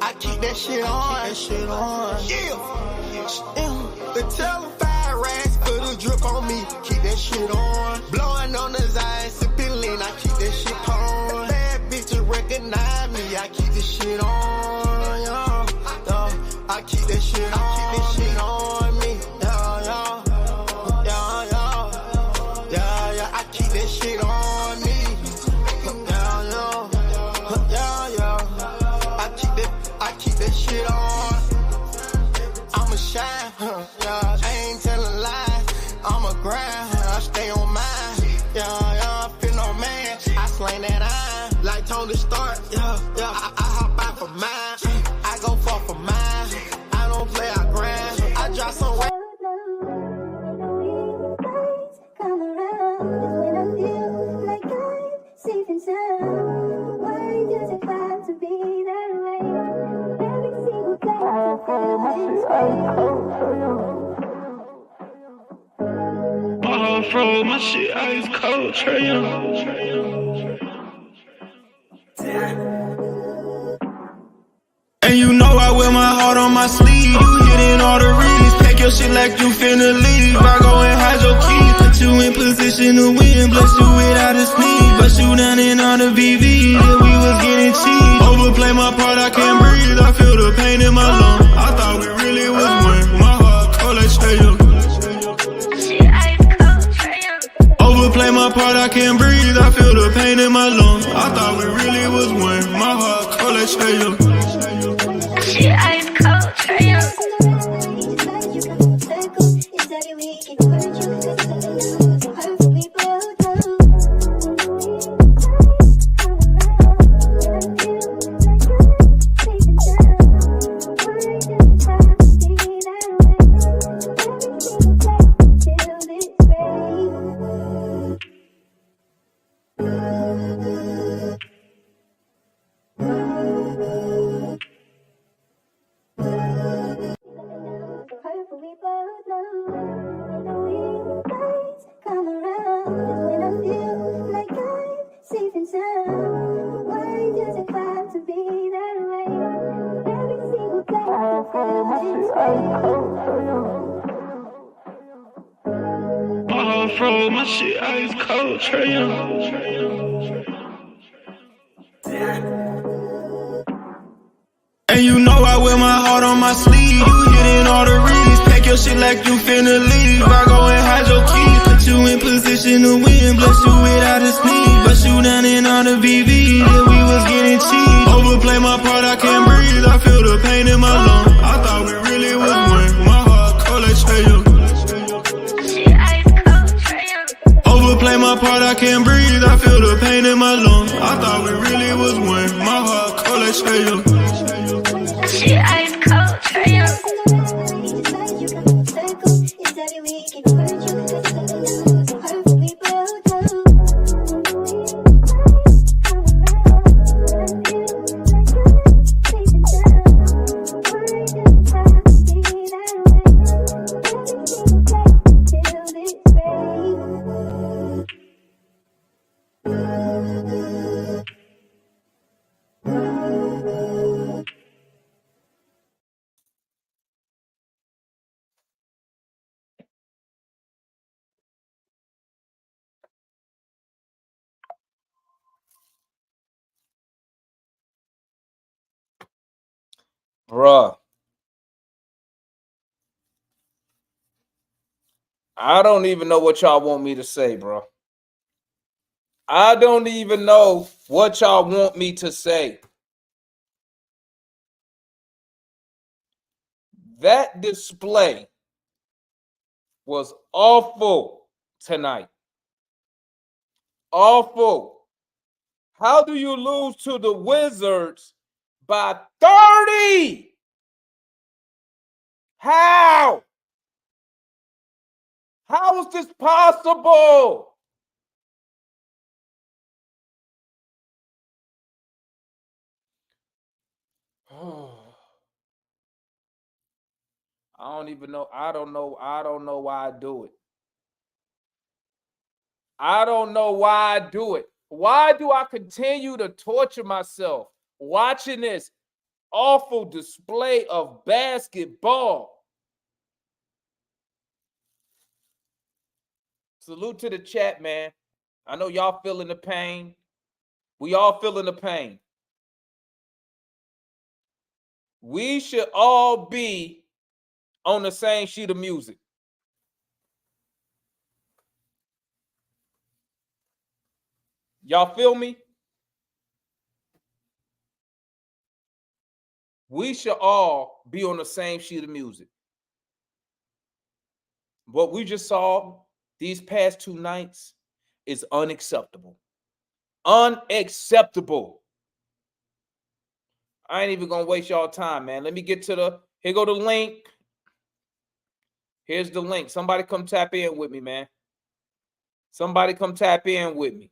I keep that shit on. Yeah. The telephone racks for the drip on me. Keep that shit on. Blowing on the Zion, sipping lean. I keep that shit on. Bad bitches recognize me. I keep this shit on. I keep that shit on. Me. I keep that shit on me. I keep that shit on. I'ma shine, I ain't telling lies. I'ma grind, I stay on mine. I feel no man. I slang that iron like Tony Stark. I hop out for mine. I go far for mine. I don't play, I grind. I drop some weight. Come around, when I feel like I'm safe and sound. Why does it have to be that way? Every single day I feel this way. My shit ice cold, Trae Young. And you know I wear my heart on my sleeve. You hitting all the reads. Pack your shit like you finna leave. I go and hide your keys. Put you in position to win. Bless you without a sneeze. Bust you down in all the VV. Yeah, we was getting cheap. Overplay my part, I can't breathe. I feel the pain in my lungs. I thought we really was one. My heart cold like Trae Young. Overplay my part, I can't breathe. I feel the pain in my lungs. I thought we really was one. My heart cold like Trae Young. Shit ice cold, Trae Young. My shit ice cold, Trae Young. And you know I wear my heart on my sleeve. You hitting all the reads. Pack your shit like you finna leave. I go and hide your keys. Put you in position to win. Bless you without a sneeze. Bust you down in all the VV. Yeah, we was getting cheap. Overplay my part, I can't breathe. I feel the pain in my lungs. I thought we really was one. My heart cold like Trae Young. Overplay my part, I can't breathe. I feel the pain in my lungs. I thought we really was one. My heart cold like Trae Young. Shit ice cold, Trae Young. Bruh. I don't even know what y'all want me to say, bro. I don't even know what y'all want me to say. That display was awful tonight. Awful. How do you lose to the Wizards by 30? How? How is this possible? I don't even know. I don't know why I do it. I don't know why I do it. Why do I continue to torture myself? watching this awful display of basketball. Salute to the chat, man. I know y'all feeling the pain. We all feeling the pain. We should all be on the same sheet of music. Y'all feel me? We should all be on the same sheet of music. What we just saw these past 2 nights is unacceptable. Unacceptable. I ain't even gonna waste y'all time, man. Let me get to here go the link. Here's the link. Somebody come tap in with me, man. Somebody come tap in with me.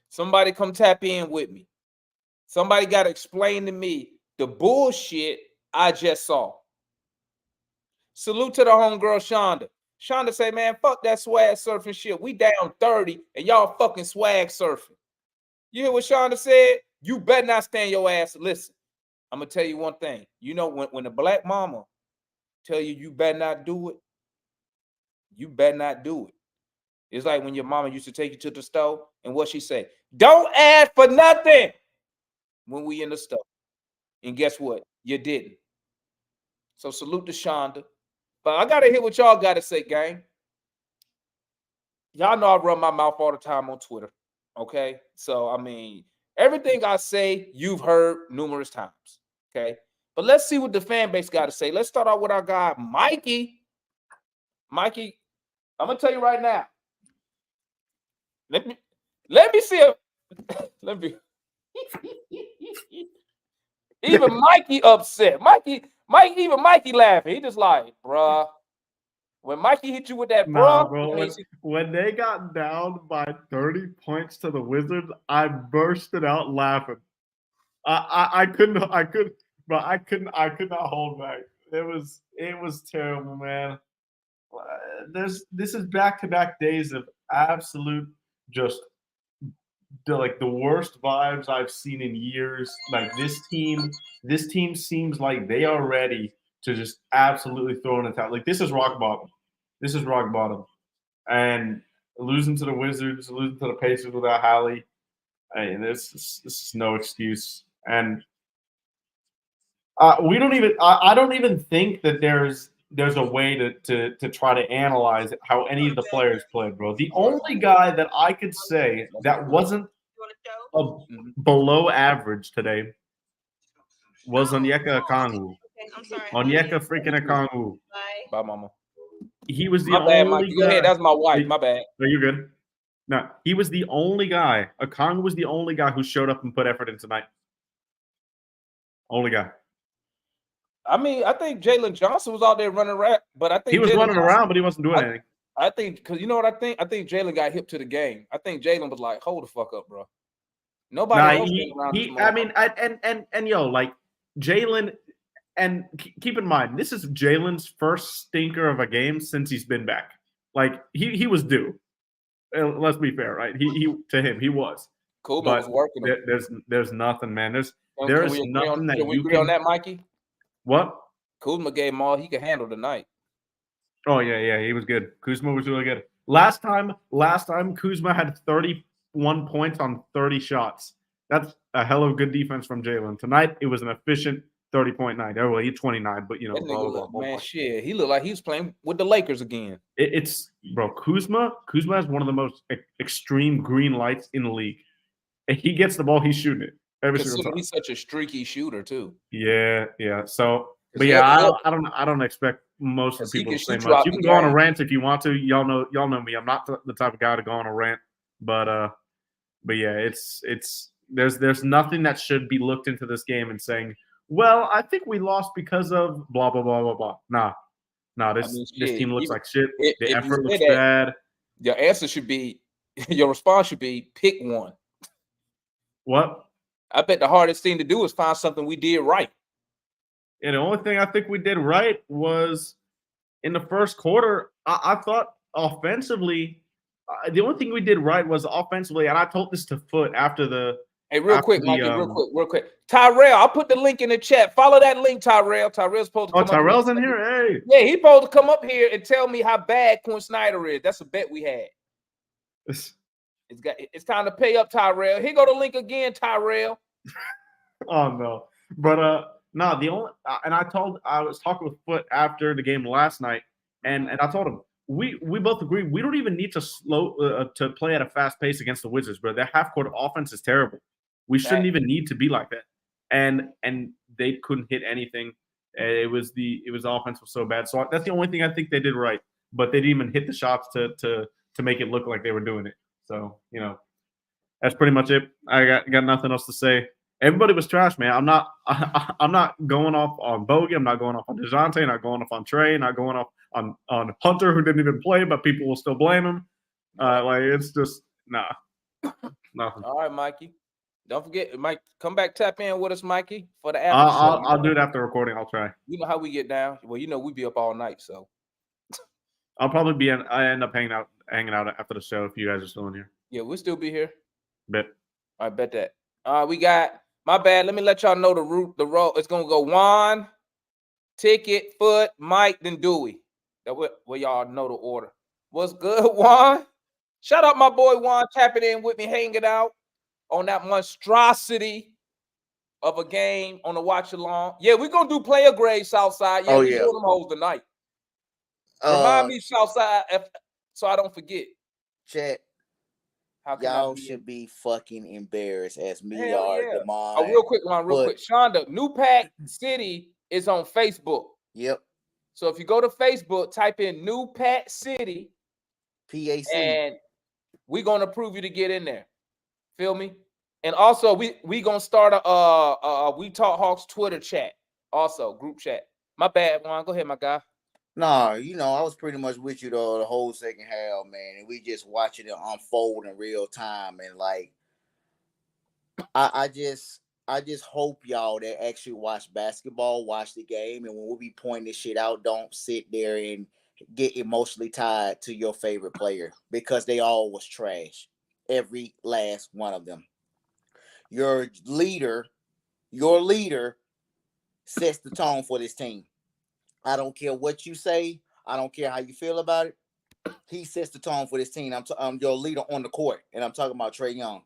Somebody come tap in with me. Somebody got to explain to me the bullshit I just saw. Salute to the homegirl Shonda. Shonda say, man, fuck that swag surfing shit. We down 30 and y'all fucking swag surfing. You hear what Shonda said? You better not stand your ass. Listen, I'm going to tell you one thing. You know, when a black mama tell you better not do it, you better not do it. It's like when your mama used to take you to the store and what she say, don't ask for nothing when we in the store. And guess what? You didn't. So salute to Shonda. But I got to hear what y'all got to say, gang. Y'all know I run my mouth all the time on Twitter. Okay? So, I mean, everything I say, you've heard numerous times. Okay? But let's see what the fan base got to say. Let's start out with our guy, Mikey. Mikey, I'm going to tell you right now. Let me see if let me even Mikey upset. Mikey laughing. He just like, bruh. When Mikey hit you with that, bro, when they got down by 30 points to the Wizards, I bursted out laughing. I could not hold back. It was terrible, man. This is back-to-back days of absolute just the worst vibes I've seen in years. Like this team seems like they are ready to just absolutely throw in the towel. Like this is rock bottom. This is rock bottom. And losing to the Wizards, losing to the Pacers without Hallie, I mean, this is no excuse. And I don't even think that there's a way to try to analyze how any of the players played, bro. The only guy that I could say that wasn't below average today was Onyeka Okongwu. Onyeka freaking Okongwu. Bye, mama. He was the my bad, only Mike. guy. Go ahead, that's my wife. My bad. No, you're good. No, he was the only guy. Okongwu was the only guy who showed up and put effort in tonight. Only guy. I mean, I think Jalen Johnson was out there running around, but I think he was running around, but he wasn't doing anything. I think because you know what I think? I think Jalen got hip to the game. I think Jalen was like, "Hold the fuck up, bro." Nobody else been around. I mean, and yo, like Jalen, and keep in mind, this is Jalen's first stinker of a game since he's been back. Like he was due. Let's be fair, right? He to him he was. Kuzma was working. There's nothing, man. There's nothing that you agree on that, Mikey. What? Kuzma gave him all he could handle tonight. Oh yeah, he was good. Kuzma was really good. Last time Kuzma had 31 points on 30 shots. That's a hell of a good defense from Jalen. Tonight it was an efficient 30.9. Oh well, he's 29, but you know, man, shit, he looked like he was playing with the Lakers again. It's bro, Kuzma has one of the most extreme green lights in the league. If he gets the ball, he's shooting it. He's such a streaky shooter too. Yeah. So, but yeah, I don't expect most of the people to say much. You can go on a rant if you want to. Y'all know me. I'm not the type of guy to go on a rant. But yeah, it's there's nothing that should be looked into this game and saying, well, I think we lost because of blah blah blah blah blah. Nah. This team looks like shit. The effort looks bad. Your answer should be, your response should be, pick one. What? I bet the hardest thing to do is find something we did right. And the only thing I think we did right was in the first quarter. I thought offensively, the only thing we did right was offensively, and I told this to Foot after the Hey, real after quick, the, Mikey, real quick. Tyrell, I'll put the link in the chat. Follow that link, Tyrell. Tyrell's supposed to Oh, come up Tyrell's here. in here. Hey, Yeah, he's supposed to come up here and tell me how bad Quinn Snyder is. That's a bet we had. It's time to pay up, Tyrell. Here go the link again, Tyrell. oh no, but no, the only and I was talking with Foot after the game last night, and I told him we both agree we don't even need to to play at a fast pace against the Wizards, bro. Their half court offense is terrible. We shouldn't even need to be like that, and they couldn't hit anything. It was the offense was so bad. So that's the only thing I think they did right, but they didn't even hit the shots to make it look like they were doing it. So that's pretty much it. I got nothing else to say. Everybody was trash, man. I'm not going off on Bogey. I'm not going off on DeJounte. Not going off on Trey. Not going off on Hunter, who didn't even play, but people will still blame him. It's just nothing. All right, Mikey. Don't forget, Mike. Come back, tap in with us, Mikey, for the after show. I'll do it after recording. I'll try. You know how we get down. Well, we be up all night, so I'll probably I end up hanging out after the show if you guys are still in here. Yeah, we'll still be here. Bet. I bet that. We got my bad. Let me let y'all know the road. It's gonna go Juan, Ticket, Foot, Mike, then Dewey. That way y'all know the order. What's good, Juan? Shout out my boy Juan tapping in with me, hanging out on that monstrosity of a game on the watch along. Yeah, we're gonna do player grade Southside. Yeah, we doing them hoes tonight. Remind me, Southside, so I don't forget. Chat. Y'all should be fucking embarrassed as me are. Oh, real quick. Shonda, New Pack City is on Facebook. Yep. So if you go to Facebook, type in New Pack City, PAC, and we're gonna approve you to get in there. Feel me? And also, we gonna start a We Talk Hawks Twitter chat, also group chat. My bad, Juan. Go ahead, my guy. Nah, I was pretty much with you the whole second half, man, and we just watching it unfold in real time, and I just hope y'all that actually watch basketball, watch the game, and when we be pointing this shit out, don't sit there and get emotionally tied to your favorite player because they all was trash, every last one of them. Your leader sets the tone for this team. I don't care what you say. I don't care how you feel about it. He sets the tone for this team. I'm your leader on the court, and I'm talking about Trae Young.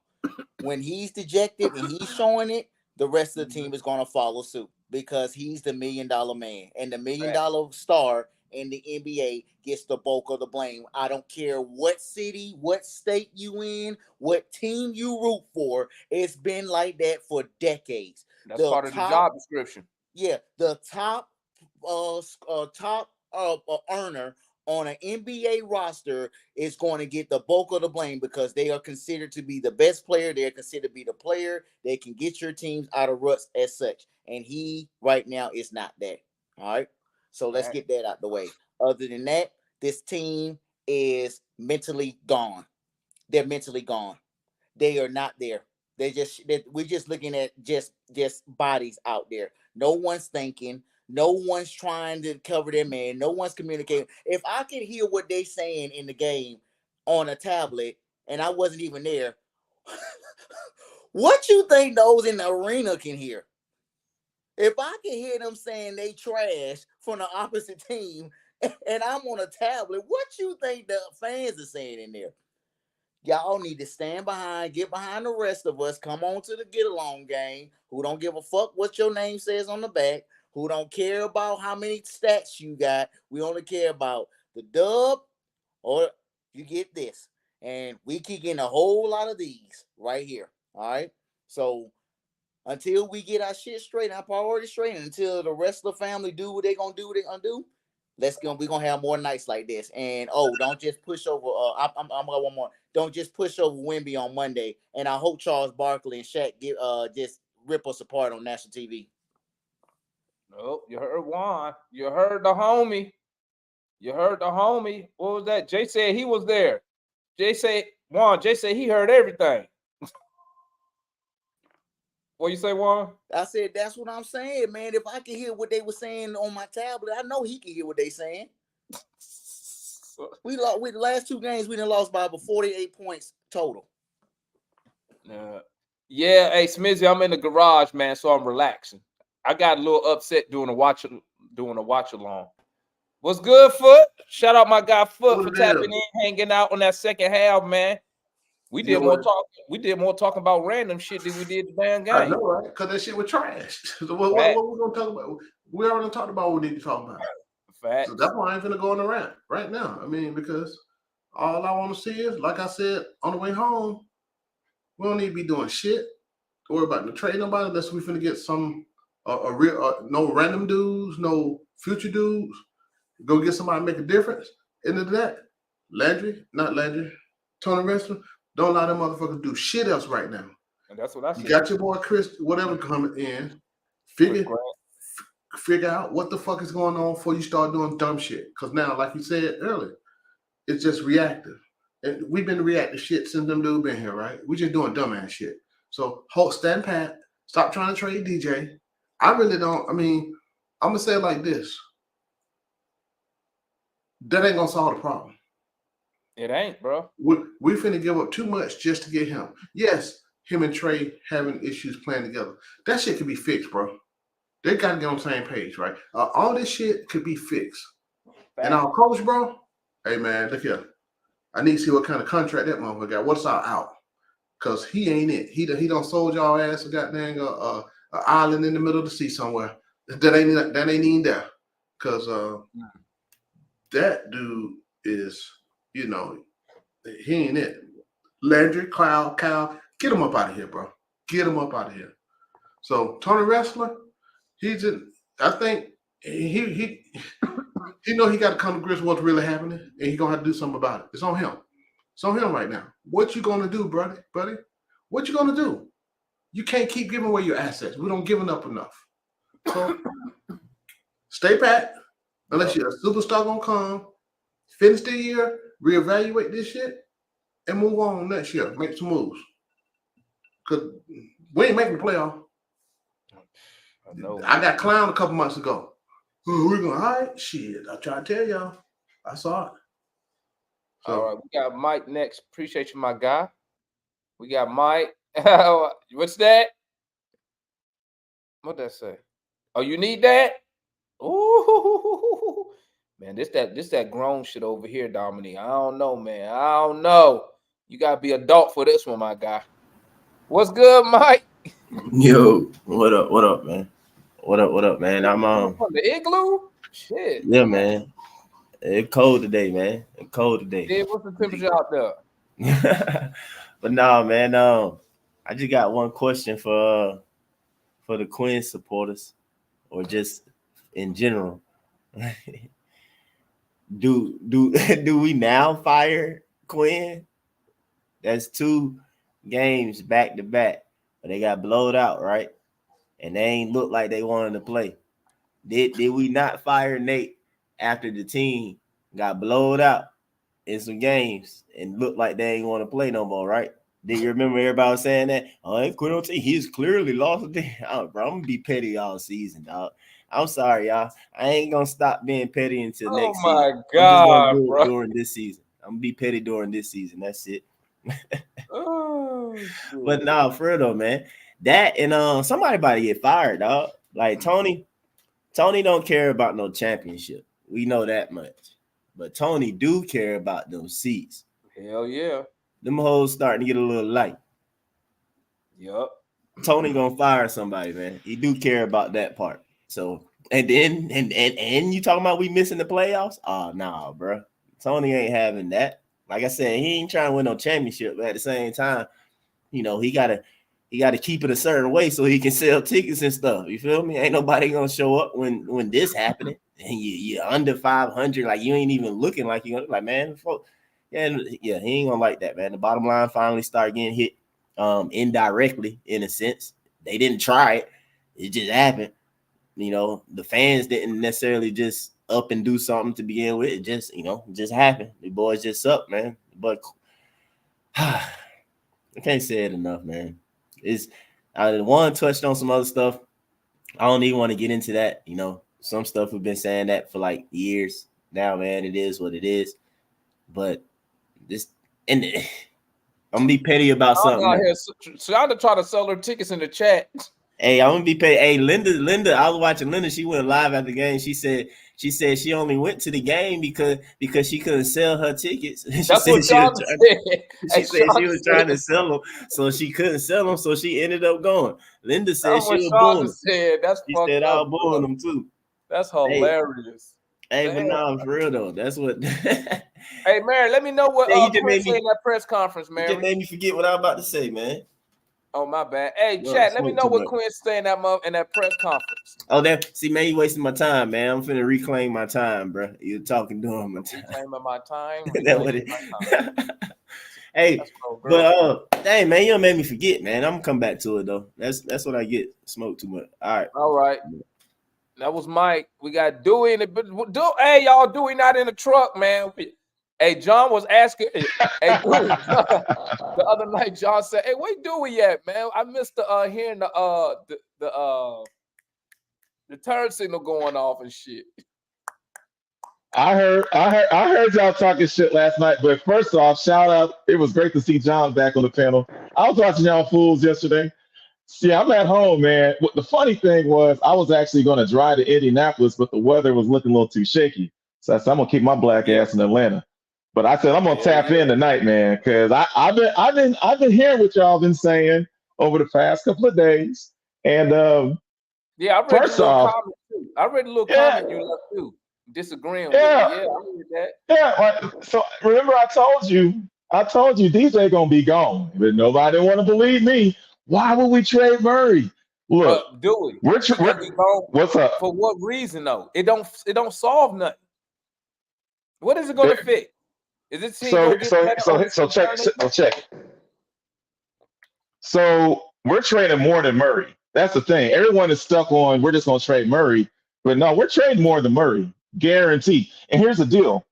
When he's dejected and he's showing it, the rest of the team is going to follow suit because he's the $1 million man, and the $1 million star in the NBA gets the bulk of the blame. I don't care what city, what state you in, what team you root for. It's been like that for decades. That's part of the job description. Yeah, the top earner on an NBA roster is going to get the bulk of the blame because they are considered to be the best player. They are considered to be the player. They can get your teams out of ruts as such. And he right now is not that. All right. So let's get that out the way. Other than that, this team is mentally gone. They're mentally gone. They are not there. We're just looking at just bodies out there. No one's thinking. No one's trying to cover their man. No one's communicating. If I could hear what they saying in the game on a tablet and I wasn't even there, what you think those in the arena can hear? If I can hear them saying they trash from the opposite team and I'm on a tablet, what you think the fans are saying in there? Y'all need to stand behind, get behind the rest of us, come on to the get-along game, who don't give a fuck what your name says on the back, who don't care about how many stats you got. We only care about the dub or you get this. And we keep getting a whole lot of these right here. All right? So until we get our shit straight, our priorities straight, and until the rest of the family do what they're going to do, we're going to have more nights like this. And, don't just push over. I'm going to one more. Don't just push over Wemby on Monday. And I hope Charles Barkley and Shaq just rip us apart on national TV. Nope, you heard Juan. You heard the homie. What was that? Jay said he was there. Jay said he heard everything. What you say, Juan? I said, that's what I'm saying, man. If I can hear what they were saying on my tablet, I know he can hear what they saying. We the last two games, we done lost by about 48 points total. Yeah, hey Smizzy, I'm in the garage, man, so I'm relaxing. I got a little upset doing a watch along. What's good, Foot? Shout out my guy Foot for What it is? tapping in, hanging out on that second half, man. We You know did more what? talking. We did more talking about random shit than we did the damn I game. know, right? Because that shit was trash. So what we gonna talk about? We already talked about what we need to talk about. Facts. So that's why I ain't finna go on the rant right now. I mean, because all I want to see is, like I said on the way home, we don't need to be doing shit. Don't worry about the trade nobody unless we finna get some a real no random dudes, no future dudes. Go get somebody to make a difference. End of that, not Landry, Tony Wrestler, don't allow them motherfuckers do shit else right now. And that's what I said. You got your boy Chris, whatever, coming in. Figure out what the fuck is going on before you start doing dumb shit. Because now, like you said earlier, it's just reactive. And we've been reactive shit since them dudes been here, right? We just doing dumbass shit. So stand pat. Stop trying to trade DJ. I really don't. I mean, I'm gonna say it like this. That ain't gonna solve the problem. It ain't, bro. We finna give up too much just to get him. Yes, him and Trey having issues playing together. That shit could be fixed, bro. They gotta get on the same page, right? All this shit could be fixed. And our coach, bro, hey man, look here. I need to see what kind of contract that motherfucker got. What's our out? Cause he ain't it. He done sold y'all ass a goddamn island in the middle of the sea somewhere. That ain't even there. Cause that dude is, you know, he ain't it. Landry, Kyle, get him up out of here, bro. Get him up out of here. So Tony Wrestler, I think he know he got to come to grips with what's really happening, and he gonna have to do something about it. It's on him. It's on him right now. What you gonna do, buddy? What you gonna do? You can't keep giving away your assets. We don't giving up enough. So stay pat. Unless you're a superstar gonna come, finish the year, reevaluate this shit, and move on next year. Make some moves. Cause we ain't making the playoff. I got clowned a couple months ago. We're gonna hide shit. I try to tell y'all. I saw it. So, all right, we got Mike next. Appreciate you, my guy. We got Mike. What's that? What that say? Oh, you need that? Ooh, man, this that grown shit over here, Dominique. I don't know, man. I don't know. You gotta be adult for this one, my guy. What's good, Mike? Yo, what up, man? What up, man? I'm from the igloo. Shit. Yeah, man. It's cold today, man. It's cold today. Yeah, what's the temperature out there? But no, man. I just got one question for the Quinn supporters, or just in general. Do we now fire Quinn? That's 2 games back to back, but they got blowed out, right? And they ain't look like they wanted to play. Did we not fire Nate after the team got blowed out in some games and looked like they ain't want to play no more, right? Did you remember everybody saying that? Oh, Quinn on team, he's clearly lost a day. Oh, bro, I'm gonna be petty all season, dog. I'm sorry, y'all. I ain't gonna stop being petty until next season. Oh my God, bro. During this season. I'm gonna be petty during this season. That's it. But nah, for real though, man. That and somebody about to get fired, dog. Like Tony don't care about no championship. We know that much. But Tony do care about them seats. Hell yeah. Them hoes starting to get a little light. Yup. Tony gonna fire somebody, man. He do care about that part. So and then and you talking about we missing the playoffs? Oh nah, bro. Tony ain't having that. Like I said, he ain't trying to win no championship, but at the same time, you know, he gotta keep it a certain way so he can sell tickets and stuff. You feel me? Ain't nobody gonna show up when this happening and you're under 500, like you ain't even looking like you like, man. Yeah, he ain't gonna like that, man. The bottom line finally start getting hit indirectly in a sense. They didn't try it, it just happened. You know, the fans didn't necessarily just up and do something to begin with. It just, you know, just happened. The boys just suck, man. But I can't say it enough, man. It's one touched on some other stuff. I don't even want to get into that. You know, some stuff we've been saying that for like years now, man. It is what it is. But this and I'm gonna be petty about I'm something. out Now. here. Shonda try to sell her tickets in the chat. Hey, I'm gonna be petty. Hey, Linda, I was watching Linda. She went live at the game. She said she only went to the game because she couldn't sell her tickets. She That's said what Shonda said. She Hey, said she Shonda was trying to said- sell them, so she couldn't sell them, so she ended up going. Linda said That's she what was Shonda booing them. said. That's She fucked said I up. was booing them too. That's hilarious. Hey, but Damn. no, for real though, that's what. Hey, Mary, let me know what Hey, you just Quinn made me- said in that press conference, You Mary. just made me forget what I was about to say, man. Oh, my bad. Hey, No, chat, let me smoke know too what much. Quinn said in that press conference. Oh, see, man, you wasting my time, man. I'm finna reclaim my time, bro. You're talking during my time. Reclaiming my time. That what reclaiming it. my time. Hey, That's cool, bro. but dang, man, you done made me forget, man. I'm gonna come back to it though. That's what I get. Smoke too much. All right. That was Mike. We got Dewey in the. Hey, y'all, Dewey not in the truck, man. Hey, John was asking. Hey, Dewey, the other night, John said, "Hey, where Dewey at, man? I missed hearing the turn signal going off and shit." I heard y'all talking shit last night. But first off, shout out. It was great to see John back on the panel. I was watching y'all fools yesterday. See, I'm at home, man. The funny thing was, I was actually going to drive to Indianapolis, but the weather was looking a little too shaky. So I said, I'm gonna keep my black ass in Atlanta. But I said I'm gonna tap in tonight, man, because I've been hearing what y'all been saying over the past couple of days. And yeah, I read first the little off, comment too. I read the little Yeah. comment you left too, disagreeing Yeah. with me. Yeah, I read that. yeah. So remember, I told you DJ gonna be gone, but nobody want to believe me. Why would we trade Murray? Look, But Dewey, we're he gonna be gone what's up? for what reason though? It don't solve nothing. What is it gonna There- fix? Is it team So gonna get better on this check. journey? Check. So we're trading more than Murray. That's the thing. Everyone is stuck on we're just gonna trade Murray, but no, we're trading more than Murray, guaranteed. And here's the deal: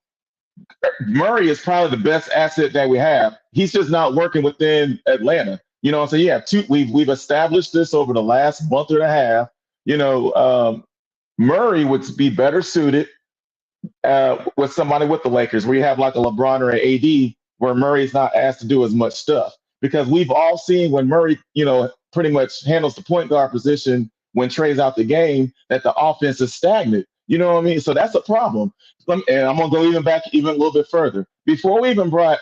Murray is probably the best asset that we have. He's just not working within Atlanta. You know, so yeah, we've established this over the last month and a half. You know, Murray would be better suited with somebody with the Lakers, where you have like a LeBron or an AD, where Murray's not asked to do as much stuff. Because we've all seen when Murray, you know, pretty much handles the point guard position when Trey's out the game, that the offense is stagnant. You know what I mean? So that's a problem. And I'm gonna go even a little bit further. Before we even brought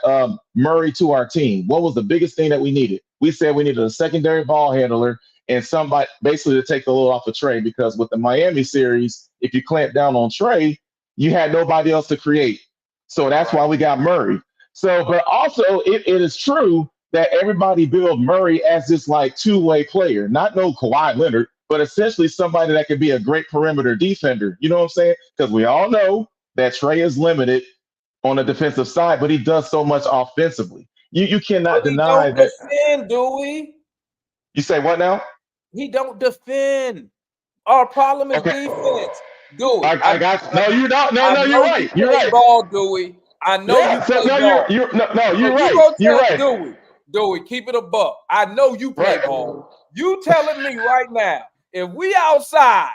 Murray to our team, what was the biggest thing that we needed? We said we needed a secondary ball handler and somebody basically to take the load off of Trey, because with the Miami series, if you clamp down on Trey, you had nobody else to create. So that's why we got Murray. So, but also it is true that everybody billed Murray as this like two-way player, not no Kawhi Leonard, but essentially somebody that could be a great perimeter defender. You know what I'm saying? Because we all know that Trey is limited on the defensive side, but he does so much offensively. You cannot But he deny don't that. defend, Dewey. You say what now? He don't defend. Our problem is Okay. defense. Dewey. I got no. You don't. No, I no. know You're right. you You're play right. ball, Dewey. I know Yeah, you so, play no, ball. you're So right. you gonna You're tell right. Dewey, keep it a buck. I know you play Right. ball. You telling me right now, if we outside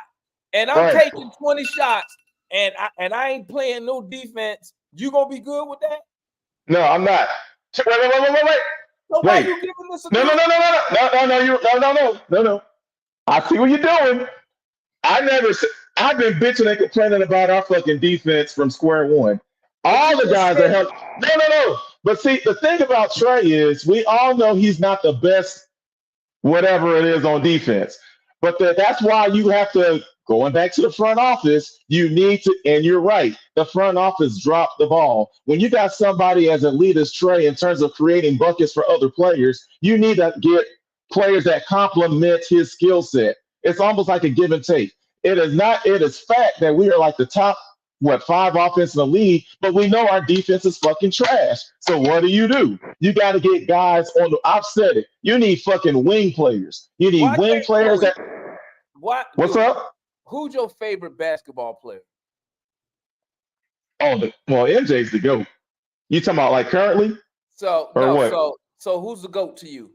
and I'm Right. taking 20 shots and I ain't playing no defense, you gonna be good with that? No, I'm not. Wait. So why Wait. you giving this a No. I see what you're doing. I've been bitching and complaining about our fucking defense from square one. All the guys are helping. No. But see, the thing about Trey is we all know he's not the best, whatever it is on defense. But that's why you have to, going back to the front office, you need to, and you're right, the front office dropped the ball. When you got somebody as elite as Trey in terms of creating buckets for other players, you need to get players that complement his skill set. It's almost like a give and take. It is fact that we are like the top, 5 offense in the league, but we know our defense is fucking trash. So what do? You got to get guys on the, I've said it, you need fucking wing players. You need wing players that, what's up? Who's your favorite basketball player? Oh, well, MJ's the GOAT. You talking about like currently? So Or no, what? so who's the GOAT to you?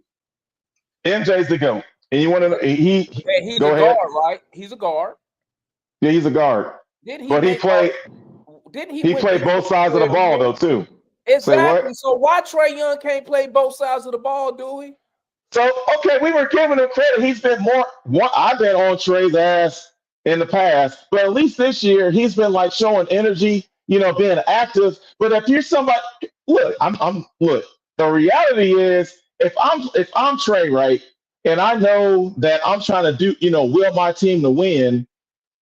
MJ's the GOAT. And you want to know, he's a ahead. guard, right? He's a guard. Yeah, he's a guard. Did he? But he played Didn't he? He played both sides of the ball though too. Say what? Exactly. So why Trae Young can't play both sides of the ball, Dewey? So okay, we were giving him credit. He's been more. I've been on Trey's ass in the past, but at least this year he's been like showing energy, being active. But if you're somebody, look, look. The reality is, if I'm Trey, right, and I know that I'm trying to do, will my team to win,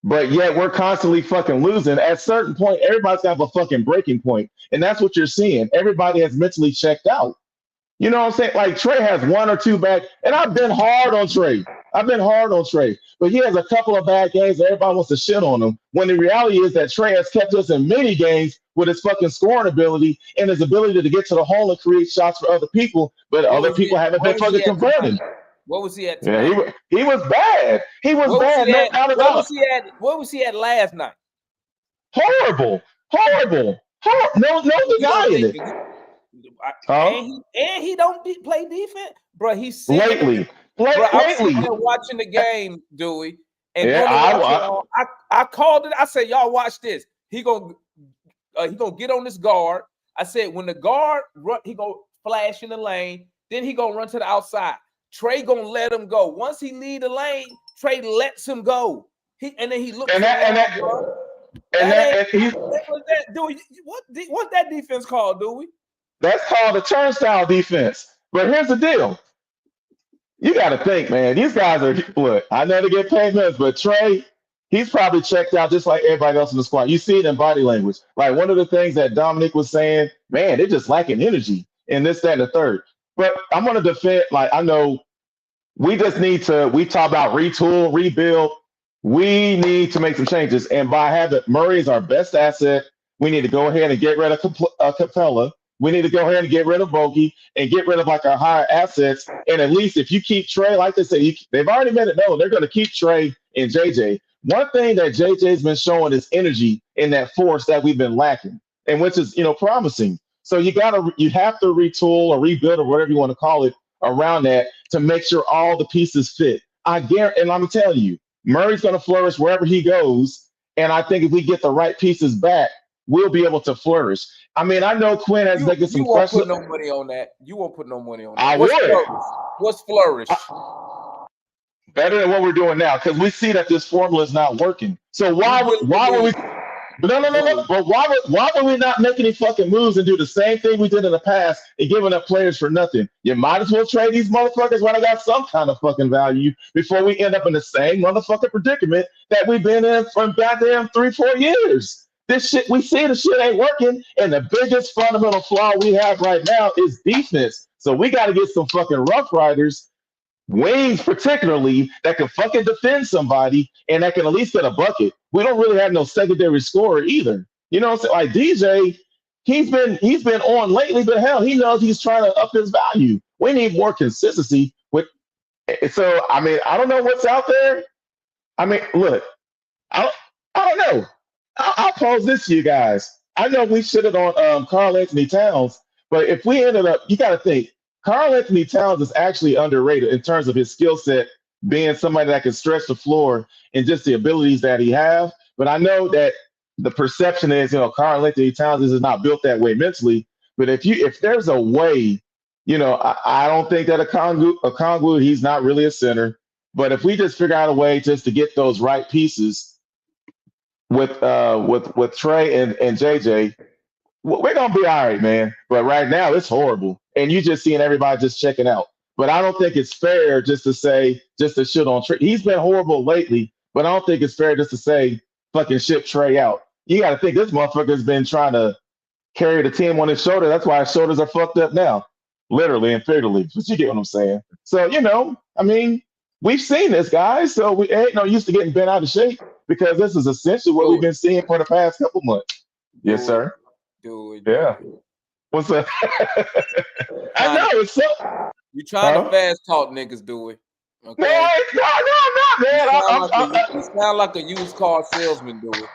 but yet we're constantly fucking losing. At a certain point, everybody's got a fucking breaking point, and that's what you're seeing. Everybody has mentally checked out. You know what I'm saying? Like Trey has one or two bad, and I've been hard on Trey. But he has a couple of bad games that everybody wants to shit on him. When the reality is that Trey has kept us in many games with his fucking scoring ability and his ability to get to the hole and create shots for other people, but other people haven't been fucking converting. What was he at Yeah, tonight? he was bad. He was bad. No doubt about it. What was he at last night? Horrible. No denying it. And he don't play defense, bro. He's Lately. I'm sitting there watching the game, Dewey, and I called it. I said, "Y'all watch this. He gonna get on this guard." I said, "When the guard run, he gonna flash in the lane. Then he gonna run to the outside. Trey gonna let him go. Once he leave the lane, Trey lets him go. And then he looks what's that defense called, Dewey? That's called a turnstile defense. But here's the deal. You got to think, man. These guys are, look, I know they get paid minutes, but Trey, he's probably checked out just like everybody else in the squad. You see it in body language. Like one of the things that Dominic was saying, man, they're just lacking energy in this, that, and the third. But I'm going to defend, like, I know we just need to, we talk about retool, rebuild. We need to make some changes. And by having Murray is our best asset, we need to go ahead and get rid of Capella. We need to go ahead and get rid of Bogey and get rid of like our higher assets. And at least if you keep Trey, like they say, they've already made it known they're going to keep Trey and JJ. One thing that JJ's been showing is energy in that force that we've been lacking, and which is promising. So you have to retool or rebuild or whatever you want to call it around that to make sure all the pieces fit. I guarantee, and I'm telling you, Murray's going to flourish wherever he goes. And I think if we get the right pieces back, we'll be able to flourish. I mean, I know Quinn has making some questions. You won't put no money on that. You won't put no money on that. I would. What's flourish? Better than what we're doing now, because we see that this formula is not working. So why would we? No. But why would we not make any fucking moves and do the same thing we did in the past and giving up players for nothing? You might as well trade these motherfuckers when I got some kind of fucking value before we end up in the same motherfucking predicament that we've been in for goddamn 3-4 years. This shit, we see the shit ain't working, and the biggest fundamental flaw we have right now is defense. So we got to get some fucking Rough Riders, wings particularly, that can fucking defend somebody and that can at least get a bucket. We don't really have no secondary scorer either. You know what I'm saying? Like DJ, he's been on lately, but hell, he knows he's trying to up his value. We need more consistency with. So I mean, I don't know what's out there. I mean, look, I don't know. I'll pose this to you guys. I know we shitted on Karl Anthony Towns, but if we ended up, you got to think, Karl Anthony Towns is actually underrated in terms of his skill set, being somebody that can stretch the floor and just the abilities that he have. But I know that the perception is, Karl Anthony Towns is not built that way mentally. But if there's a way, I don't think that a Okongwu, he's not really a center. But if we just figure out a way just to get those right pieces with Trey and JJ, we're gonna be all right, man. But right now it's horrible, and you just seeing everybody just checking out. But I don't think it's fair just to shit on Trey. He's been horrible lately, but I don't think it's fair just to say fucking ship Trey out. You got to think this motherfucker's been trying to carry the team on his shoulder. That's why his shoulders are fucked up now, literally and figuratively. But you get what I'm saying. So I mean, we've seen this, guys. So we ain't no use to getting bent out of shape, because this is essentially what we've been seeing for the past couple months. Yes, sir. Dude. Yeah. What's up? I know it's so. You trying to fast talk niggas, Dewey? Okay. No, man. You sound like a used car salesman, Dewey.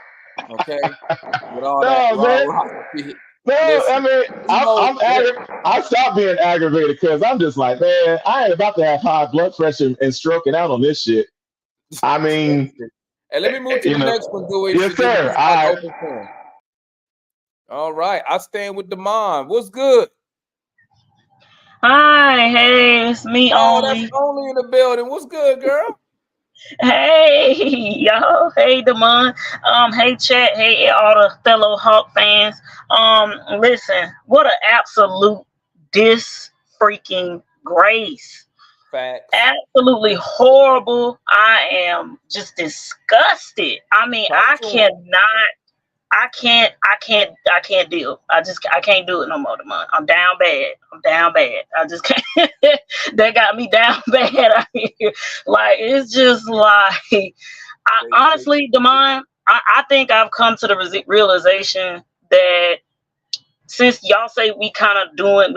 Okay. With all man. I mean, I stopped being aggravated because I'm just like, man, I ain't about to have high blood pressure and stroking out on this shit. I mean, and let me move to the next one, Dewey. Yes, sir. All right. All right, I stand with Demond. What's good? Hi, hey, it's me Oh, that's only. only in the building. What's good, girl? Hey, y'all. Hey, Damon. Hey, chat. Hey, all the fellow Hawk fans. Listen, what an absolute freaking grace. Facts. Absolutely horrible. I am just disgusted. I mean, Talk to 'em. I can't deal. I can't do it no more, Damon. I'm down bad. I just can't. That got me down bad out here. Like, it's just like, honestly, Damon, I think I've come to the realization that since y'all say we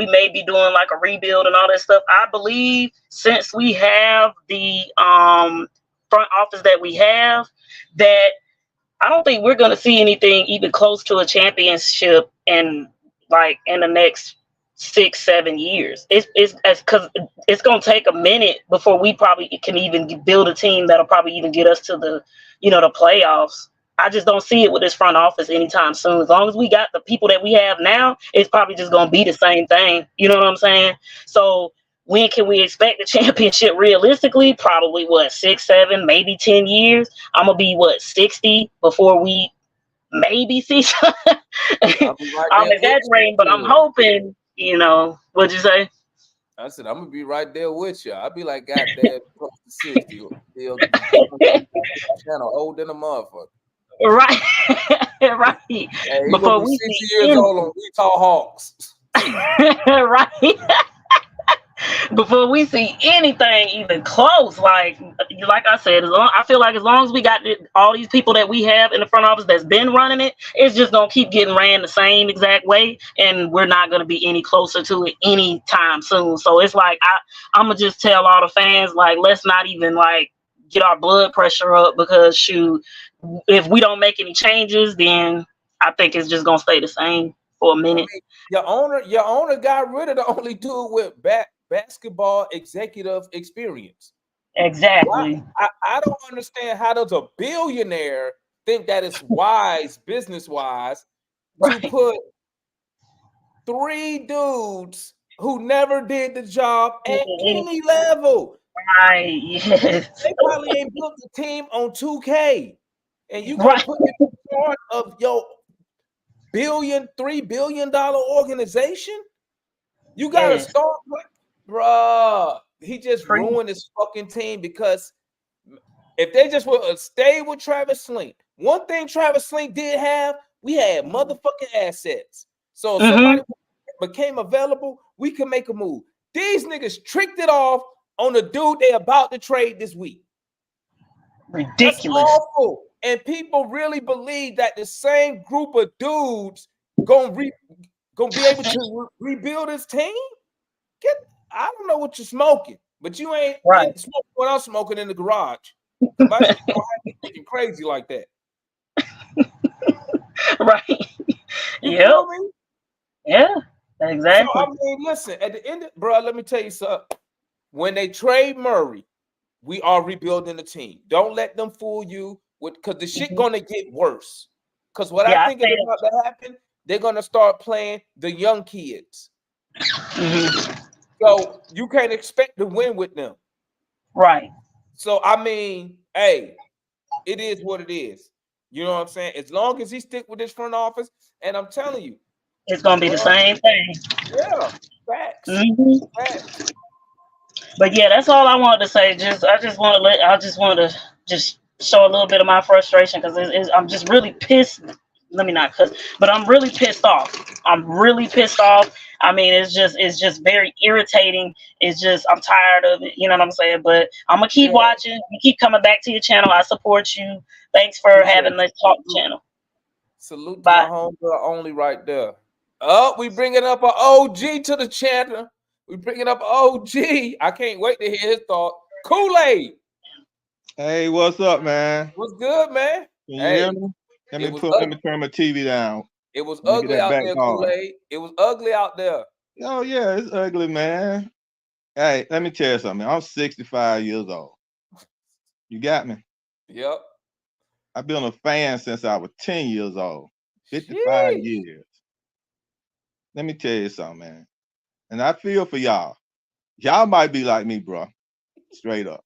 may be doing like a rebuild and all that stuff, I believe since we have the front office that we have, that I don't think we're going to see anything even close to a championship in the next 6-7 years. It's because it's going to take a minute before we probably can even build a team that'll probably even get us to the playoffs. I just don't see it with this front office anytime soon. As long as we got the people that we have now, it's probably just going to be the same thing. You know what I'm saying? So when can we expect the championship realistically? Probably 6, 7, maybe 10 years. I'm gonna be 60 before we maybe see. I'm exaggerating, but I'm hoping. What'd you say? I said I'm gonna be right there with you. I'll be like, goddamn, close to 60. Still channel old than a motherfucker. Right, right. Hey, before we 60 years old on Utah Hawks. Right. Before we see anything even close, like I said, I feel like as long as we got all these people that we have in the front office that's been running it, it's just gonna keep getting ran the same exact way, and we're not gonna be any closer to it anytime soon. So it's like I'm gonna just tell all the fans, like, let's not even like get our blood pressure up, because shoot, if we don't make any changes, then I think it's just gonna stay the same for a minute. I mean, your owner got rid of the only dude with basketball executive experience. Exactly. I don't understand how does a billionaire think that it's wise, business wise, to put 3 dudes who never did the job at any level. Right. Yes. They probably ain't built the team on 2K, and you gonna put it in part of your $3 billion organization? You gotta start with, bruh. He just ruined his fucking team, because if they just would stay with Travis Sling, one thing Travis Sling did have, we had motherfucking assets. So if somebody became available, we could make a move. These niggas tricked it off on the dude they about to trade this week. Ridiculous. That's awful. And people really believe that the same group of dudes gonna be able to rebuild his team? I don't know what you're smoking, but you ain't smoking what I'm smoking in the garage. My shit don't have me thinking crazy like that. Right. You feel me? Yeah, exactly. So, I mean, listen, at the end, bro, let me tell you something. When they trade Murray, we are rebuilding the team. Don't let them fool you, because the shit gonna get worse. Because what I think is about to happen, they're gonna start playing the young kids. So you can't expect to win with them. Right. So I mean, hey, it is what it is. You know what I'm saying? As long as he stick with his front office, and I'm telling you, it's gonna be the same thing. Yeah, facts. Facts. But yeah, that's all I wanted to say. I just wanted to just show a little bit of my frustration, because I'm just really pissed. Let me not cuss, but I'm really pissed off. I mean, it's just very irritating. I'm tired of it. You know what I'm saying? But I'm gonna keep watching. You keep coming back to your channel. I support you. Thanks for having this talk channel. Salute to my homegirl only right there. Oh, we bringing up an OG to the channel. We bringing up OG. I can't wait to hear his thought. Kool-Aid. Hey, what's up, man? What's good, man? Can you hear me? Let me turn my TV down. It was ugly out there, Kool-Aid. It was ugly out there. Oh, yeah, it's ugly, man. Hey, let me tell you something. I'm 65 years old. You got me? Yep. I've been a fan since I was 10 years old. 55 years. let me tell you something, man. And I feel for y'all. Y'all might be like me, bro. Straight up.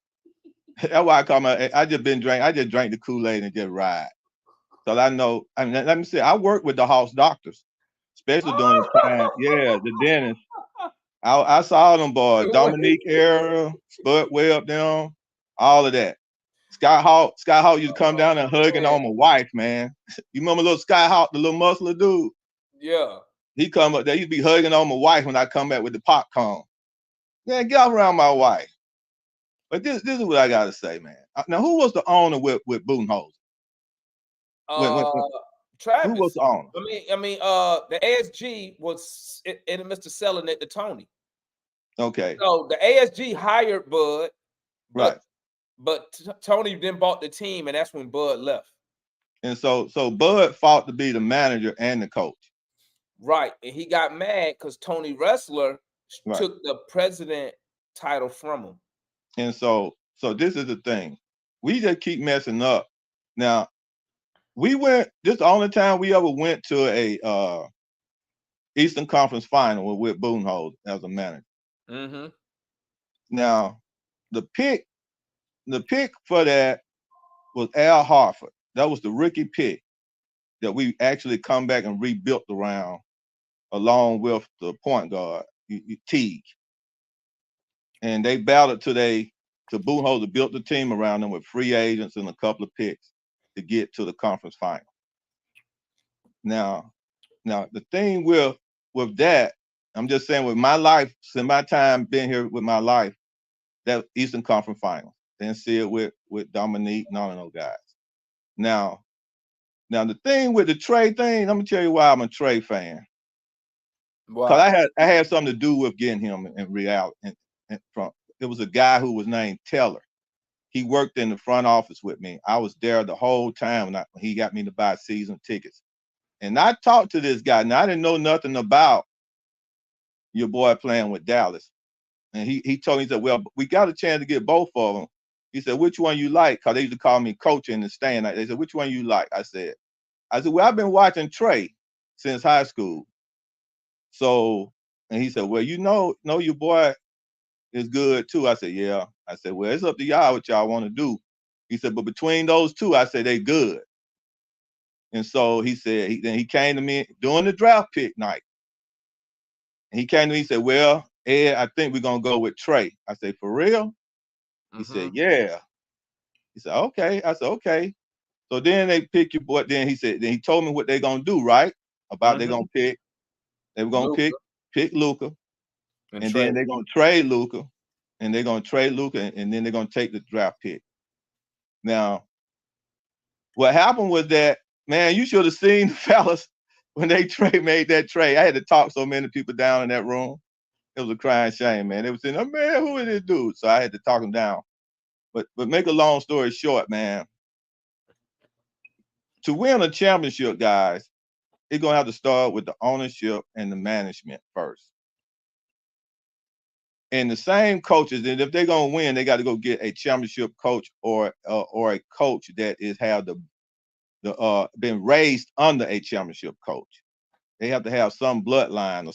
That's why I call I just drank the Kool-Aid and just ride. So I know, I mean, let me say, I work with the house doctors, especially during this time. Yeah, the dentist. I saw them boys, Dominique Era, Spud Webb, them, all of that. Skyhawk used to come down and hugging on my wife, man. You remember little Skyhawk, the little muscular dude? Yeah. He come up there, he'd be hugging on my wife when I come back with the popcorn. Man, get off around my wife. But this is what I gotta say, man. Now, who was the owner with Budenholzer? Travis. Who was the owner? The ASG was in the midst of selling it to Tony. Okay. So the ASG hired Bud, Right. But Tony then bought the team, and that's when Bud left. And so Bud fought to be the manager and the coach. Right. And he got mad because Tony Wrestler took the president title from him. And so this is the thing. We just keep messing up. Now, this is the only time we ever went to a Eastern Conference final with Budenholzer as a manager. Mm-hmm. Now, the pick for that was Al Horford. That was the rookie pick that we actually come back and rebuilt around, along with the point guard, Teague. And they battled to Budenholzer built the team around them with free agents and a couple of picks to get to the conference final. Now the thing with that, I'm just saying, with my life, since my time being here with my life, that Eastern Conference Finals. Didn't see it with Dominique, none of those guys. Now the thing with the Trey thing, let me tell you why I'm a Trey fan. Because I had something to do with getting him in reality. It was a guy who was named Teller. He worked in the front office with me. I was there the whole time when he got me to buy season tickets. And I talked to this guy. Now, I didn't know nothing about your boy playing with Dallas. And he told me, he said, well, we got a chance to get both of them. He said, which one you like? Because they used to call me coach in the stand. They said, which one you like? I said, well, I've been watching Trey since high school. So, and he said, well, you know your boy is good too. I said, yeah. I said, well, it's up to y'all what y'all want to do. He said, but between those two, I said, they good. And so he said, he came to me during the draft pick night. And he came to me and said, well, Ed, I think we're going to go with Trey. I said, for real? He said, yeah. He said, okay. I said, okay. So then they pick your boy. Then he told me what they're going to do, right? About they're going to pick. They were going to pick Luka. And then they're going to trade Luka. And they're going to trade Luka. And then they're going to take the draft pick. Now, what happened was that, man, you should have seen the fellas when they made that trade. I had to talk so many people down in that room. It was a crying shame, man. They were saying, oh, man, who is this dude? So I had to talk them down. But make a long story short, man, to win a championship, guys, it's going to have to start with the ownership and the management first. And the same coaches, and if they're going to win, they got to go get a championship coach or a coach that been raised under a championship coach. They have to have some bloodline or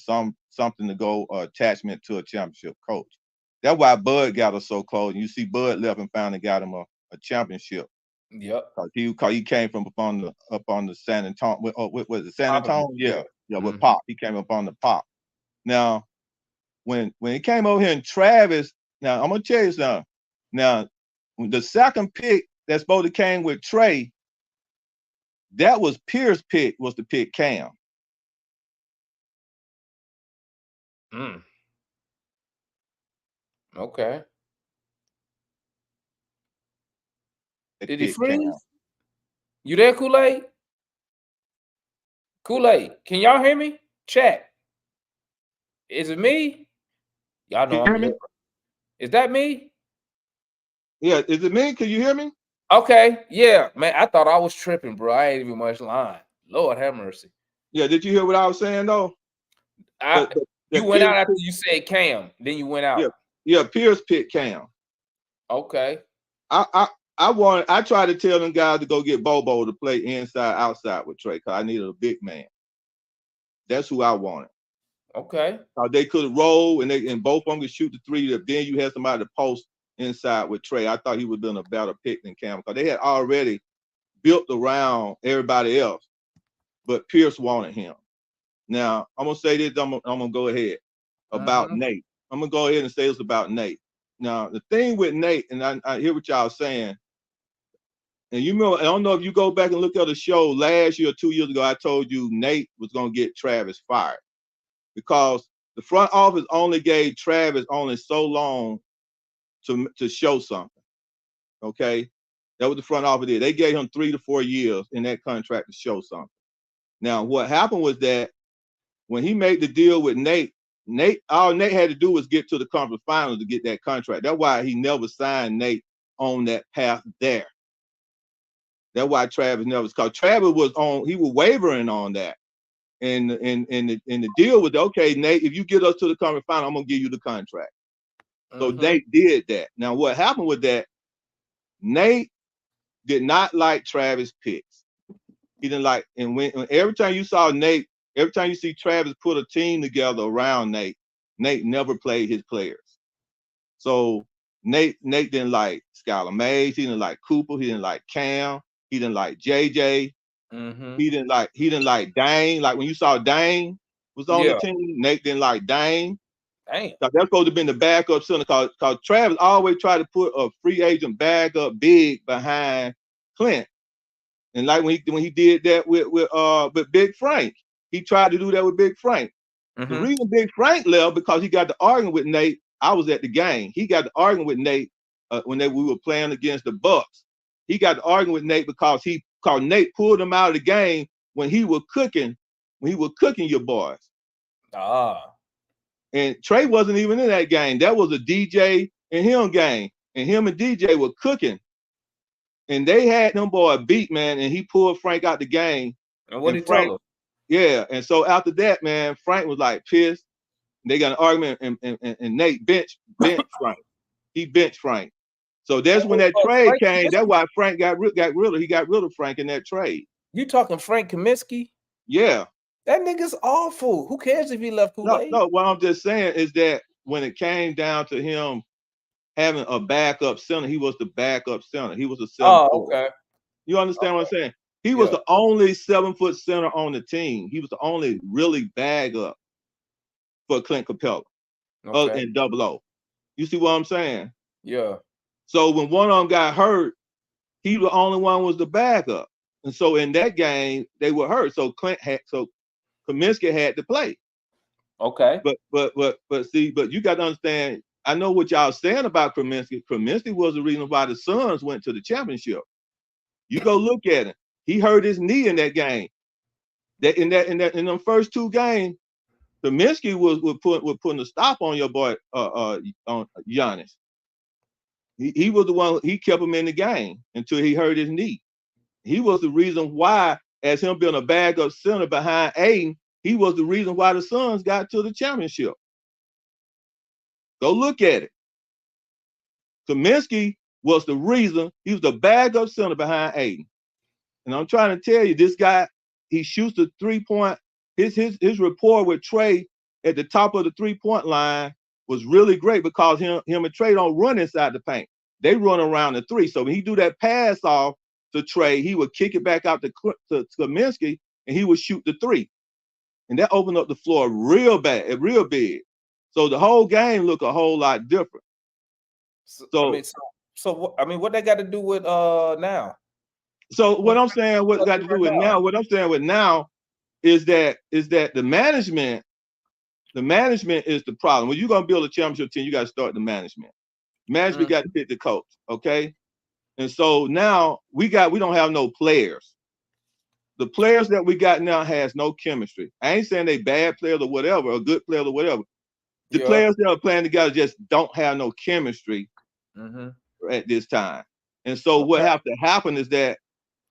something to go attachment to a championship coach. That's why Bud got us so close. And you see Bud left and finally got him a championship. Yep. Cause he came from up on the San Antonio. What was it, San Antonio? Yeah, with Pop. He came up on the Pop. Now, when he came over here in Travis, now I'm gonna tell you something. Now, the second pick that's supposed to came with Trey, that was Pierce's pick, was to pick Cam. Okay. Did he freeze? Cam. You there, Kool-Aid? Kool-Aid, can y'all hear me? Chat. Is it me? Y'all know I'm here. Is that me? Yeah, is it me? Can you hear me? Okay, yeah, man. I thought I was tripping, bro. I ain't even much lying. Lord have mercy. Yeah, did you hear what I was saying though? You went out after you said Cam, then you went out. Yeah, Pierce picked Cam. Okay. I tried to tell them guys to go get Bobo to play inside outside with Trey, because I needed a big man. That's who I wanted. Okay. They could roll and both of them could shoot the three. Then you had somebody to post inside with Trey. I thought he would have been a better pick than Cam because they had already built around everybody else, but Pierce wanted him. Now I'm gonna say this. I'm gonna go ahead about Nate. I'm gonna go ahead and say this about Nate. Now the thing with Nate, and I hear what y'all saying. And you know, I don't know if you go back and look at the show last year or 2 years ago, I told you Nate was gonna get Travis fired because the front office only gave Travis only so long to show something. Okay, that was the front office did. They gave him 3 to 4 years in that contract to show something. Now, what happened was that when he made the deal with Nate, all Nate had to do was get to the conference finals to get that contract. That's why he never signed Nate on that path there. That's why Travis never, because Travis was wavering on that. And the deal was, okay, Nate, if you get us to the conference final, I'm gonna give you the contract. So Nate did that. Now what happened with that, Nate did not like Travis picks. He didn't like, and when every time you saw Nate, every time you see Travis put a team together around Nate, Nate never played his players. So Nate didn't like Skylar Mays, he didn't like Cooper, he didn't like Cam, he didn't like JJ, he didn't like Dane. Like when you saw Dane was on the team, Nate didn't like Dane. Damn. That's supposed to have been the backup center because Travis always tried to put a free agent backup big behind Clint. And like when he did that with Big Frank, he tried to do that with Big Frank. The reason Big Frank left because he got to arguing with Nate. I was at the game. He got to arguing with Nate when we were playing against the Bucks. He got to arguing with Nate because Nate pulled him out of the game when he was cooking your boys. And Trey wasn't even in that game. That was a DJ and him game. And him and DJ were cooking. And they had them boy beat, man, and he pulled Frank out the game. And what did he tell him? Yeah, and so after that, man, Frank was like pissed. They got an argument, and Nate benched Frank. He benched Frank. So that's when that trade came. That's why Frank got rid of Frank in that trade. You talking Frank Kaminsky? Yeah. That nigga's awful. Who cares if he left Kool-Aid? No, what I'm just saying is that when it came down to him having a backup center, he was the backup center. He was a 7 foot. Okay. You understand what I'm saying? He was the only 7 foot center on the team. He was the only really bag up for Clint Capella in 00. You see what I'm saying? Yeah. So when one of them got hurt, he the only one was the backup. And so in that game, they were hurt. So Kaminsky had to play. Okay. But you got to understand, I know what y'all saying about Kaminsky. Kaminsky was the reason why the Suns went to the championship. You go look at him. He hurt his knee in that game. In them first 2 games, Kaminsky was putting a stop on your boy on Giannis. He was the one, he kept him in the game until he hurt his knee. He was the reason why, as him being a backup center behind Aiden, he was the reason why the Suns got to the championship. Go look at it. Kaminsky was the reason, he was the backup center behind Aiden. And I'm trying to tell you, this guy, he shoots the 3-point, his rapport with Trey at the top of the 3-point line was really great because him and Trey don't run inside the paint. They run around the 3. So when he do that pass off to Trey, he would kick it back out to Kaminsky and he would shoot the 3. And that opened up the floor real big. So the whole game looked a whole lot different. So what they got to do with now? So what I'm saying, what got to do with now? What I'm saying with now is that the management is the problem. When you're gonna build a championship team, you got to start the management. Management got to pick the coach, okay? And so now we don't have no players. The players that we got now has no chemistry. I ain't saying they bad players or whatever, or good players or whatever. The players that are playing together just don't have no chemistry at this time. And so what have to happen is that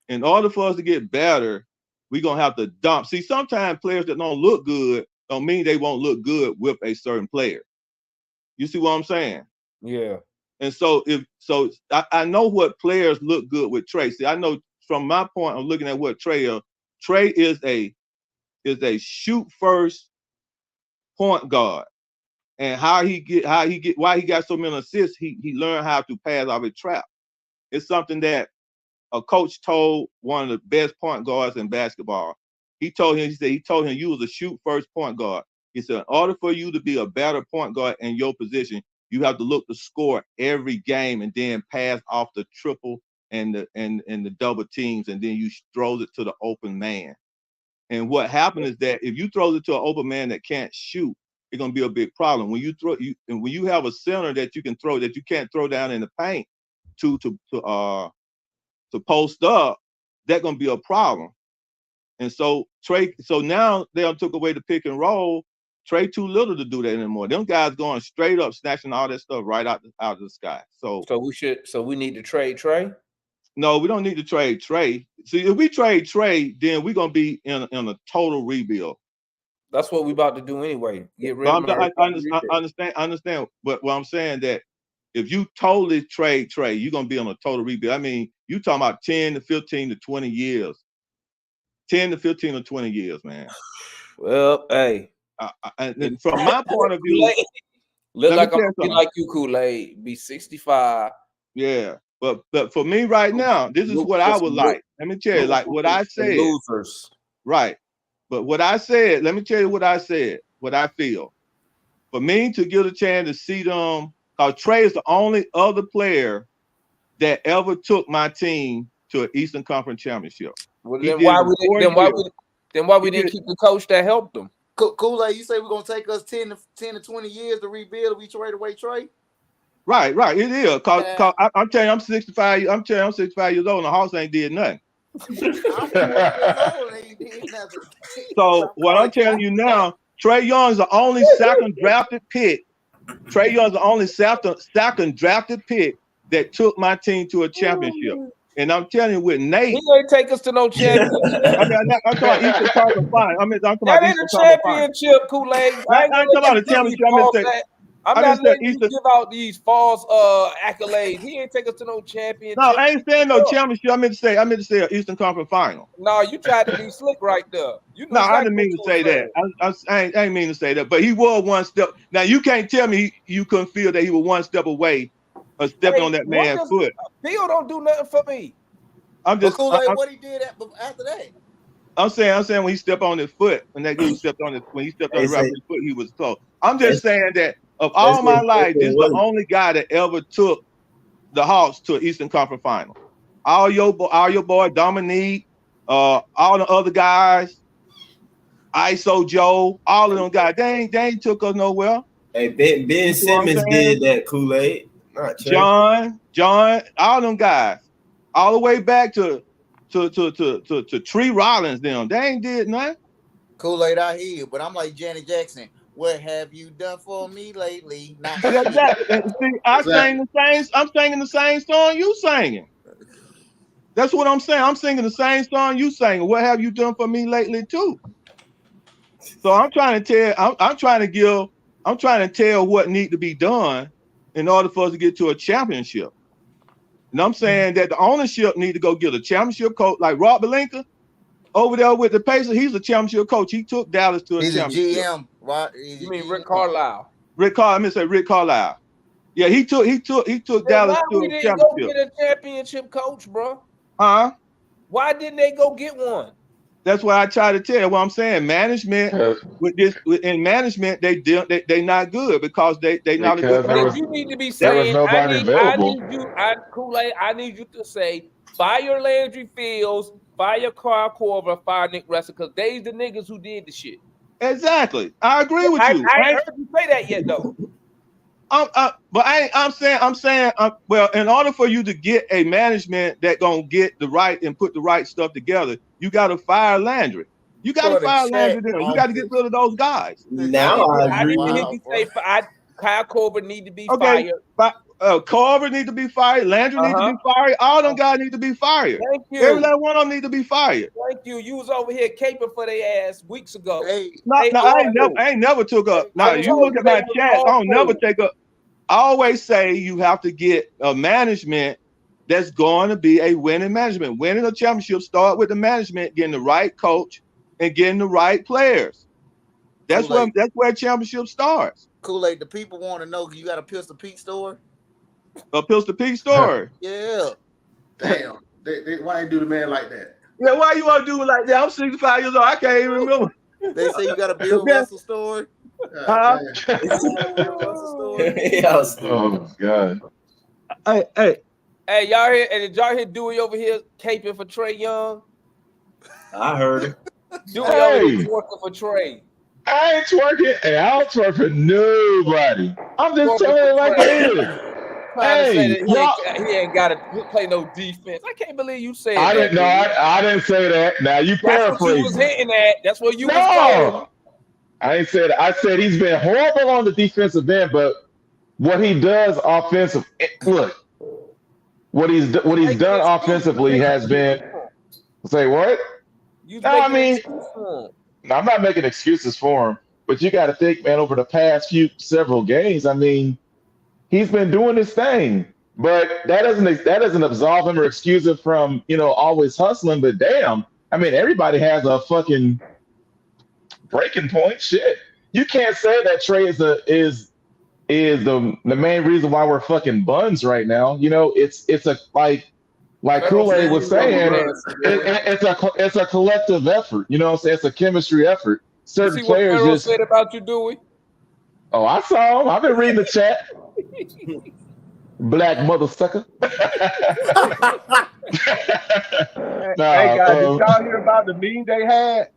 in order for us to get better, we're gonna have to dump. See, sometimes players that don't look good don't mean they won't look good with a certain player. You see what I'm saying? Yeah. And so I know what players look good with Trey. See, I know from my point of looking at what Trey is a shoot first point guard. And why he got so many assists, he learned how to pass off a trap. It's something that a coach told one of the best point guards in basketball. He told him you was a shoot first point guard. He said, in order for you to be a better point guard in your position, you have to look to score every game and then pass off the triple and the double teams, and then you throw it to the open man. And what happened is that if you throw it to an open man that can't shoot, it's gonna be a big problem. When you have a center that you can throw, that you can't throw down in the paint to post up, that's gonna be a problem. And so now they took away the pick and roll. Trey too little to do that anymore. Them guys going straight up, snatching all that stuff right out of the sky. So we need to trade Trey. No, we don't need to trade Trey. See, if we trade Trey, then we're gonna be in a total rebuild. That's what we about to do anyway. Get rid of I understand. But what I'm saying that if you totally trade Trey, you're gonna be on a total rebuild. I mean, you talking about 10 to 15 to 20 years. 10 to 15 or 20 years, man. Well, hey. And from my point of view, look like I'm like you, Kool-Aid. Be 65. Yeah, but for me right now, this is what I would like. Let me tell you, like what I said. Losers. Right. But what I said, let me tell you what I said, what I feel. For me to get a chance to see them, because Trey is the only other player that ever took my team to an Eastern Conference championship. Well, then why we didn't keep the coach that helped them? Kool-Aid, you say we're gonna take us 10 to 20 years to rebuild if we trade away Trey? Right. It is. Cause I'm telling you, I'm 65. I'm telling you, I'm 65 years old, and the Hawks ain't did nothing. So what I'm telling you now, Trey Young's the only second drafted pick. Trey Young's the only second drafted pick that took my team to a championship. And I'm telling you, with Nate, he ain't take us to no championship. I'm talking Eastern Conference Final. I'm talking that about ain't a championship, Kool-Aid. I'm talking about a championship. I'm not letting you give out these false accolades. He ain't take us to no championship. No, I ain't saying no championship. I meant to say an Eastern Conference Final. No, you tried to be slick right there. No, I didn't mean to say that. I ain't mean to say that. But he was one step. Now you can't tell me you couldn't feel that he was one step away of stepping on that man's foot. Bill don't do nothing for me. I'm just what he did after that. I'm saying when he stepped on his foot, when he stepped on the referee's foot, he was close. I'm just saying that of all my life, this is the only guy that ever took the Hawks to an Eastern Conference Final. All your boy Dominique, all the other guys, ISO Joe, all of them guys, they ain't took us nowhere. Hey, Ben Simmons did that, Kool-Aid. John, all them guys, all the way back to Tree Rollins, them. They ain't did nothing. Kool-Aid, I hear you, but I'm like Janet Jackson. What have you done for me lately? I'm singing the same song you singing. That's what I'm saying. I'm singing the same song you singing. What have you done for me lately too? So I'm trying to tell what needs to be done in order for us to get to a championship. And I'm saying that the ownership need to go get a championship coach like Rob Pelinka over there with the Pacers. He's a championship coach. He took Dallas to a championship. He's a GM, right? You mean Rick Carlisle? Rick Carlisle. Yeah, he took Dallas to a championship. Why didn't they go get a championship coach, bro? Huh? Why didn't they go get one? That's why I try to tell you what I'm saying. Management in management, they not good because they not a good coach. You need to be saying, Kool-Aid, I need you to say, fire Landry Fields, fire Kyle Korver, fire Nick Russell, because they the niggas who did the shit. Exactly. I agree with you. I ain't heard you say that yet, though. But I'm saying, well, in order for you to get a management that gonna get the right and put the right stuff together, you got to fire Landry. You got to fire Landry. You got to get rid of those guys. Now I agree. Kyle Korver need to be fired. Korver need to be fired. Landry need to be fired. All them guys need to be fired. Thank you. Every last one of them need to be fired. Thank you. You was over here caping for their ass weeks ago. I ain't never took up. Now you look at my chat. I don't never take up. I always say you have to get a management that's going to be a winning management. Winning a championship start with the management, getting the right coach and getting the right players. That's where championship starts. Kool-Aid, the people want to know, you got a Pistol Pete story? A Pistol Pete story. Yeah. Damn. Why they do the man like that? Yeah, why you want to do it like that? I'm 65 years old. I can't even remember. They say you got a Bill Russell story. Huh? Bill Russell story. Oh God. Hey, y'all hear? And did y'all hear Dewey over here caping for Trey Young? I heard it. Dewey over here twerking for Trey. I ain't twerking, and I don't twerk for nobody. I'm just telling it like it is. Trying to say that he ain't got to play no defense. I can't believe you said that. I didn't say that. Now you paraphrase. That's what you was hitting at. That's what you was calling. I ain't said. I said he's been horrible on the defensive end, but what he does offensive. Look, what he's done offensively has been. Say what? I mean, I'm not making excuses for him, but you got to think, man. Over the past several games, I mean, he's been doing his thing, but that doesn't absolve him or excuse him from always hustling. But damn, I mean, everybody has a fucking breaking point. Shit, you can't say that Trey is the main reason why we're fucking buns right now. It's a like Kool-Aid was saying, it's a collective effort. You know what I'm saying? It's a chemistry effort. Certain players just said about you, Dewey. Oh, I saw him. I've been reading the chat. Black mother sucker. Hey guys, did y'all hear about the meeting they had?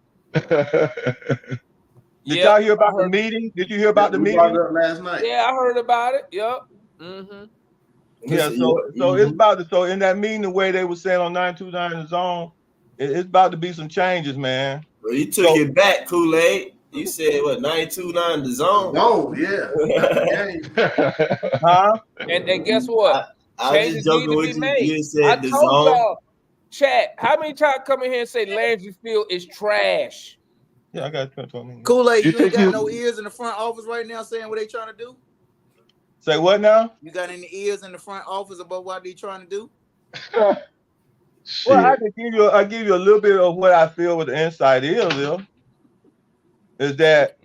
Did y'all hear about the meeting? Did you hear about the meeting last night? Yeah, I heard about it. Yep. Mm-hmm. Yeah, so it's about to. So in that meeting, the way they were saying on 929 The Zone, it's about to be some changes, man. Well, you took it back, Kool-Aid. You said what? 929 The Zone. Oh yeah. Huh? And guess what? I was just joking with you. You said The Zone. Y'all, chat. How many times come in here and say Landry Field is trash? Yeah, I got 20. Kool-Aid, you ain't got no ears in the front office right now saying what they trying to do? Say what now? You got any ears in the front office about what they trying to do? Well, I give you a little bit of what I feel what the inside is that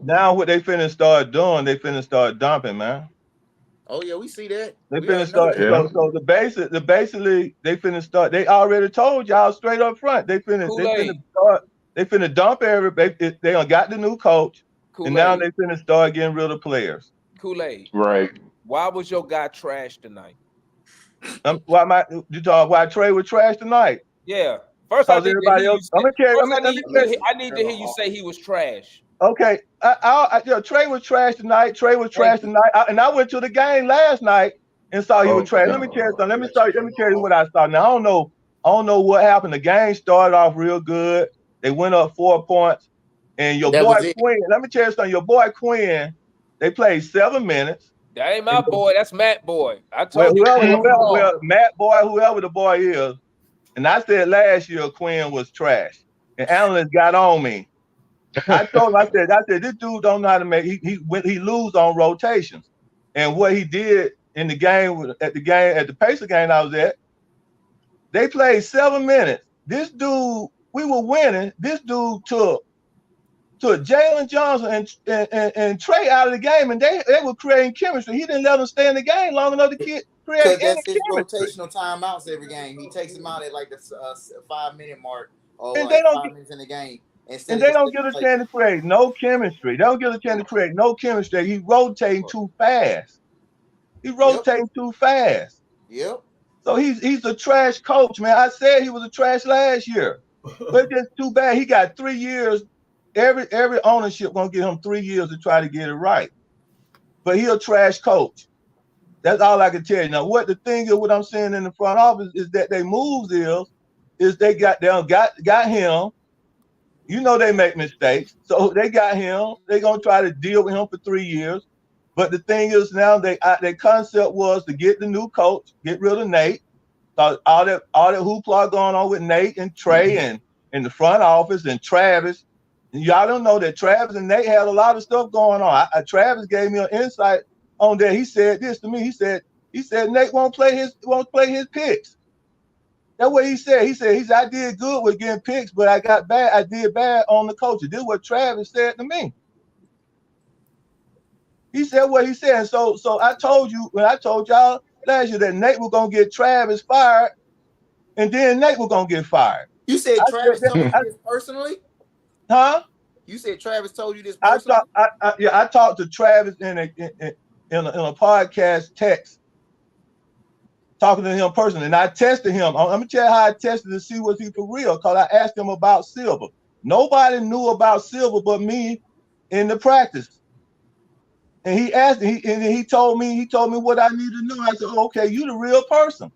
now what they finna start doing, they finna start dumping, man. Oh yeah, we see that. They finna start. So basically they finna start. They already told y'all straight up front. They finna dump everybody. They done got the new coach, and now they finna start getting rid of players. Kool-Aid. Right. Why was your guy trash tonight? Why Trey was trash tonight? Yeah. First, I need to hear you say he was trash. Okay. Trey was trash tonight. Tonight. And I went to the game last night and saw he was trash. Let me tell you something. Let me tell you what I saw. Now I don't know what happened. The game started off real good. They went up 4 points. And your boy Quinn, let me tell you something. Your boy Quinn, they played 7 minutes. That ain't my boy. That's Matt Boy. I told you. Matt Boy, whoever the boy is. And I said last year Quinn was trash. And analysts got on me. I told him, I said, this dude don't know how to make. He lose on rotations. And what he did in the game at the Pacer game I was at, they played 7 minutes. This dude, we were winning. This dude took Jalen Johnson and Trey out of the game, and they were creating chemistry. He didn't let them stay in the game long enough to create any chemistry. Rotational timeouts every game. He takes them out at like the 5-minute mark or and like 5 minutes in the game. And they don't get a chance to create no chemistry. They don't get a chance to create no chemistry. He rotating too fast. Too fast. Yep. So he's a trash coach, man. I said he was a trash last year, but it's just too bad. He got 3 years. Every ownership gonna give him 3 years to try to get it right. But he a trash coach. That's all I can tell you. Now, what the thing is, what I'm saying in the front office is that they moves is they got him. You know they make mistakes, so they got him. They gonna try to deal with him for 3 years. But the thing is now their concept was to get the new coach, get rid of Nate. So all that hoopla going on with Nate and Trey and in the front office and Travis. Y'all don't know that Travis and Nate had a lot of stuff going on. Travis gave me an insight on that. He said this to me. He said Nate won't play his picks. That's what he said. He said I did good with getting picks, but I did bad on the coaches. This is what Travis said to me. He said what he said. So I told you when I told y'all last year that Nate was gonna get Travis fired, and then Nate was gonna get fired. You said I Travis said told you that- this personally? Huh? You said Travis told you this I personally? I talked to Travis in a podcast text, talking to him personally, and I tested him. I'm gonna tell you how I tested to see was he for real, because I asked him about Silver. Nobody knew about Silver but me in the practice. And he asked, he told me what I need to know. I said, okay, you the real person.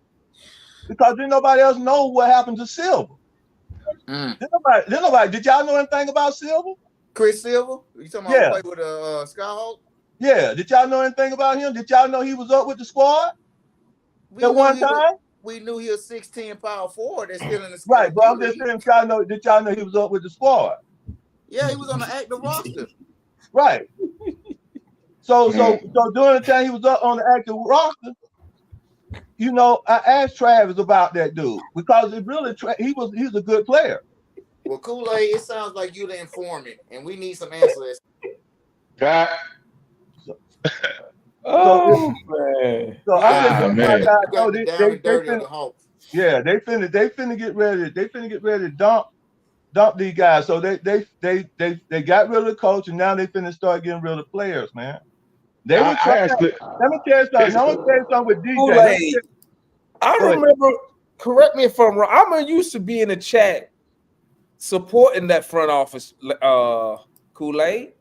Because didn't nobody else know what happened to Silver. Didn't nobody, did y'all know anything about Silver? Chris Silver? You talking about play with Skyhawk? Yeah. Did y'all know anything about him? Did y'all know he was up with the squad at one time? We knew he was 6'10" power forward that's still in the squad. Right, but I'm just saying, did y'all know he was up with the squad? Yeah, he was on the active roster. Right. So during the time he was up on the active roster, you know, I asked Travis about that dude because it really he's a good player. Well, Kool-Aid, it sounds like you the informant, and we need some answers. God. Oh man. So I'm man. They finna get ready. They finna get ready to dump these guys. So they got rid of the coach, and now they finna start getting rid of players, man. Let me tell you something with DJ. Kool-Aid. I remember, correct me if I'm wrong, I'm used to be in the chat supporting that front office, Kool-Aid.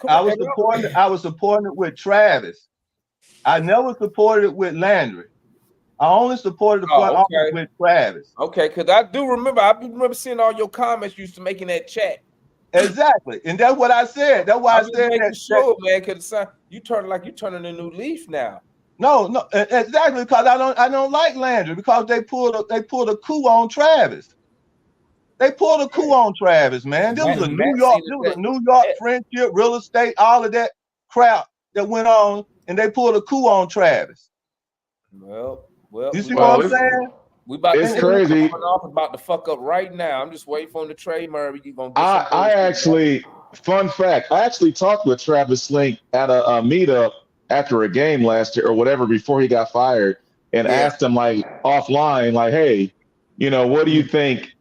I was supporting it with Travis. I never supported it with Landry. I only supported the front office with Travis. Okay, because I remember seeing all your comments you used to make in that chat. Exactly, and that's what I said. That's why I said that. Sure, man, because you turning a new leaf now. No, exactly, because I don't like Landry because they pulled a coup on Travis. They pulled a coup on Travis, man. This was a New York friendship, real estate, all of that crap that went on, and they pulled a coup on Travis. Well, you see what I'm saying? It's crazy. About to fuck up right now. I'm just waiting for him to trade Murray. You gonna? Fun fact. I actually talked with Travis Slink at a meetup after a game last year or whatever before he got fired, and asked him like offline, like, hey, you know, what do you think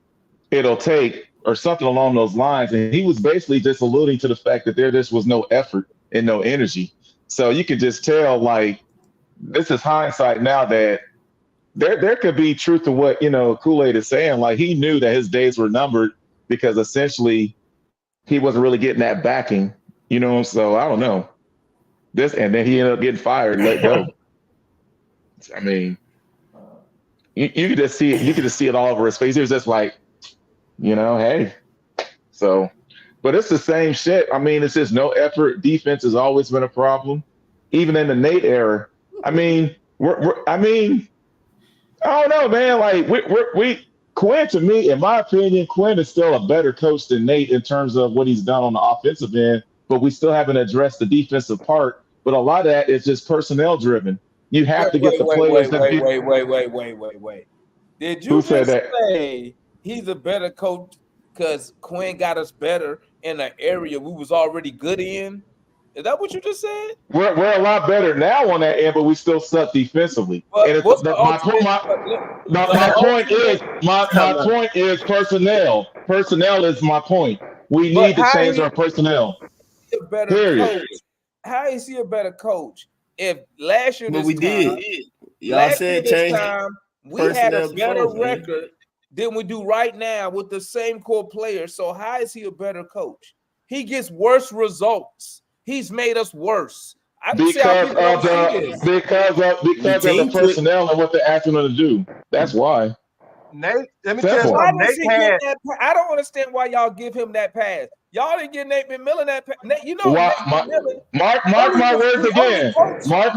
it'll take, or something along those lines? And he was basically just alluding to the fact that there just was no effort and no energy. So you could just tell, like, this is hindsight now that there could be truth to what, you know, Kool-Aid is saying. Like, he knew that his days were numbered because essentially he wasn't really getting that backing, you know. So I don't know this, and then he ended up getting fired and let go. I mean, you could just see it. You could just see it all over his face. He was just like, you know, hey. So, but it's the same shit. I mean, it's just no effort. Defense has always been a problem, even in the Nate era. I mean, I don't know, man. Like we Quinn, to me, in my opinion, Quinn is still a better coach than Nate in terms of what he's done on the offensive end, but we still haven't addressed the defensive part. But a lot of that is just personnel driven. You have to get the players. Wait. Did you just say he's a better coach because Quinn got us better in an area we was already good in? Is that what you just said? We're a lot better now on that end, but we still suck defensively. But and my point is personnel. Personnel is my point. We need to change our personnel. Period. How is he a better coach? If last year, we said change. We had a better record than we do right now with the same core players. So how is he a better coach? He gets worse results. He's made us worse. Because of the personnel and what they're asking them to do. That's why. Nate, let me tell you something. I don't understand why y'all give him that pass. Y'all didn't give Nate McMillan that pass. You know, mark my words again. Mark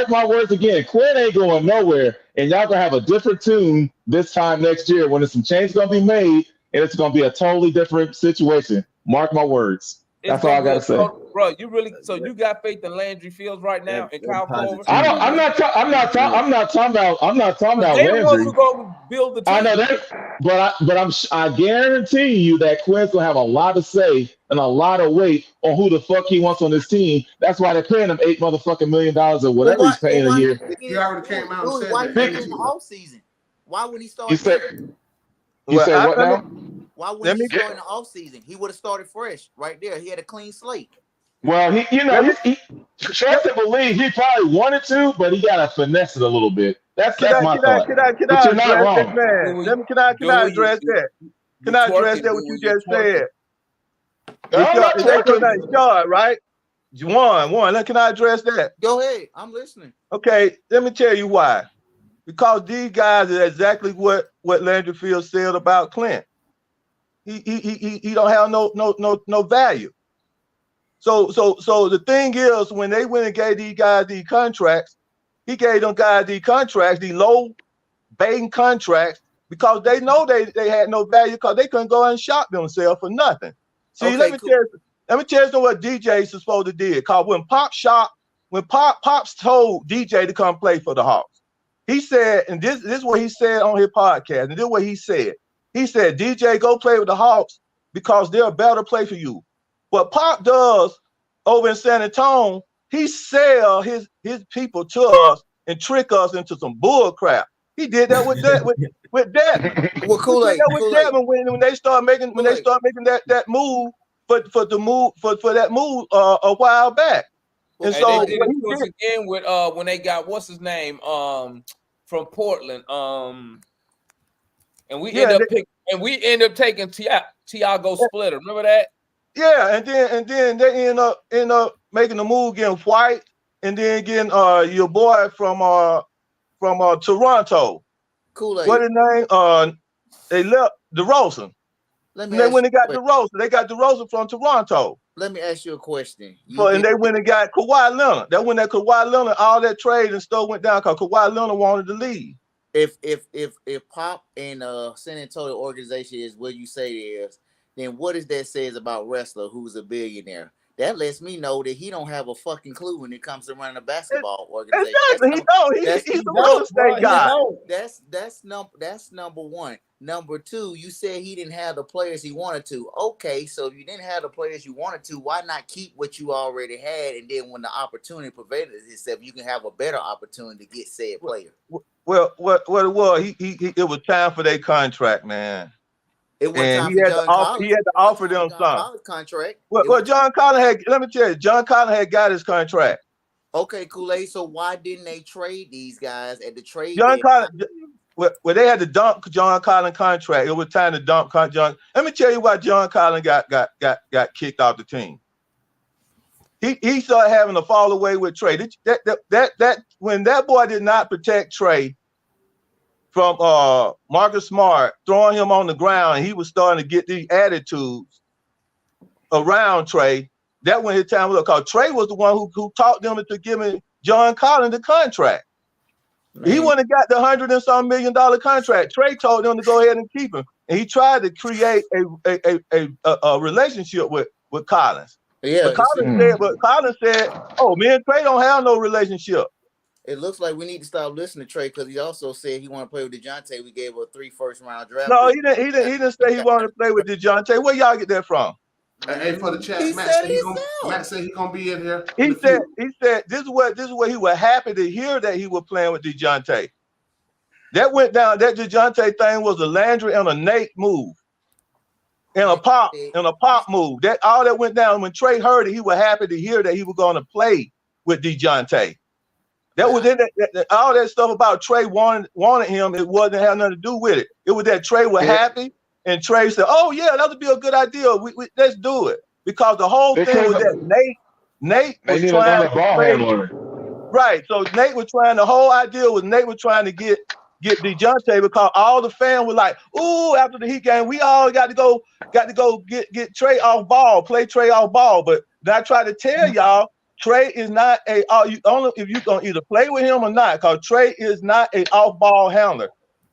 my words again. Quinn ain't going nowhere, and y'all gonna have a different tune this time next year when there's some change gonna be made, and it's gonna be a totally different situation. Mark my words. That's all I gotta say, bro. You really you got faith in Landry Fields right now and Kyle Korver? I'm not talking about Landry. Who go build the team. I know that, but I guarantee you that Quinn's gonna have a lot to say and a lot of weight on who the fuck he wants on his team. That's why they're paying him $8 motherfucking million or Well, whatever why? he's paying a Why year. He already came out and said Why that. he Big- in the off season? Why would he start? He said, he Well, said what let now? me- Why would let he me- start in the off season? He would have started fresh right there. He had a clean slate. Well, Let me- trust and believe he probably wanted to, but he gotta finesse it a little bit. That's my thought. Can I But you're not address that, wrong. man? Joey, Can I Joey, address you- that? You Can I address twerking, that what Joey, you you just twerking. said? I'm not That's your twerking. name, Shard, right? One. Can I address that? Go ahead. I'm listening. Okay, let me tell you why. Because these guys are exactly what Landry Fields said about Clint. He don't have no value. So the thing is, when they went and gave these guys these contracts, he gave them guys these contracts, these low baiting contracts, because they know they had no value because they couldn't go and shop themselves for nothing. See, Okay, let me cool. tell you what DJ's supposed to do. Because when Pops told DJ to come play for the Hawks, he said, and this is what he said on his podcast, and this is what he said. He said, DJ, go play with the Hawks because they're a better play for you. What Pop does over in San Antonio, he sell his people to us and trick us into some bull crap. He did that with that with Devin. Well, Kool-Aid. With Devin when they start making that move for that move a while back. And And so they did it to us again with when they got what's his name from Portland and we end up taking Tiago Splitter. Remember that? Yeah, and then they end up making the move getting White, and then getting your boy from Toronto. Kool-Aid. What his name? They left DeRozan. Let And me they ask went and you a got question. DeRozan. They got DeRozan from Toronto. Let me ask you a question. And they went and got Kawhi Leonard. That when that Kawhi Leonard, all that trade and stuff went down because Kawhi Leonard wanted to leave. If Pop and San Antonio organization is what you say it is, then what does that says about Wrestler, who's a billionaire? That lets me know that he don't have a fucking clue when it comes to running a basketball organization. Exactly. He's a real estate guy. That's number one. Number two, you said he didn't have the players he wanted to. Okay, so if you didn't have the players you wanted to, why not keep what you already had? And then when the opportunity presented itself, you can have a better opportunity to get said player. Well, what it was, it was time for their contract, man. It was And time he for had John to offer, Collins. he had to offer them John something. Collins contract. Well, John Collins had. Let me tell you, John Collins had got his contract. Okay, Kool-Aid. So why didn't they trade these guys at the trade? John deadline? Collins. Well, they had to dump John Collins contract. It was time to dump John. Let me tell you why John Collins got kicked off the team. He started having a fall away with Trey. That when that boy did not protect Trey from Marcus Smart throwing him on the ground, and he was starting to get these attitudes around Trey. That when his time was up, because Trey was the one who taught them into giving John Collins the contract. Man. He wouldn't have got the $100 and some million contract. Trey told them to go ahead and keep him, and he tried to create a relationship with Collins. Yeah, but Collins said, "Oh, me and Trey don't have no relationship." It looks like we need to stop listening to Trey because he also said he wanted to play with DeJounte. We gave a 3 first-round draft. No, he didn't say he wanted to play with DeJounte. Where y'all get that from? Hey, for the chat, Matt said he gonna be in here. He said this is what he was happy to hear that he was playing with DeJounte. That went down. That DeJounte thing was a Landry and a Nate move, and a pop move. That all that went down when Trey heard it. He was happy to hear that he was going to play with DeJounte. That was in that all that stuff about Trey wanted him. It wasn't have nothing to do with it. It was that Trey was happy. And Trey said, "Oh yeah, that would be a good idea. Let's do it." Because the whole thing was that Nate was trying to ball handler. Right. So Nate was trying. The whole idea was Nate was trying to get DeJounte because all the fans were like, "Ooh, after the Heat game, we all got to go get Trey off ball, play Trey off ball." But I try to tell y'all, Trey is not only if you're gonna either play with him or not, because Trey is not an off ball handler.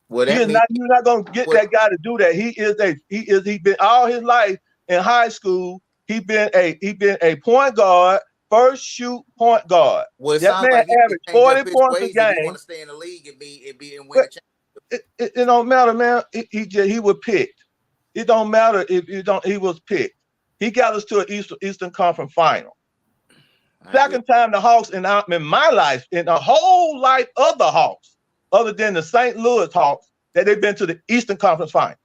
Well, you're not gonna get that guy to do that. He been all his life in high school. He been a point guard, first shoot point guard. Well, that man like averaged 40 points a game. He want to stay in the league and win a championship. It don't matter, man. He was picked. It don't matter if you don't. He was picked. He got us to an Eastern Conference final. Second time the Hawks in my life, in the whole life of the Hawks, other than the St. Louis Hawks, that they've been to the Eastern Conference Finals.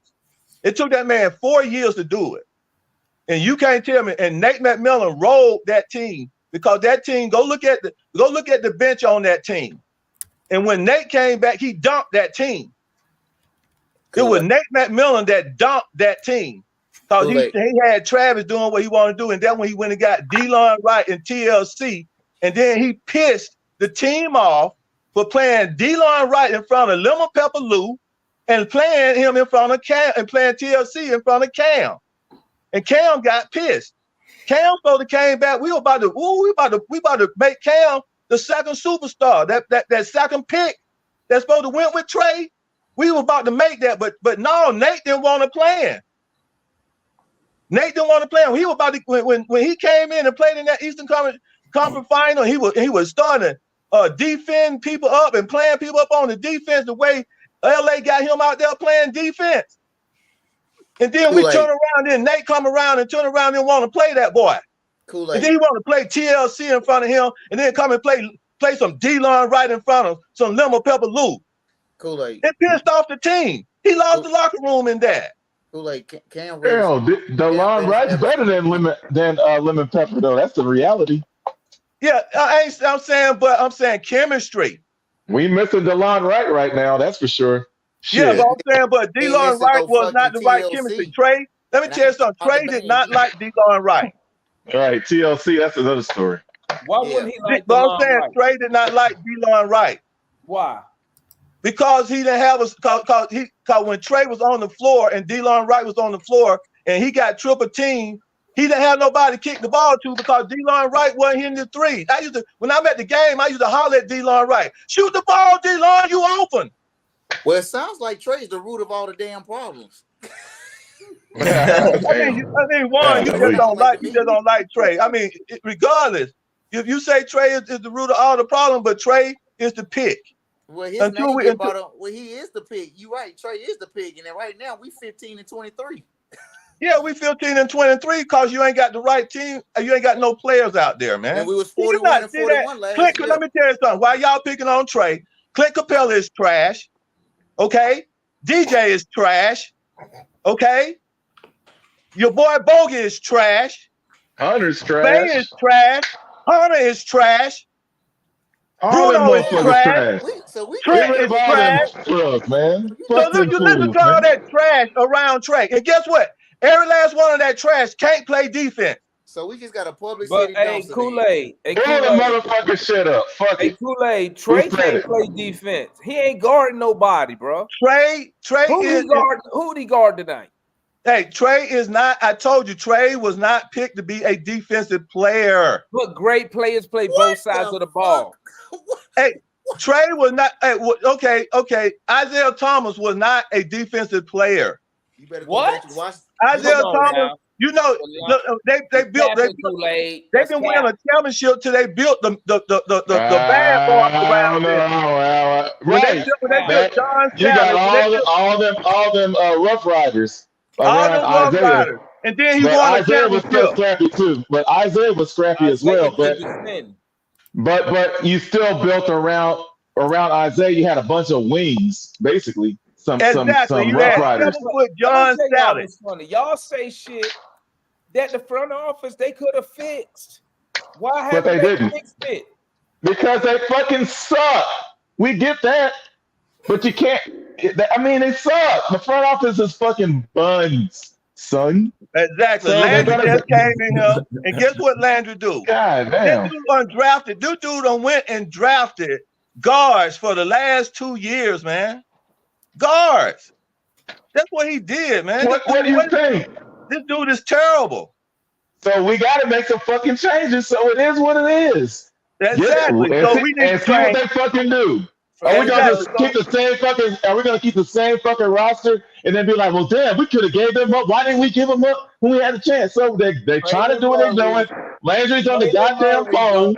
It took that man 4 years to do it. And you can't tell me, and Nate McMillan rolled that team because that team, go look at the bench on that team. And when Nate came back, he dumped that team. It was Nate McMillan that dumped that team. Because he had Travis doing what he wanted to do. And then when he went and got DeLon Wright and TLC, and then he pissed the team off for playing DeLon Wright in front of Lemon Pepper Lou and playing him in front of Cam and playing TLC in front of Cam. And Cam got pissed. Cam supposed to came back. We about to make Cam the second superstar. That second pick that's supposed to went with Trey. We were about to make that, but no, Nate didn't want to play him. Nate didn't want to play him. He was about to when he came in and played in that Eastern Conference final. He was starting to defend people up and playing people up on the defense the way LA got him out there playing defense. And then we turn around, and Nate come around and turn around and want to play that boy. Kool-Aid. And then he want to play TLC in front of him, and then come and play some DeLon right in front of some Lemon Pepper Lou. Kool-Aid. It pissed off the team. He lost the locker room in that. Kool-Aid. Cam DeLon Wright's better than Lemon Pepper though. That's the reality. Yeah, I'm saying chemistry. We missing DeLon Wright right now. That's for sure. Shit. Yeah, but DeLon Wright was not the right chemistry. Trey, let me tell you something. Trey did not like DeLon Wright. All right, TLC, that's another story. Why wouldn't he like But DeLon I'm saying Wright? Trey did not like DeLon Wright. Why? Because he didn't have because when Trey was on the floor and DeLon Wright was on the floor and he got triple team, he didn't have nobody to kick the ball to because DeLon Wright wasn't hitting the three. When I'm at the game, I used to holler at DeLon Wright, shoot the ball, DeLon, you open. Well, it sounds like Trey's the root of all the damn problems. I mean, one, you just don't like Trey. I mean, regardless, if you say Trey is the root of all the problem, but Trey is the pick. Well, he is the pig. You're right. Trey is the pig, and then right now we 15-23. Yeah, we 15-23 because you ain't got the right team. You ain't got no players out there, man. And we was 41-41 last year. Let me tell you something. While y'all picking on Trey, Clint Capella is trash. Okay, DJ is trash. Okay, your boy Bogey is trash. Hunter's trash. Bay is trash. Hunter is trash. All them motherfuckers trash. Trey is trash. Man. So you listen to all that trash around Trey, and guess what? Every last one of that trash can't play defense. So we just got a public city. Hey, Kool-Aid. Hey, Kool-Aid. Motherfucker, shut up. Fuck it. Kool-Aid. Trey can't play defense. He ain't guarding nobody, bro. Trey who he guard tonight? Hey, Trey is not. I told you, Trey was not picked to be a defensive player. But great players play both sides of the ball. Hey, Trey was not. Hey, okay. Isaiah Thomas was not a defensive player. You better go what? Back and watch. Isaiah Thomas. Now. You know, they've been winning a championship till they built the bad boys around there. Right. You got all them Rough Riders. Rough Riders. And then he won a Isaiah was still championship. scrappy too. But Isaiah was scrappy as well. But you still built around Isaiah. You had a bunch of wings, basically. Some Rough Riders. John Sally. Y'all say shit that the front office they could have fixed. Why haven't they didn't fixed it? Because they fucking suck. We get that, but you can't. I mean, they suck. The front office is fucking buns, son. Exactly. So Landry just came in here, and guess what Landry do? God damn. This dude undrafted. This dude done went and drafted guards for the last 2 years, man. Guards. That's what he did, man. What do you think? This dude is terrible. So we got to make some fucking changes. So it is what it is. Exactly. So we need to see what they fucking do. Are we gonna just keep the same fucking? Are we gonna keep the same fucking roster and then be like, well, damn, we could have gave them up. Why didn't we give them up when we had a chance? So they trying to do what they're doing. Landry's on the goddamn phone.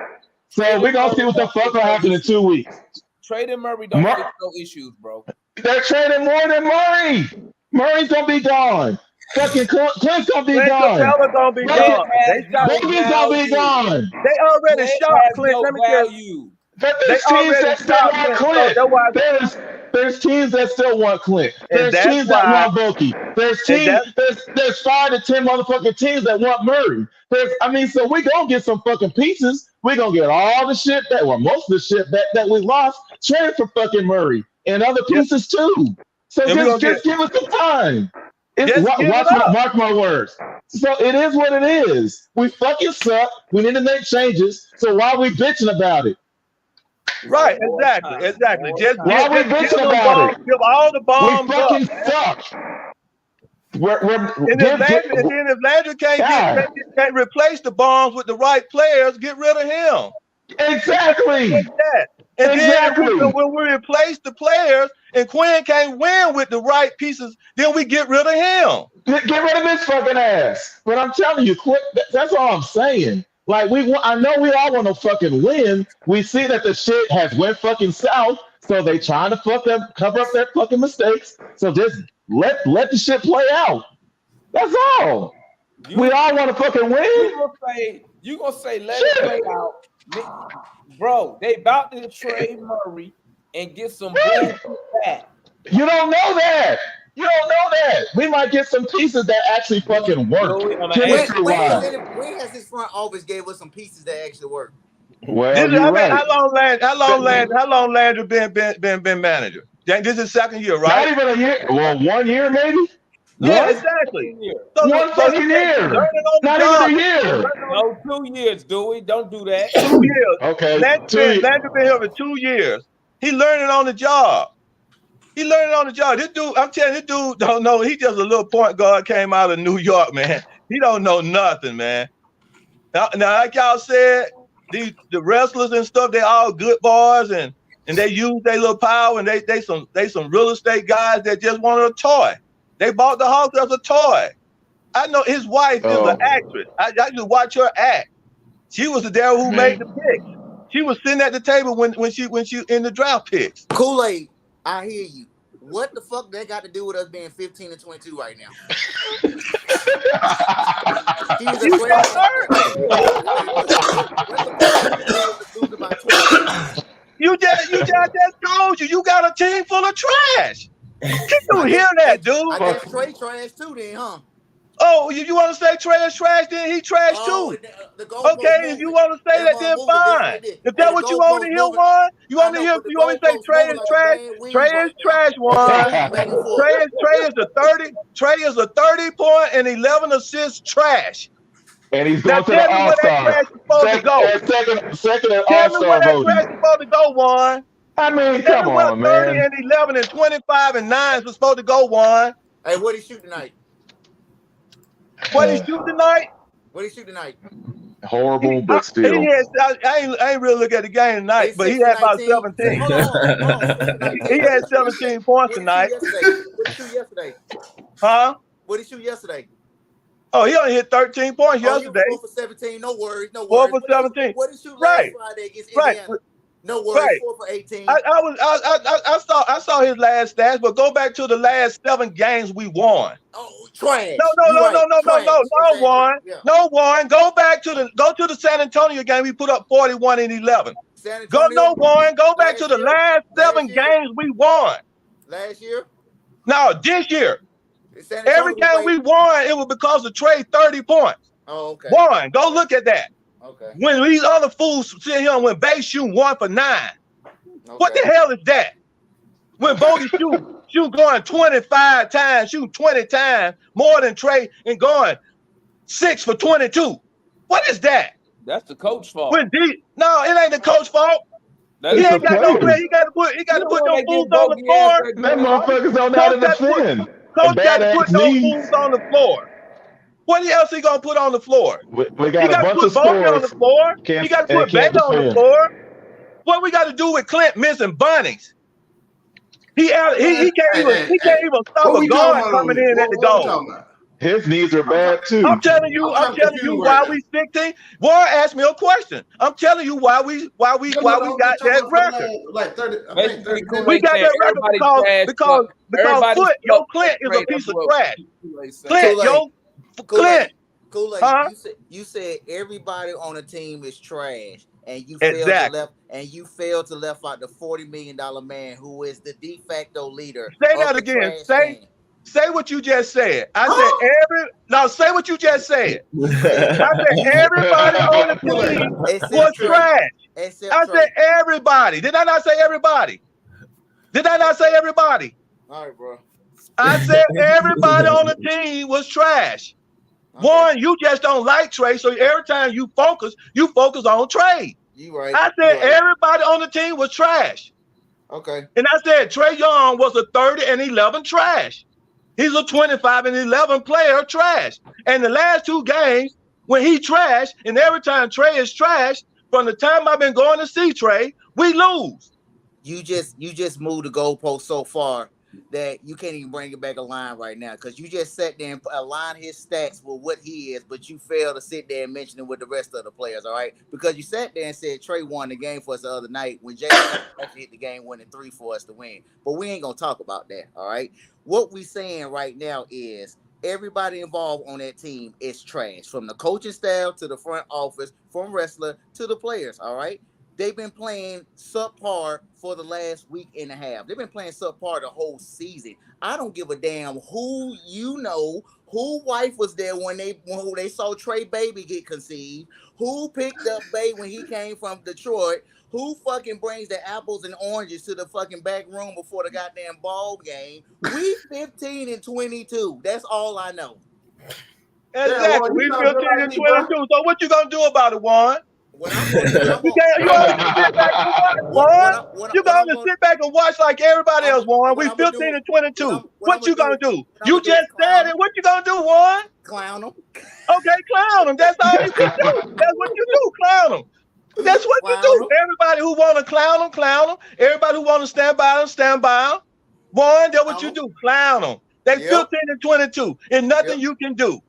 So we're gonna see what the fuck will happen in 2 weeks. Trading Murray don't fix no issues, bro. They're trading more than Murray. Murray's gonna be gone. Fucking Clint's gonna be Clint gone. Capella gonna be Clint gone. They shot. Baby's gonna be gone. They already Clint shot has Clint. no Let me tell you. value. But They there's teams already that still shot want Clint. So Clint. that's why. There's teams that still want Clint. And There's that's teams that why. want Boki. There's And teams. that's There's 5 to 10 motherfucking teams that want Murray. So we gonna get some fucking pieces. We gonna get all the shit most of the shit that we lost traded for fucking Murray and other pieces too. So And just give us some time. Mark my words. So it is what it is. We fucking suck. We need to make changes. So why are we bitching about it? right. Exactly. Just Why are we bitching about it? Give all the bombs We fucking up. suck. And if Landry can't replace the bombs with the right players, get rid of him. Exactly. Like that. And Exactly. then when we replace the players and Quinn can't win with the right pieces, then we get rid of him. Get rid of his fucking ass. But I'm telling you, that's all I'm saying. Like I know we all want to fucking win. We see that the shit has went fucking south, so they trying to cover up their fucking mistakes. So just let the shit play out. That's all. We all want to fucking win. You gonna say let it play out, bro? They about to trade Murray and get some bullshit back. You don't know that. You don't know that. We might get some pieces that actually fucking work. When has this front office gave us some pieces that actually work? Well, how long Landry been manager? This is his second year, right? Not even a year. Well, 1 year maybe. Yeah, exactly. One fucking year. Not even a year. No, 2 years, Dewey. Don't do that. 2 years. Okay. Landry been here for 2 years. He learning on the job. This dude, I'm telling you, this dude don't know. He just a little point guard came out of New York, man. He don't know nothing, man. Now like y'all said, the wrestlers and stuff, they all good boys and they use their little power and they some real estate guys that just wanted a toy. They bought the Hawks as a toy. I know his wife is an actress. I just watch her act. She was there who made the picks. She was sitting at the table when she in the draft picks. Kool-Aid, I hear you. What the fuck that got to do with us being 15 and 22 right now? You just told you got a team full of trash. Can you hear that, dude? I guess Trey trash too, then, huh? Oh, you want to say Trey is trash? Then he trash too. Okay, if you want to say that, then fine. If that's what you want to hear, one, you want me to say Trey is trash? Trey is trash, one. Trey is a 30-point and 11 assists trash. And he's going to the All-Star. Second at All-Star voting. Trash is supposed to go, one. I mean, come on, man. 30 and 11 and 25 and 9 was supposed to go, one. Hey, what he shoot tonight? What he shoot tonight? What he shoot tonight? Horrible, but still. I ain't really look at the game tonight, but he had about 17. He had 17 points tonight. What he shoot yesterday? Huh? What he shoot yesterday? Oh, he only hit 13 points yesterday. 4 for 17. No worries. 4 for 17. What he shoot last Friday against Indiana? No worries. 4 for 18. I saw his last stats, but go back to the last 7 games we won. Oh, trash. No, Warren. Go to the San Antonio game. We put up 41 and 11. Warren. Go back to the last 7 games we won. Last year? No, this year. Every game we won, it was because of Trey 30 points. Oh, okay. Warren, go look at that. Okay. When these other fools sit here and when Bay shoot 1 for 9. Okay. What the hell is that? When Bodie shoot going 25 times, shooting 20 times more than Trey and going 6 for 22. What is that? That's the coach fault. No, it ain't the coach fault. He ain't got no play. He got to put those fools on the floor. That motherfuckers don't know how to defend. Coach got to put those fools on the floor. What else he gonna put on the floor? We got a bunch of scores. On the floor. He got to put Baker on the floor. What we got to do with Clint missing bunnies? He can't even stop a guard coming in at the goal. His knees are bad too. I'm telling you why we 16. Warren asked me a question. I'm telling you why we got that record. Like 30. I Basically, think 30 Kool-Aid We got saying that record everybody because trash, everybody Foot, your suck, Clint is a Trey, piece that's of what trash. Kool-Aid saying. Clint, Kool-Aid. Clint. Kool-Aid, Huh? you said everybody on the team is trash, and you failed to left out the $40 million man who is the de facto leader. Say of that the again. trash can. Say what you just said. I said say what you just said. I said everybody on the team was trash. I said everybody. Did I not say everybody? Did I not say everybody? All right, bro. I said everybody on the team was trash. Okay. One, you just don't like Trey, so every time you focus on Trey. You right. I said everybody on the team was trash. Okay. And I said Trae Young was a 30-11 trash. He's a 25-11 player trash. And the last 2 games, when he trash, and every time Trey is trash, from the time I've been going to see Trey, we lose. You just moved the goalpost so far that you can't even bring it back a line right now, because you just sat there and aligned his stats with what he is, but you failed to sit there and mention it with the rest of the players, all right? Because you sat there and said Trey won the game for us the other night when Jay actually hit the game winning 3 for us to win. But we ain't gonna talk about that, all right? What we saying right now is everybody involved on that team is trash, from the coaching staff to the front office, from wrestler to the players, all right? They've been playing subpar for the last week and a half. They've been playing subpar the whole season. I don't give a damn who who wife was there when they saw Trey Baby get conceived, who picked up Bay when he came from Detroit, who fucking brings the apples and oranges to the fucking back room before the goddamn ball game. We 15-22. That's all I know. Exactly. We 15-22. So what you gonna do about it, Juan? You gonna sit back and watch like everybody else, Warren. We 15-22. What you gonna do? You just said it. What you gonna do, Warren? Clown them. Okay, clown them. That's all you can do. That's what you do. Clown them. That's what you do. Everybody who want to clown them, clown them. Everybody who want to stand by them, stand by them. Warren, that's what you do. Clown them. They 15-22, and nothing you can do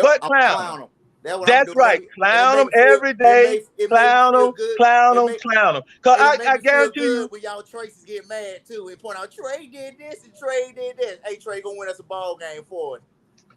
but clown them. That's right. Clown them every day. Clown them. Cause I guarantee you. When y'all Traces get mad too and point out Trey did this and Trey did this. Hey, Trey gonna win us a ball game for it.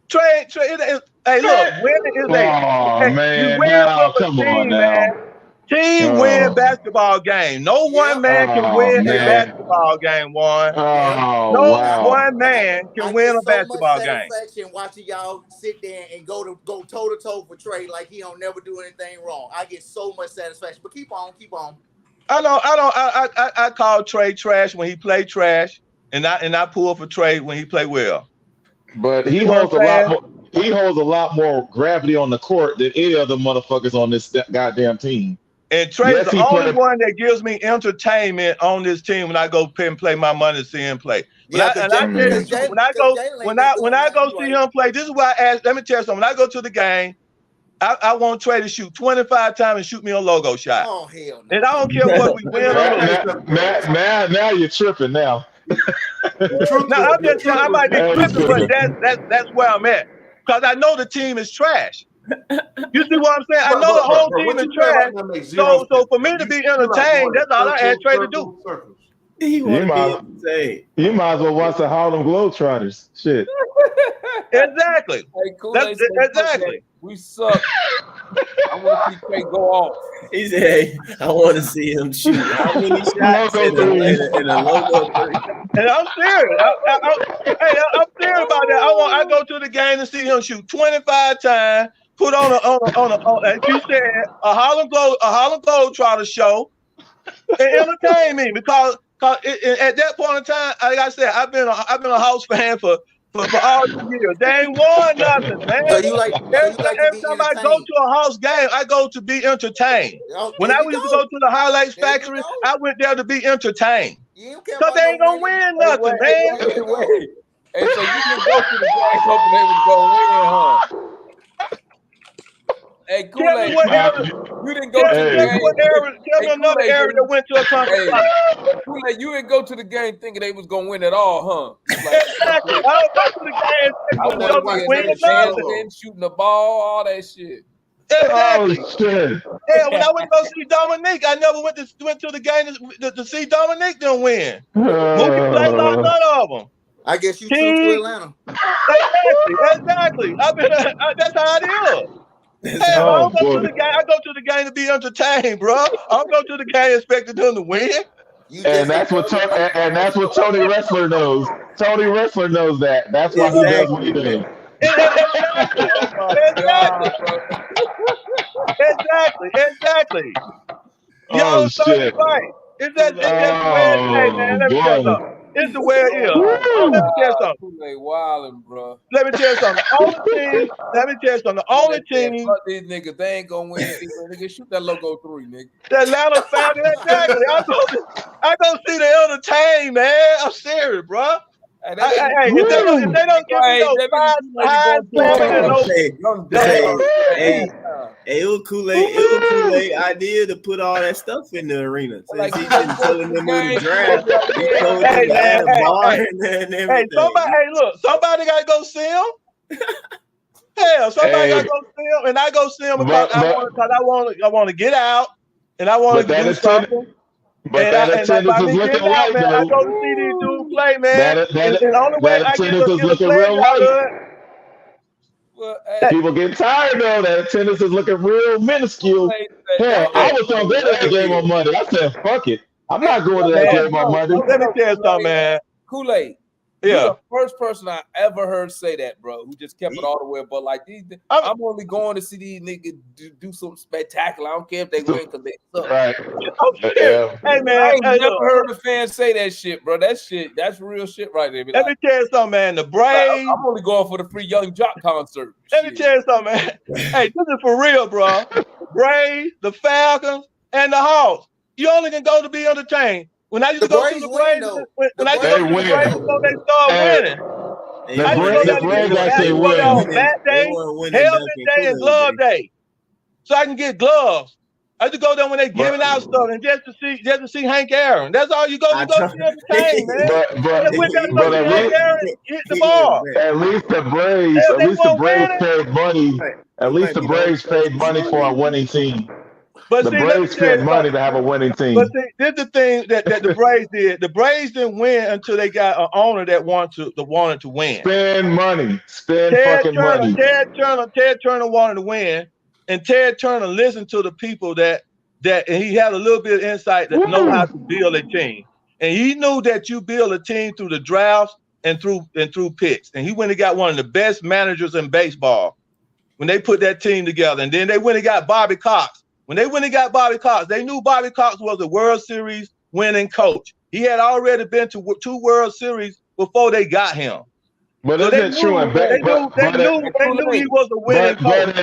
Trey, hey, look, winning is man, come on now. Man. Team win basketball game. No one man can win a basketball game, Warren. One man can win a basketball game. Watching y'all sit there and go toe to toe for Trey like he don't never do anything wrong. I get so much satisfaction. But keep on. I call Trey trash when he play trash, and I pull for Trey when he play well. But he holds a lot more. He holds a lot more gravity on the court than any other motherfuckers on this goddamn team. And Trey's the only one that gives me entertainment on this team when I go and play my money to see him play. When I go see him play, this is why I ask. Let me tell you something. When I go to the game, I want Trey to shoot 25 times and shoot me a logo shot. Oh hell no. And I don't care what we win or lose. Now you're tripping now. Now I'm just saying I might be tripping, but that's where I'm at. Because I know the team is trash. You see what I'm saying? I know the whole team is trash. So for me to be entertained, that's all I ask Trey to do. You might as well watch the Harlem Globetrotters. Shit. Exactly. Hey, exactly. We suck. I want to see Trey go off. He said, hey, I want to see him shoot. How many shots in a logo three? And I'm serious. I'm serious about that. I go to the game to see him shoot 25 times. Put on like you said, a Harlem Globetrotter show and entertain me because at that point in time, like I said, I've been a Hawks fan for all the years. They ain't won nothing, man. So every time I go to a Hawks game, I go to be entertained. When I used to go to the Highlights Factory, I went there to be entertained. Because they ain't gonna win nothing, man. Hey, so you didn't go to the game hoping they was gonna win, huh? Hey, Kool-Aid, you didn't go to the game. Tell me another area that went to a conference. Kool-Aid, you didn't go to the game thinking they was gonna win at all, huh? Like, Exactly. I don't go to the game I expecting want them to to win win nothing. dancing, shooting the ball, all that shit. Exactly. Oh shit. Yeah, when I went to go see Dominique, I never went to the game to see Dominique them win. Mookie played like none of them. I guess you true to King, Atlanta. exactly. That's how it is. Hey, I Oh don't go to boy. the game. I go to the game to be entertained, bro. I don't go to the game expecting them to win. You And just that's what Tony Wrestler knows. Tony Wrestler knows that. That's why he does what he does. Exactly. Oh Y'all totally shit. right. It's just the way it is, man. Let me tell you boy. something. It's the way it is. Let me tell you something. Kool-Aid wildin', bro. Let me tell you something. The only team. Let me tell you something. The only team. Fuck these niggas, they ain't gonna win. Nigga, shoot that logo 3, nigga. The Atlanta family. Exactly. I go see the entertain, man. I'm serious, bro. Hey, If they don't give me those high it was Kool-Aid idea to put all that stuff in the arena. Since he been telling them on the draft, he told them to add a bar and everything. Somebody gotta go see him. Hell, somebody gotta go see him, and I go see him because I want to get out, and I want to do something. But that attendance is looking light, though. I go to see these dudes play, man. And the only way that I get attendance is to looking play real light. Well, People getting tired though. That attendance is looking real minuscule. Hell, I was gonna go to that game on Monday. I said, "Fuck it, I'm not going to that game on Monday." Let me tell you something, man. Kool-Aid. Yeah. You're the first person I ever heard say that, bro, who just kept it all the way. But like these, I'm only going to see these niggas do something spectacular. I don't care if they win because they suck. Right. Yeah. Hey, man. I ain't never heard a fan say that shit, bro. That's real shit right there. Let me tell you something, man. The Braves. I'm only going for the free Young Jock concert. Let me tell you something, man. Hey, this is for real, bro. The Braves, the Falcons, and the Hawks. You only can go to be entertained. When I used to go to the Braves, when I used to go to the Braves, they started winning. The Braves actually win. Bat day, helmet day, and glove day, so I can get gloves. I used to go there when they giving out stuff, and just to see Hank Aaron. That's all you go to see entertain, man. But hit the ball. At least the Braves paid money. At least the Braves paid money for a winning team. But the Braves spent money to have a winning team. But see, this is the thing that the Braves did. The Braves didn't win until they got an owner that wanted to win. Spend money. Fucking money. Ted Turner wanted to win, and Ted Turner listened to the people that and he had a little bit of insight that know how to build a team. And he knew that you build a team through the drafts and through picks. And he went and got one of the best managers in baseball when they put that team together. And then they went and got Bobby Cox. When they went and got Bobby Cox, they knew Bobby Cox was a World Series winning coach. He had already been to 2 World Series before they got him. But so isn't it true in baseball? They knew he was a winning coach.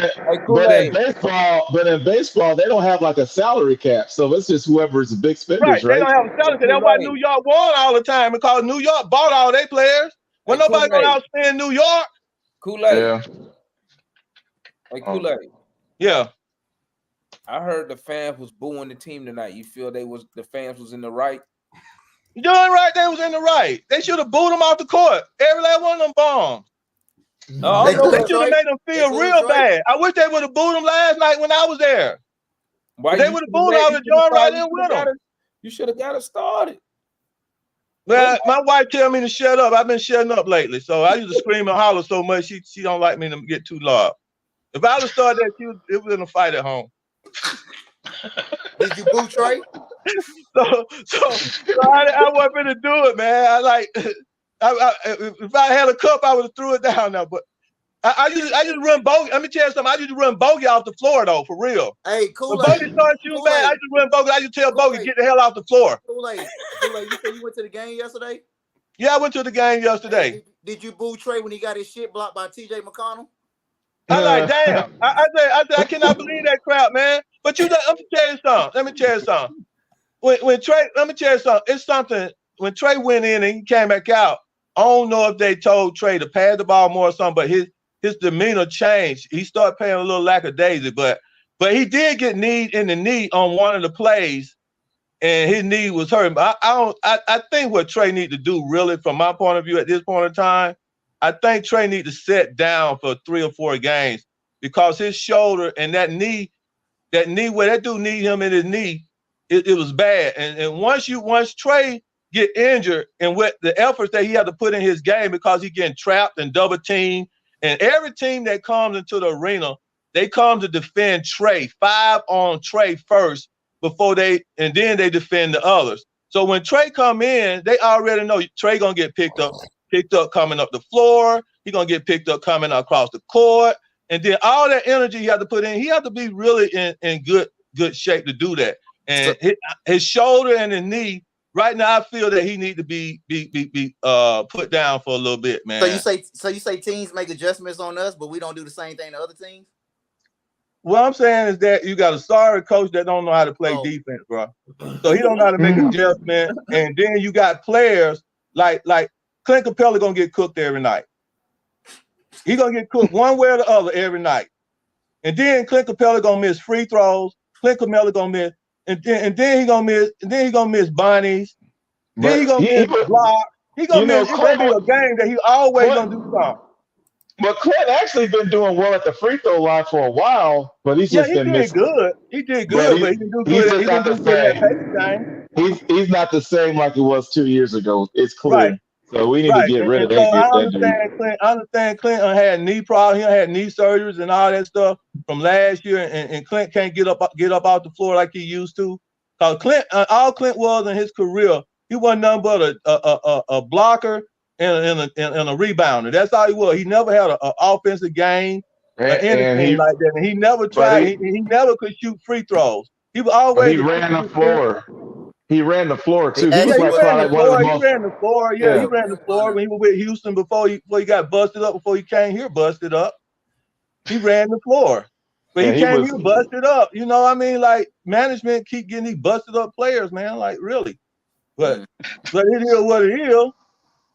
But in baseball, they don't have like a salary cap, so it's just whoever's the big spenders, right? They don't have a salary cap. That's why New York won all the time, because New York bought all their players. When nobody going out spend New York. Kool-Aid. Yeah. Hey, Kool-Aid. Yeah. I heard the fans was booing the team tonight. You feel the fans was in the right? You're doing right. They was in the right. They should have booed them off the court. Every last one of them bombs. They should have made them feel real bad. I wish they would have booed them last night when I was there. Why they would have booed all the joint right in with them. You should have got it started. Well, my wife tell me to shut up. I've been shutting up lately, so I used to scream and holler so much. She don't like me to get too loud. If I would have started that, it was in a fight at home. Did you boo Trey? So I wasn't gonna do it, man. If I had a cup, I would have threw it down now. But I used to run bogey. Let me tell you something. I used to run bogey off the floor though, for real. Hey, Kool-Aid. When bogey started shooting bad, I used to run bogey. I used to tell bogey, get the hell off the floor. Kool-Aid, you said you went to the game yesterday? Yeah, I went to the game yesterday. Hey, did you boo Trey when he got his shit blocked by TJ McConnell? I like, damn. I said, I cannot believe that crap, man. But let me tell you something. When Trey, let me tell you something. It's something, when Trey went in and he came back out, I don't know if they told Trey to pass the ball more or something, but his demeanor changed. He started playing a little lackadaisy, but he did get knee in the knee on one of the plays and his knee was hurting. But I think what Trey need to do, really, from my point of view at this point in time, I think Trey need to sit down for 3 or 4 games because his shoulder and that knee where that dude need him in his knee, it was bad. And once Trey get injured and what the efforts that he had to put in his game because he getting trapped and double teamed, and every team that comes into the arena, they come to defend Trey, 5 on Trey first and then they defend the others. So when Trey come in, they already know Trey gonna get picked up coming up the floor. He gonna get picked up coming across the court. And then all that energy he had to put in, he had to be really in good shape to do that. And his shoulder and his knee, right now, I feel that he need to be put down for a little bit, man. So you say teams make adjustments on us, but we don't do the same thing to other teams? What I'm saying is that you got a sorry coach that don't know how to play defense, bro. So he don't know how to make adjustments. And then you got players like Clint Capella gonna get cooked every night. He gonna get cooked one way or the other every night. And then Clint Capella gonna miss free throws. Clint Capella gonna miss, and then he gonna miss bunnies. Then he gonna miss blocks. He gonna miss. It's gonna be a game that he always gonna do something. But Clint actually been doing well at the free throw line for a while, but he's just been missing. He did good, but he didn't do good. He's just not the same. He's not the same like he was 2 years ago. It's clear. Right. So we need to get rid of that. I understand Clint had knee problems. He had knee surgeries and all that stuff from last year, and Clint can't get up off the floor like he used to. Cause Clint, all Clint was in his career, he wasn't nothing but a blocker and a rebounder. That's all he was. He never had an offensive game or anything like that. And he never tried. He never could shoot free throws. He was always. He ran the floor. He ran the floor too. He ran the floor. Yeah, he ran the floor when he was with Houston before he got busted up. Before he came here, busted up. He ran the floor, but he came here busted up. You know, what I mean, like management keep getting these busted up players, man. Like really, but it is what it is.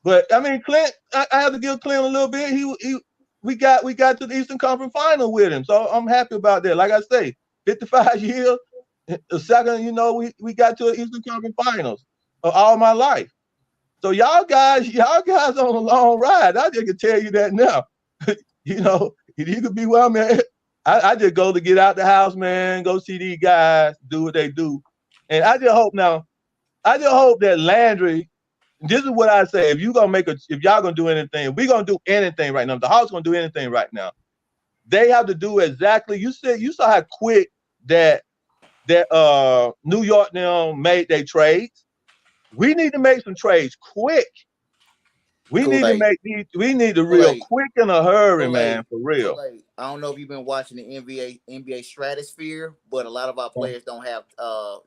But I mean, Clint, I have to give Clint a little bit. We got to the Eastern Conference Final with him, so I'm happy about that. Like I say, 55 years. The second, you know, we got to the Eastern Conference Finals all my life. So y'all guys on a long ride. I just can tell you that now. You know, you could be well, man. I just go to get out the house, man. Go see these guys do what they do, and I just hope that Landry. This is what I say: if y'all gonna do anything, if we gonna do anything right now, if the Hawks gonna do anything right now, they have to do exactly. You saw how quick that New York now made their trades. We need to make some trades quick. We need to real quick in a hurry, man, for real. I don't know if you've been watching the NBA stratosphere, but a lot of our players don't have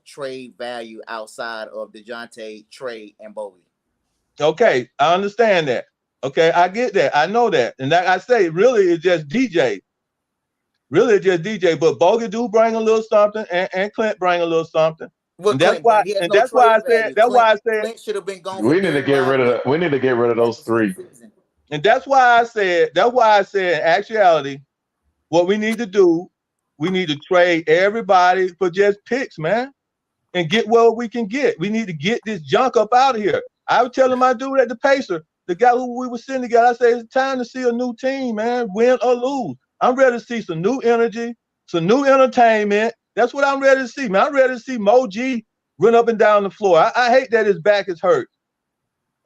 trade value outside of DeJounte, Trey, and Bogey. Okay, I understand that. Okay, I get that. I know that. And like I say, really, it's just DJ. But Bogey do bring a little something, and Clint bring a little something. Well, and that's why I said Clint should have been gone. We need to get rid of those 3. And that's why I said in actuality, what we need to do, we need to trade everybody for just picks, man, and get what we can get. We need to get this junk up out of here. I was telling my dude at the Pacer, the guy who we were sitting together, I said, it's time to see a new team, man, win or lose. I'm ready to see some new energy, some new entertainment. That's what I'm ready to see, man. I'm ready to see Mo G run up and down the floor. I hate that his back is hurt.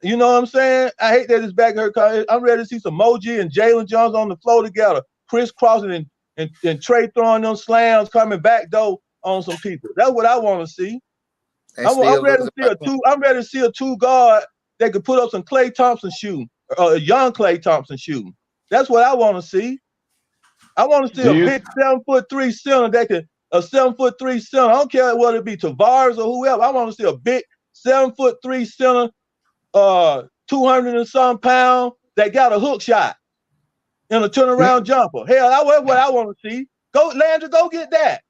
You know what I'm saying? I hate that his back hurt. I'm ready to see some Mo G and Jalen Jones on the floor together, crisscrossing and Trey throwing them slams, coming back though on some people. That's what I want to see. I'm ready to see a 2 guard that could put up some Klay Thompson shooting, a young Klay Thompson shooting. That's what I want to see. I want to see a big 7'3" center that could a 7'3" center. I don't care whether it be Tavares or whoever. I want to see a big 7'3" center, 200 and some pound that got a hook shot and a turnaround jumper. Hell, that's what I want to see. Go, Landry, go get that.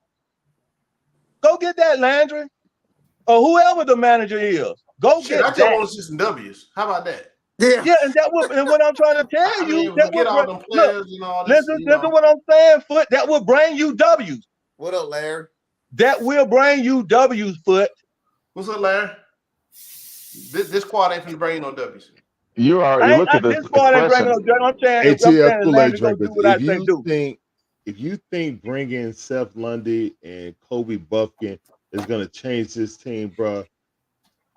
Go get that, Landry. Or whoever the manager is. Go get that. I just want to see some W's. How about that? Yeah, and what I'm trying to tell you, get all them players and all this. Listen what I'm saying, Foot. That will bring you W's. What up, Larry? That will bring you W's, Foot. What's up, Larry? This squad ain't finna bring you no W's. You already look at this This part ain't bringing no expression. judge. I'm saying ATL Kool-Aid Landry gonna drinkers. do what I If say you do. think bringing Seth Lundy and Kobe Buffkin is gonna change this team, bro,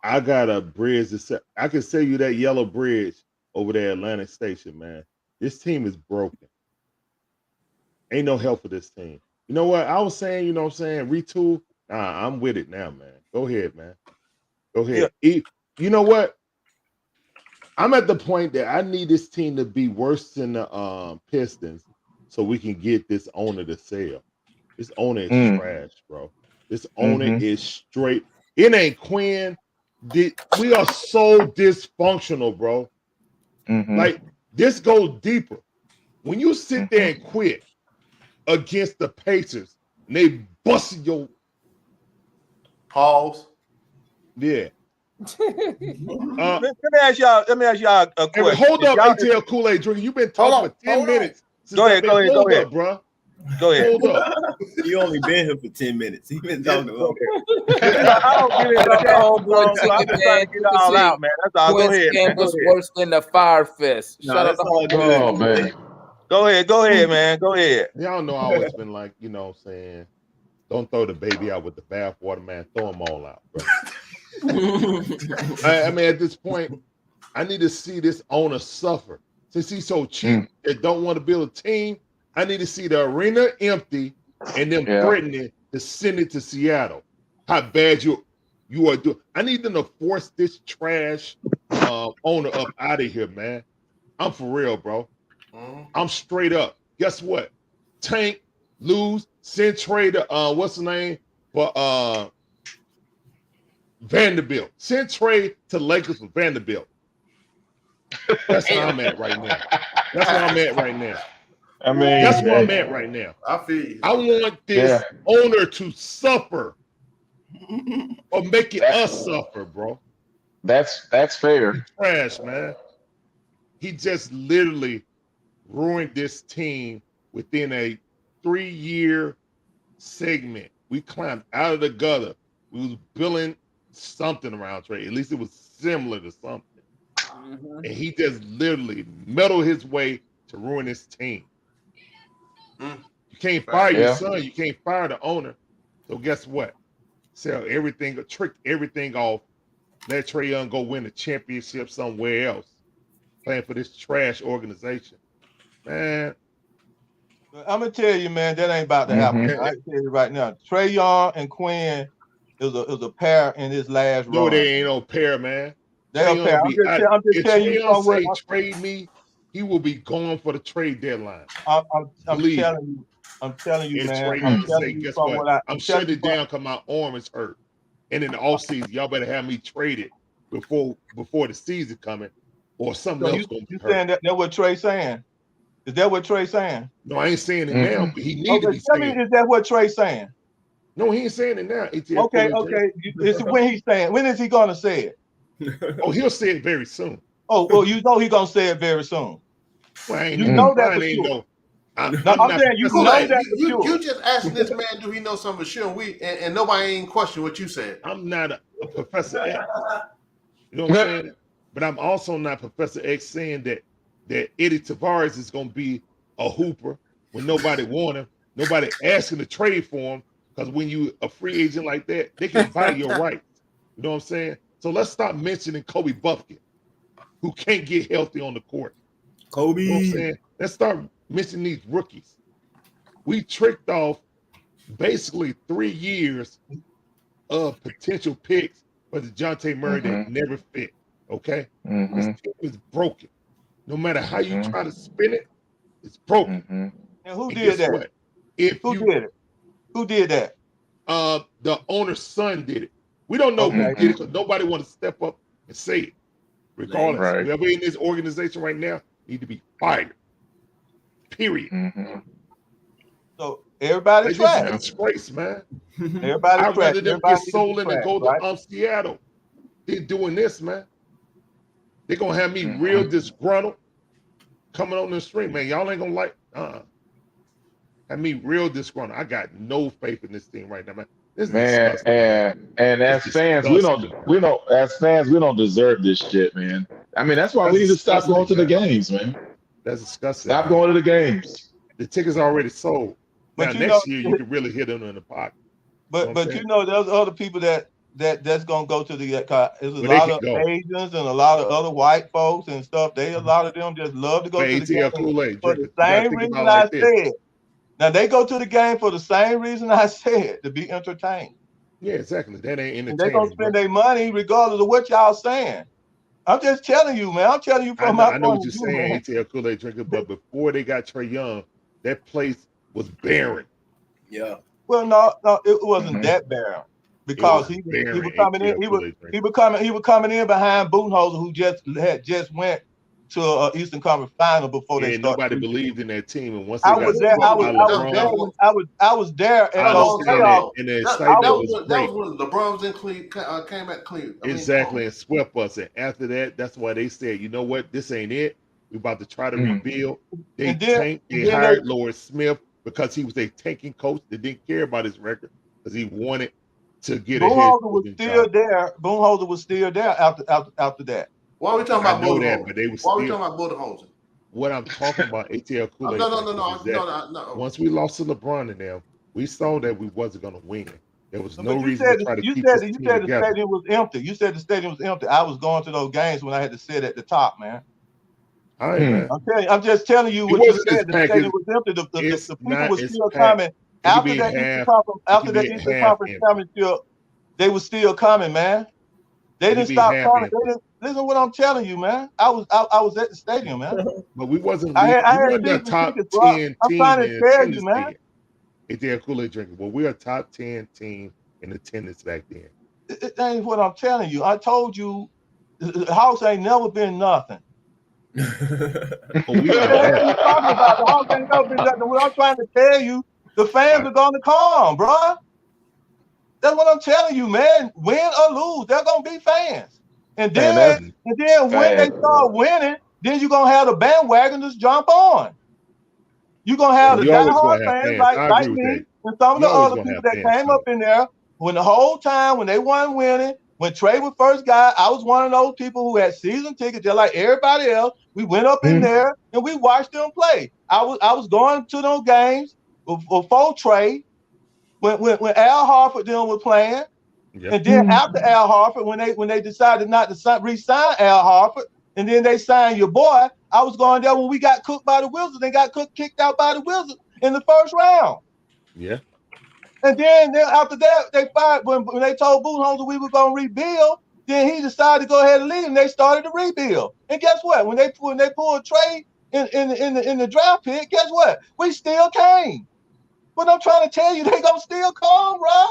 I got a bridge to say. I can sell you that yellow bridge over there at Atlantic Station, man. This team is broken. Ain't no help for this team. You know what? I was saying, retool. Nah, I'm with it now, man. Go ahead, man. Go ahead. You know what? I'm at the point that I need this team to be worse than the Pistons so we can get this owner to sell. This owner is trash, bro. This owner is straight. It ain't Quinn. We are so dysfunctional, bro. Like, this goes deeper. When you sit there and quit against the Pacers and they busted your pause. Yeah. Let me ask y'all a question. Hold up, ATL Kool-Aid drinker. You've been talking for 10 minutes. Go ahead, Hold up, bro. Go ahead. Hold up. You only been here for 10 minutes. He been talking about I don't get it. I'm just trying to get it all out, man. That's all. Go ahead, man. Go was ahead. worse than the Fire Fest. No, Shout out that's to all good. Oh, man. Go ahead, man. Go ahead. Y'all know I always been like, saying, don't throw the baby out with the bathwater, man. Throw them all out, bro. I mean, at this point, I need to see this owner suffer. Since he's so cheap and don't want to build a team, I need to see the arena empty and them threatening to send it to Seattle. How bad you are doing. I need them to force this trash owner up out of here, man. I'm for real, bro. I'm straight up. Guess what? Tank, lose, send Trey to what's the name? For Vanderbilt. Send Trey to Lakers for Vanderbilt. That's where I'm at right now. That's where I'm at right now. I mean, that's where I'm at right now. I feel you. I want this owner to suffer or making us suffer, bro. That's fair. Trash, man. He just literally ruined this team within a 3-year segment. We climbed out of the gutter. We was building something around Trey. At least it was similar to something. And he just literally meddled his way to ruin his team. You can't fire your son. You can't fire the owner. So guess what? Sell everything, trick everything off. Let Trae Young go win a championship somewhere else. Playing for this trash organization. Man. I'm going to tell you, man, that ain't about to happen. I can tell you right now. Trae Young and Quinn is a pair in this last No, run. they ain't no pair, man. They're a pair. I'm just telling you somewhere. If trade me, he will be gone for the trade deadline. I'm telling you, man. I'm telling you guess from what? I'm shutting it down because my arm is hurt. And in the offseason, y'all better have me traded before the season coming, or something else going to be hurt. saying that's what Trey's saying? Is that what Trey's saying? No, I ain't saying it now, but he need to be tell saying me, is that what Trey's saying? No, he ain't saying it now. Okay. It's when he's saying. When is he going to say it? Oh, he'll say it very soon. Oh, well, you know he's going to say it very soon. Well, you know that for sure. I'm saying you know that for sure. You just asking this man, do he know something for sure? And nobody ain't question what you said. I'm not a Professor X. You know what I'm saying? But I'm also not Professor X saying that Eddie Tavares is going to be a hooper when nobody want him, nobody asking to trade for him, because when you a free agent like that, they can buy your rights. You know what I'm saying? So let's stop mentioning Kobe Buffkin, who can't get healthy on the court. Kobe. You know what I'm saying? Let's start mentioning these rookies. We tricked off basically 3 years of potential picks for the DeJounte Murray that never fit. Okay? This team is broken. No matter how you try to spin it, it's broken. And who did that? What? Who did it? Who did that? The owner's son did it. We don't know who did it because nobody want to step up and say it. Regardless, whoever in this organization right now need to be fired. Period. So everybody trash. It's a disgrace, man. Everybody I'd rather them get sold and go right? to Seattle. They're doing this, man. They're gonna have me real disgruntled coming on the street, man. Y'all ain't gonna like have me real disgruntled. I got no faith in this team right now, man. This is Man, disgusting, man. and It's as fans, we don't deserve this shit, man. I mean, that's why That's we need to stop going to disgusting, the man. games, man. That's disgusting, Stop man. going to the games. The tickets are already sold. Now But you next know, year you can really hit them in the pocket. You know what I'm but you saying? know, there's other people that's gonna go to the. There's a But they lot can of go. Asians and a lot of other white folks and stuff. A lot of them just love to go But to the ATL game Kool-Aid for drinker, the you gotta same think reason about it I like this. said. Now they go to the game for the same reason I said, to be entertained. Yeah, exactly. That ain't And they're gonna entertaining, bro. spend their money regardless of what y'all saying. I'm just telling you, man. I'm telling you I from know, my I know point what of you're view, saying, man. ATL Kool-Aid drinker, but before they got Trae Young, that place was barren. Yeah. Well, no, it wasn't Mhm. that barren It because was he barren, was coming in. ATL Kool-Aid drinker. He was coming in behind Budenholzer, who just went to Eastern Conference Final before they And started. nobody believed in that team. And once I they got was there. swept I by was there LeBron, when I was there at I those understand playoffs. that, and the That excitement was was when great. LeBron was in Cleveland, came back Cleveland. I mean, Exactly, and swept us. And after that, that's why they said, you know what, this ain't it. We're about to try to Mhm. rebuild. They And then tanked. They then hired Lord Smith because he was a tanking coach that didn't care about his record because he wanted to get a head Budenholzer was coaching still job. there. Budenholzer was still there after that. why are we talking I about know that, Budenholzer? but they were Why are we still. talking about Budenholzer? What I'm talking about, ATL Kool-Aid No, drinkers, is that no. once we lost to LeBron and them, we saw that we wasn't going to win. There was no But reason to try to keep this team the together. stadium was empty. You said the stadium was empty. I was going to those games when I had to sit at the top, man. All right, man. I'm just telling you It what you wasn't as said. The packed stadium as was empty. it's The people not were as still packed. coming It could after be that Eastern half. Conference. It After could the be Eastern half Conference empty. championship, they were still coming, man. They It didn't could be stop half coming. empty. Listen to what I'm telling you, man. I was at the stadium, man. But we wasn't I leading. had We wasn't a season top tickets, bro. 10 I'm team trying to in tell you, attendance man. then. ATL Kool-Aid drinker. Well, we're a top 10 team in attendance back then. It ain't what I'm telling you. I told you, the house ain't never been nothing. Oh, we know What the heck are that. you talking about? The house ain't never been nothing. What I'm trying to tell you, the fans are gonna come, bro. That's what I'm telling you, man. Win or lose, they're gonna be fans. And Man, then when they man. start winning, then you're gonna have the bandwagoners jump on. You're gonna have the You always diehard gonna have fans fans. I like agree with me that. and some of You the always other gonna people have that fans, came up Tony. in there when the whole time when they weren't winning, when Trey was first guy, I was one of those people who had season tickets, just like everybody else. We went up in there and we watched them play. I was going to those games before Trey, when Al Horford them was playing. Yep. And then after Al Horford, when they decided not to re-sign Al Horford, and then they signed your boy, I was going there when we got cooked by the Wizards. They got kicked out by the Wizards in the first round. Yeah. And then after that, they fired when they told Budenholzer we were going to rebuild. Then he decided to go ahead and leave, and they started to rebuild. And guess what? When they pulled Trey in the draft pick, guess what? We still came. But I'm trying to tell you, they gonna still come, bro.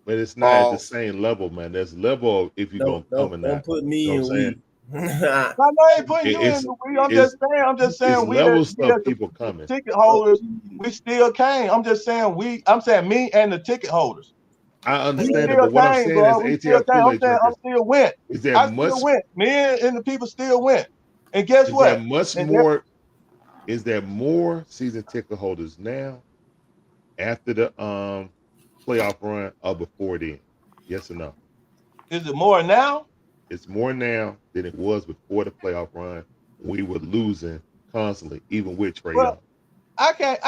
But it's not at the same level, man. There's level of if you're gonna come or Don't not. put me You know in what I'm saying? weak. I ain't putting you in It's the weed. I'm it's just saying we levels as of the people coming. ticket holders, we still came. I'm just saying I'm saying me and the ticket holders. I We understand it, still but what I'm came, saying bro. is We still ATL came. I'm Kool-Aid saying drinkers. I still went. Is there I much still went. Me and the people still went. And guess is what? there much And more is there more season ticket holders now after the playoff run or before then? Yes or no? is it more now? It's more now than it was before the playoff run. We were losing constantly, even with Trae Young. Well, I can't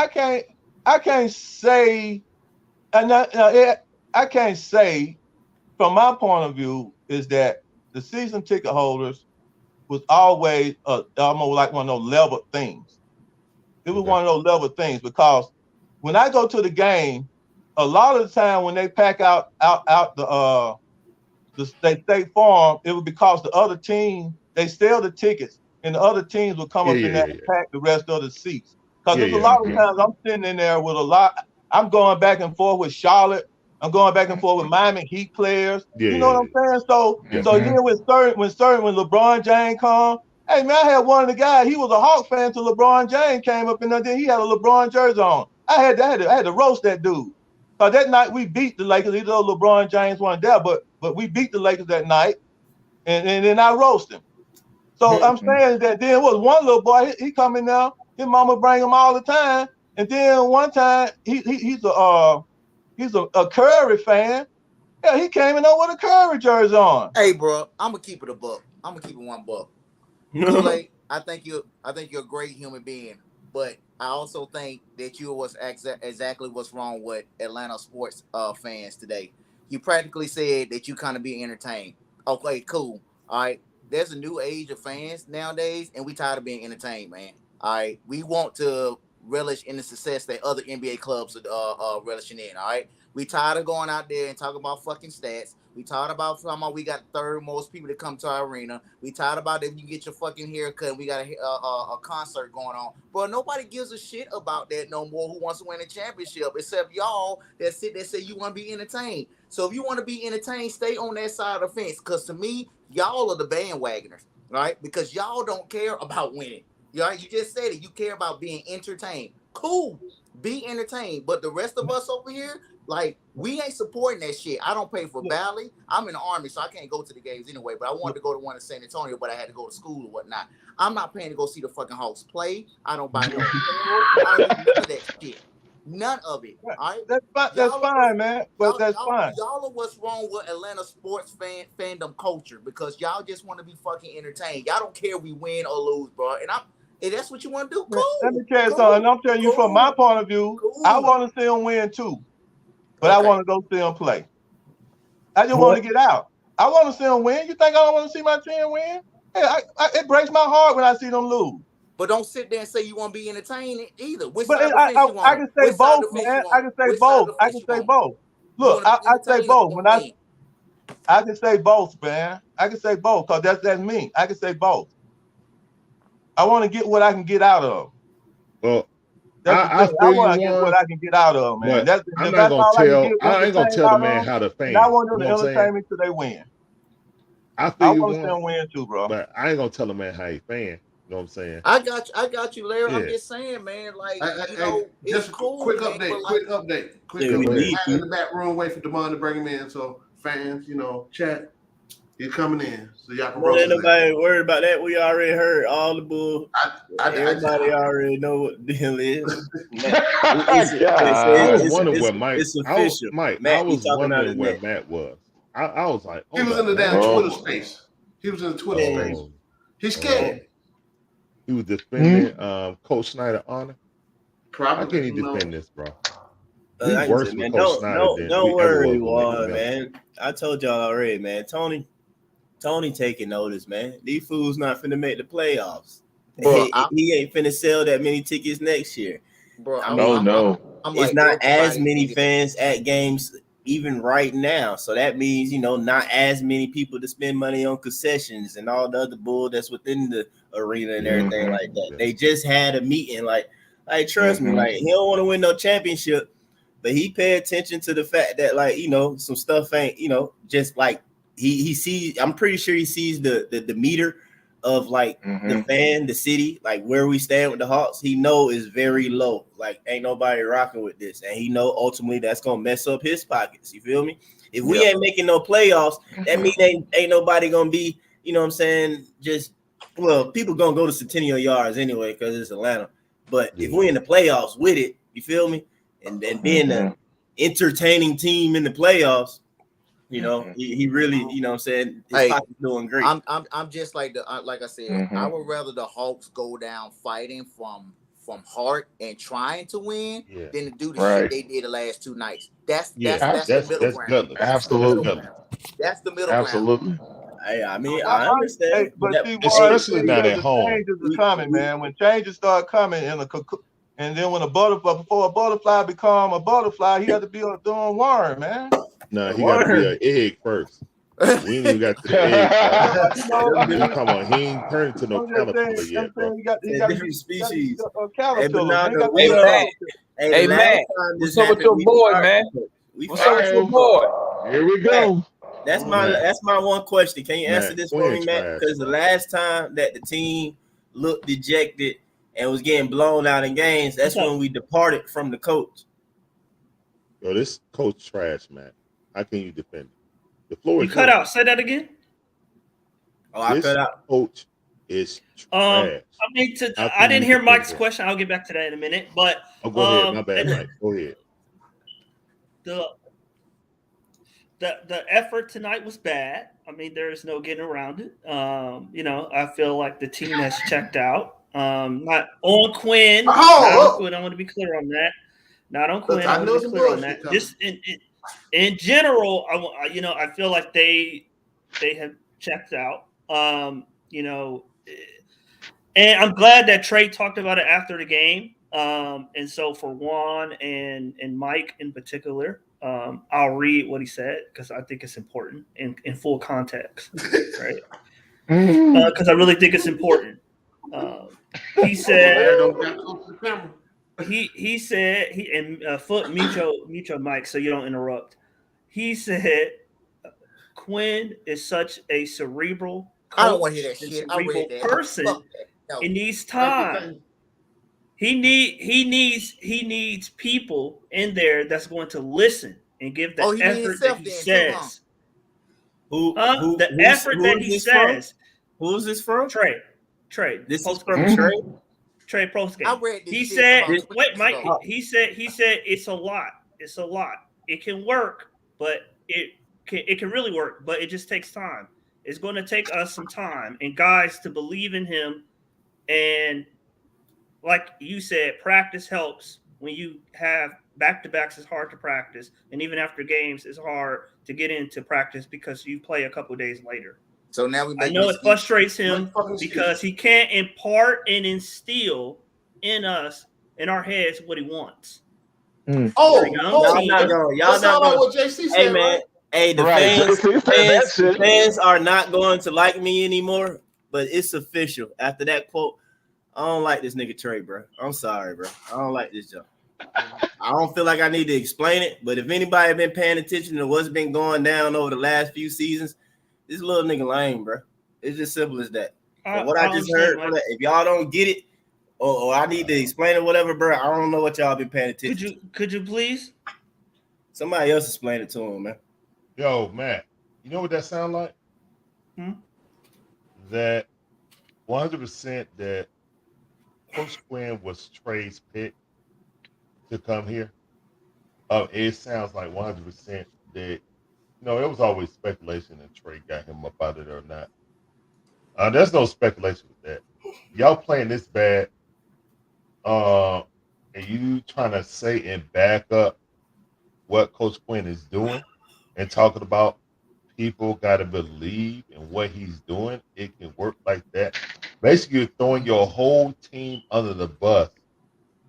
say, I can't say from my point of view is that the season ticket holders was always almost like one of those level things. It was one of those level things because when I go to the game, a lot of the time when they pack out the state farm, it was because the other team, they sell the tickets and the other teams will come up in there and pack the rest of the seats. Because there's a lot of times I'm sitting in there with I'm going back and forth with Charlotte. I'm going back and forth with Miami Heat players. You know what I'm saying? So then when LeBron James come, hey man, I had one of the guys, he was a Hawk fan till LeBron James came up in there, then he had a LeBron jersey on. I had to roast that dude. Because that night we beat the Lakers, even though LeBron James wasn't there, but we beat the Lakers that night, and then I roast him. So I'm saying that then was one little boy, he come in there, his mama bring him all the time, and then one time he's He's a Curry fan. Yeah, he came in with a Curry jersey on. Hey, bro, I'm gonna keep it a buck. I'm gonna keep it $1. Kool-Aid, I think you're a great human being, but I also think that you was exactly what's wrong with Atlanta sports fans today. You practically said that you kind of be entertained. Okay, cool. All right. There's a new age of fans nowadays, and we tired of being entertained, man. All right. We want to relish in the success that other NBA clubs are relishing in. All right. We tired of going out there and talking about fucking stats. We tired about talking about we got third most people that come to our arena. We tired about if you get your fucking haircut and we got a concert going on. But nobody gives a shit about that no more who wants to win a championship except y'all that sit there say you want to be entertained. So if you want to be entertained, stay on that side of the fence. Because to me, y'all are the bandwagoners, right? Because y'all don't care about winning. Right? You just said it. You care about being entertained. Cool. Be entertained. But the rest of us over here, like, we ain't supporting that shit. I don't pay for Bally. I'm in the Army, so I can't go to the games anyway. But I wanted to go to one in San Antonio, but I had to go to school or whatnot. I'm not paying to go see the fucking Hawks play. I don't buy no I don't do none of that shit. None of it. All right? That's fine, man. But that's fine. Y'all are what's wrong with Atlanta sports fandom culture because y'all just want to be fucking entertained. Y'all don't care if we win or lose, bro. And if that's what you want to do, cool. Let me tell you something. I'm telling you from my point of view, I want to see them win too. But I want to go see them play. I just want to get out. I want to see them win. You think I don't want to see my team win? Hey, it breaks my heart when I see them lose. But don't sit there and say you want to be entertained either. Which but side I can say both, man. I can say both. I can say both. Look, I say both. When I can say both, man. I can say both because that's me. I can say both. I want to get what I can get out of. Well, I want to get what I can get out of, man. I'm not gonna tell. I ain't gonna tell the man how to fan. I want them to entertain me till they win. I want to see them win too, bro. But I ain't gonna tell the man how he fan. You know what I'm saying? I got you, Larry. Yeah. I'm just saying, man. Like, it's just cool. Quick update. Quick update. In the back room, wait for Demond to bring him in. So fans, chat. He's coming in, so y'all can roll. Ain't nobody worried about that. We already heard all the bull. Everybody already know what the deal is. I was wondering where Mike. It's official. I was wondering where Matt was. I was like, he was in the damn Twitter space. He was in the Twitter space. He's scared. He was defending Coach Snyder honor. Probably. How can he defend this, bro? He's worse with Coach Snyder. Don't worry, Juan, man. I told y'all already, man. Tony taking notice, man. These fools not finna make the playoffs. Bro, he ain't finna sell that many tickets next year. Bro, it's not as many fans at games even right now. So that means, not as many people to spend money on concessions and all the other bull that's within the arena and everything like that. They just had a meeting. Like trust me, like, he don't want to win no championship, but he pay attention to the fact that, like, some stuff ain't, just like he sees. I'm pretty sure he sees the meter of like the fan, the city, like where we stand with the Hawks. He know is very low. Like, ain't nobody rocking with this, and he know ultimately that's gonna mess up his pockets. You feel me? If we ain't making no playoffs, that means ain't nobody gonna be. You know what I'm saying? People gonna go to Centennial Yards anyway because it's Atlanta. But if we in the playoffs with it, you feel me? And being the entertaining team in the playoffs, he really, you know what I'm saying, his pocket's doing great. I'm just like I said, I would rather the Hawks go down fighting from heart and trying to win than to do the shit they did the last 2 nights. That's the middle ground. Absolutely. That's the middle Absolutely. ground. I mean, I understand, but especially not at home. Changes are coming, man. When changes start coming and then when before a butterfly become a butterfly, he had to be a doing worm, man. No, he got to be an egg first. We ain't even got to the egg. Come on, he ain't turned into no caterpillar yet, bro. He got different species. Hey, Matt, what's up with your boy, man? What's up with your boy? Here we go. That's my one question. Can you answer this for me, Matt? Because the last time that the team looked dejected and was getting blown out in games, that's when we departed from the coach. Yo, this coach trash, man. How can you defend it? The floor is cut out. Say that again. I cut out. Coach is trash. I didn't hear Mike's question. I'll get back to that in a minute. But go ahead. My bad, Mike. Go ahead. the effort tonight was bad. I mean, there's no getting around it. I feel like the team has checked out. Not on Quinn. Not on Quinn. I want to be clear on that. Not on Quinn. I want to be clear on that. Just in general, I feel like they have checked out. And I'm glad that Trey talked about it after the game. And so for Juan and Mike in particular, I'll read what he said because I think it's important in full context, right? Because I really think it's important. He said Foot mute your mic so you don't interrupt. He said Quinn is such a cerebral I don't want to hear that shit. I read that person. No. It needs time. He needs people in there that's going to listen and give the effort that he says. The effort that he says. Who's this from? Trey. This is from Trey. Trey Postgame. I read this. He shit said, about "Wait, Mike." ago. He said it's a lot. It's a lot. It can work, but it can really work, but it just takes time. It's going to take us some time and guys to believe in him. And like you said, practice helps. When you have back-to-backs, it's hard to practice. And even after games, it's hard to get into practice because you play a couple days later. So now I know it frustrates him because he can't impart and instill in us, in our heads, what he wants. Y'all not going. What JC said, Hey man, right? hey, the fans are not going to like me anymore. But it's official. After that quote, I don't like this nigga Trey, bro. I'm sorry, bro. I don't like this job. I don't feel like I need to explain it. But if anybody been paying attention to what's been going down over the last few seasons, this little nigga lame, bro. It's just simple as that. What I just heard, if y'all don't get it, or I need to explain it, whatever, bro, I don't know what y'all been paying attention to. Could you please? Somebody else explain it to him, man. Yo, Matt, you know what that sound like? That 100% that Coach Quinn was Trey's pick to come here. It sounds like 100% that, it was always speculation that Trey got him up out of there or not. There's no speculation with that. Y'all playing this bad, and you trying to say and back up what Coach Quinn is doing and talking about people got to believe in what he's doing. It can work like that. Basically, you're throwing your whole team under the bus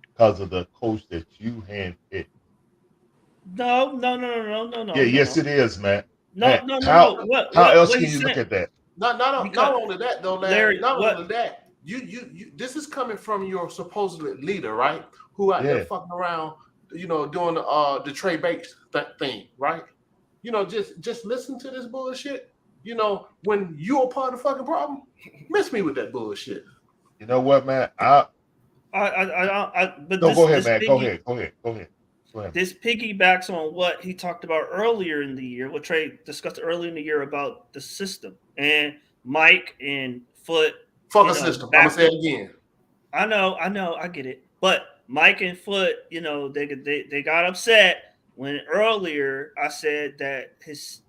because of the coach that you handpicked. No. Yeah, yes, it is, Matt. No. How else can you look at that? Not only that though, Larry. Not only that. You this is coming from your supposed leader, right? Who out there fucking around, doing the Trey Bates thing, right? Just listen to this bullshit. When you're a part of the fucking problem, miss me with that bullshit. You know what, man? Go ahead, man. Go ahead. This piggybacks on what he talked about earlier in the year, what Trey discussed earlier in the year about the system. And Mike and Foot. Fuck a system. I'm going to say it again. I know, I get it. But Mike and Foot, they got upset when earlier I said that his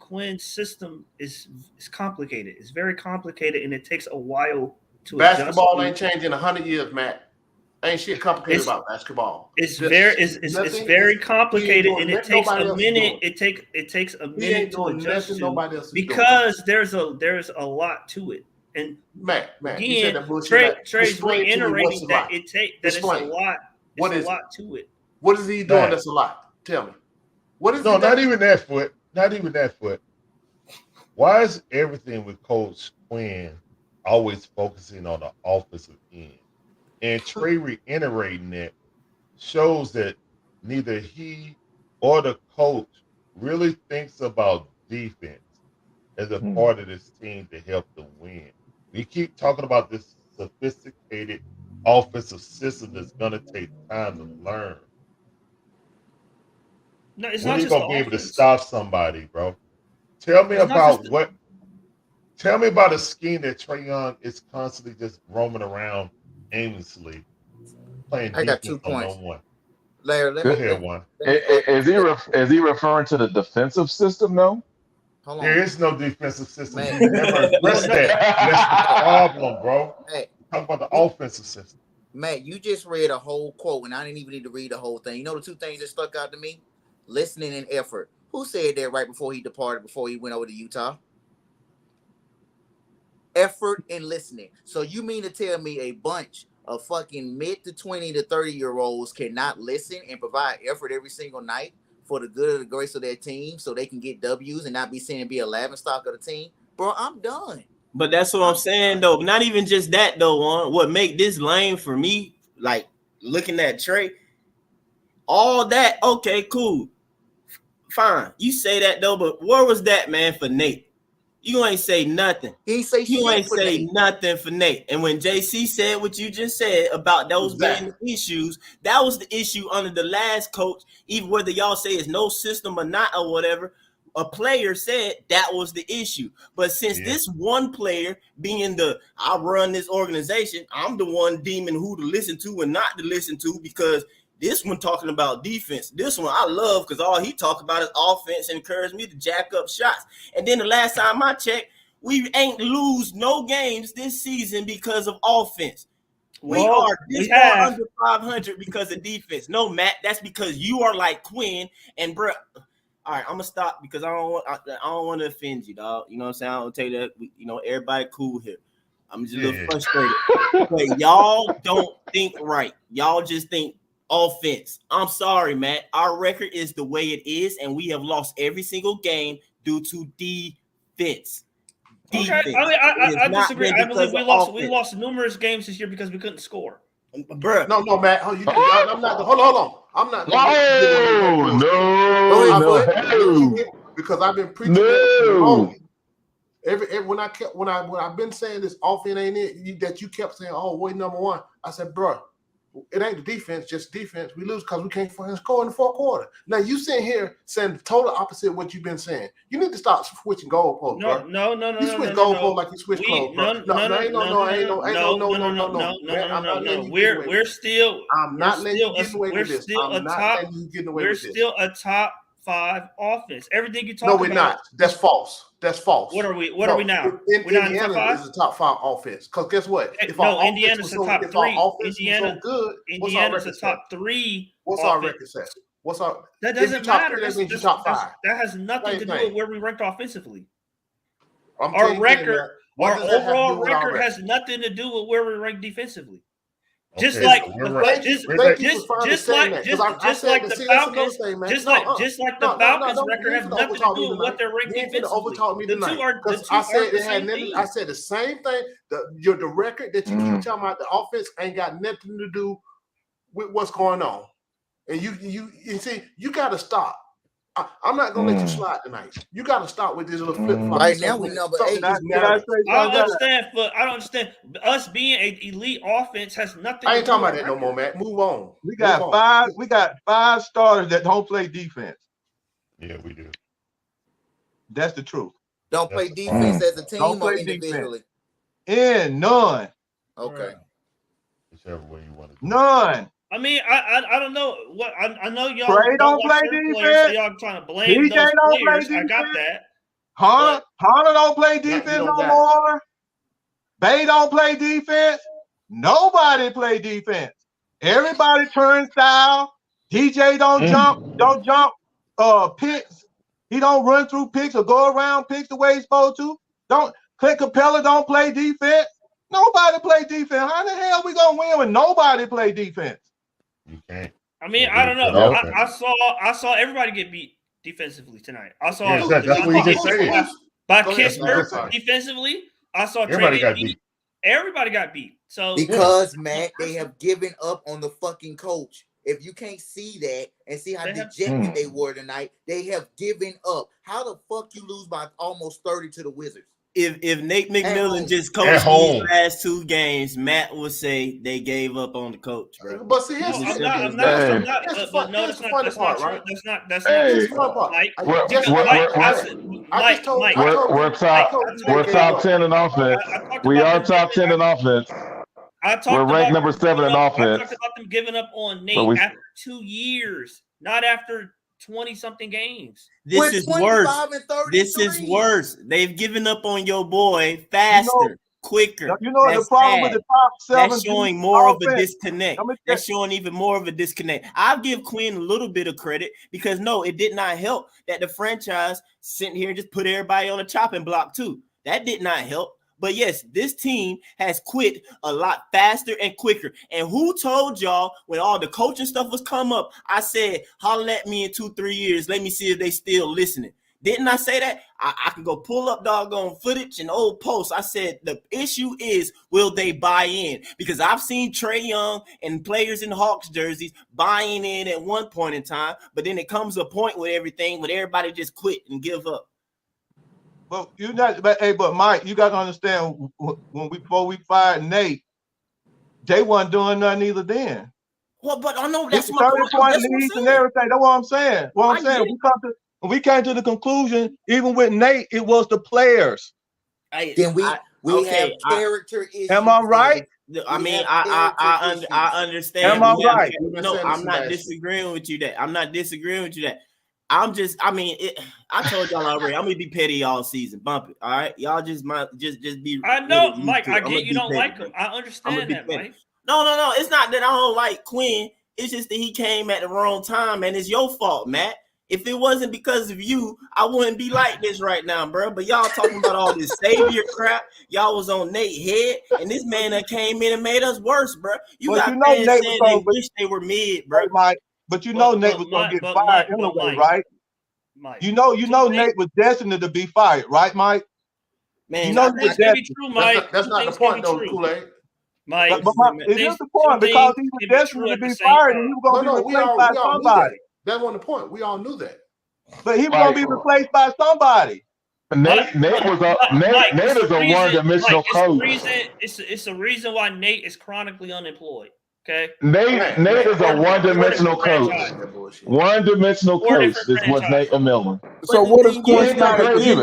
Quinn's system is complicated. It's very complicated, and it takes a while to adjust. Basketball ain't changed in 100 years, Matt. Ain't shit complicated about basketball. It's very complicated, and it takes a minute. It takes a minute to adjust to because there's a lot to it. And Matt, again, you said that bullshit. Trey's reiterating that it's a lot. It's a lot to it. What is he doing that's a lot? Tell me. What is not even that, Foot. Not even that, Foot. Why is everything with Coach Quinn always focusing on the offensive end? And Trey reiterating that shows that neither he or the coach really thinks about defense as a part of this team to help them win. We keep talking about this sophisticated offensive system that's going to take time to learn. No, it's when not are you just going to be able to stop somebody, bro? Tell me about a scheme that Trae Young is constantly just roaming around aimlessly playing. I got 2 points. Larry, let Go me. ahead, Let, one. Is he referring to the defensive system? No. hold on, There is no defensive system. man. You never address that. That's the problem, bro. Hey, Talk about the you, offensive system. Matt, you just read a whole quote, and I didn't even need to read the whole thing. You know the two things that stuck out to me? Listening and effort. Who said that right before he departed, before he went over to Utah? Effort and listening. So you mean to tell me a bunch of fucking mid to 20 to 30-year-olds cannot listen and provide effort every single night for the good of the grace of their team so they can get W's and not be seen to be a laughing stock of the team? Bro, I'm done. But that's what I'm saying, though. Not even just that, though. What make this lame for me, like looking at Trey, all that, okay, cool, fine. You say that, though, but where was that, man, for Nate? You ain't say nothing. He ain't say You shit ain't for say Nate. nothing for Nate. And when JC said what you just said about those being the issues, that was the issue under the last coach, even whether y'all say it's no system or not or whatever. A player said that was the issue. But since this one player being I run this organization, I'm the one deeming who to listen to and not to listen to, because this one talking about defense. This one I love because all he talk about is offense and encourage me to jack up shots. And then the last time I checked, we ain't lose no games this season because of offense. We are this far under 500 because of defense. No, Matt, that's because you are like Quinn and bro. All right, I'm gonna stop because I don't want to offend you, dog. You know what I'm saying? I don't tell you that. Everybody cool here. I'm just a little frustrated. But y'all don't think right. Y'all just think offense. I'm sorry, Matt. Our record is the way it is, and we have lost every single game due to defense. Okay, I mean, I disagree. I believe we lost numerous games this year because we couldn't score. Bruh. No, Matt. I'm not. Hold on. I'm not. No. Because I've been preaching that when I've been saying this offense ain't it, that you kept saying, oh, wait, number one. I said, bro, it ain't the defense, just defense. We lose because we can't score in the fourth quarter. Now you sitting here saying the total opposite of what you've been saying. You need to start switching goalposts, bro. No. You switch goalposts like you switch clothes, bro. No. We're still. I'm not letting you get away with this. We're still a top 5 offense. Everything you talk about. No, we're not. That's false. What are we? What are we now? We're not in the top 5? Is a top 5 offense. Because guess what? Indiana's a top 3. Indiana's a top 3. What's our record say? That doesn't matter. That means you're top 5. That has nothing to do with where we ranked offensively. Our overall record has nothing to do with where we rank defensively. Just Okay, like so the we're right. Falcons, the Falcons record has nothing to do with what they're ranked defensively. I said the same thing. The record that you keep talking about, the offense ain't got nothing to do with what's going on. And you see, you got to stop. I'm not gonna let you slide tonight. You got to stop with this little flip flop. Right now we number 8. I don't understand. Us being an elite offense has nothing. I ain't talking about that no more, Matt. Move on. We got 5 starters that don't play defense. Yeah, we do. That's the truth. Don't play defense as a team or individually. None. Okay. Whichever way you want to. None. I mean, I don't know what I know y'all Trey don't play defense. defense. So y'all trying to blame DJ those don't play players. I defense. got that. Hunter don't play defense no more. Bay don't play defense. Nobody play defense. Everybody turnstile. DJ don't jump picks. He don't run through picks or go around picks the way he's supposed to. Clint Capella don't play defense. Nobody play defense. How the hell we gonna win when nobody play defense? You can't. I mean, I don't know. I saw everybody get beat defensively tonight. I saw that's what you just said. By Kispert defensively. I saw everybody got beat. Everybody got beat. So because Matt, they have given up on the fucking coach. If you can't see that and see how dejected they were tonight, they have given up. How the fuck you lose by almost 30 to the Wizards? If Nate McMillan just coached these last 2 games, Matt would say they gave up on the coach, bro. But see, here's the funny part, right? That's not We're top 10 in offense. We are top 10 in offense. I talked We're about ranked number them 7 in giving up- I offense. talked about them giving up on Nate But we- after 2 years, not after 20-something games. This With is 25 worse. and 33. This is worse. They've given up on your boy faster, quicker. You know the That's problem with sad. the top 7 That's showing more of a offense. disconnect. Let me That's showing even more of a disconnect. I'll give Quinn a little bit of credit because no, it did not help that the franchise sitting here and just put everybody on a chopping block too. That did not help. But yes, this team has quit a lot faster and quicker. And who told y'all when all the coaching stuff was come up? I said, holler at me in 2-3 years. Let me see if they still listening. Didn't I say that? I can go pull up doggone footage and old posts. I said the issue is, will they buy in? Because I've seen Trae Young and players in Hawks jerseys buying in at one point in time, but then it comes a point with everything when everybody just quit and give up. But you not, but Mike, you got to understand before we fired Nate, they wasn't doing nothing either then. Well, but I know that's It's my 30 point. point That's what I'm leads and saying. everything. That's what I'm saying. What I I'm saying, get it. we came to the conclusion, even with Nate, it was the players. Then we have character issues. Am I right? I We mean, have character I issues. understand. Am I We have- right? No, I'm not disagreeing with you that. I'm not disagreeing with you that. I'm just, I mean, I told y'all already, I'm gonna be petty all season. Bump it. All right. Y'all just be. I know, used Mike. to it. I I'ma get you be don't petty, like bro. him. I I'ma understand be that, petty. Mike. No. It's not that I don't like Quinn. It's just that he came at the wrong time, and it's your fault, Matt. If it wasn't because of you, I wouldn't be like this right now, bro. But y'all talking about all this savior crap. Y'all was on Nate's head, and this man that came in and made us worse, bro. You But got you know fans Nate saying was they gonna- wish they were mid, bro. Mike, but you know Nate was gonna get fired anyway, right? Mike. You know Nate was destined to be fired, right, Mike? Man, you know he was destined. That's not the point, though, Kool-Aid. Mike, It is the point because he was destined to be fired and he was going to be replaced by we all knew somebody. that. That wasn't the point. We all knew that. But he was going to be replaced by somebody. Nate is a one-dimensional coach. It's a reason why Nate is chronically unemployed. Okay. Nate is a one-dimensional coach. One-dimensional coach is what Nate McMillan. So what is Quinn not How giving?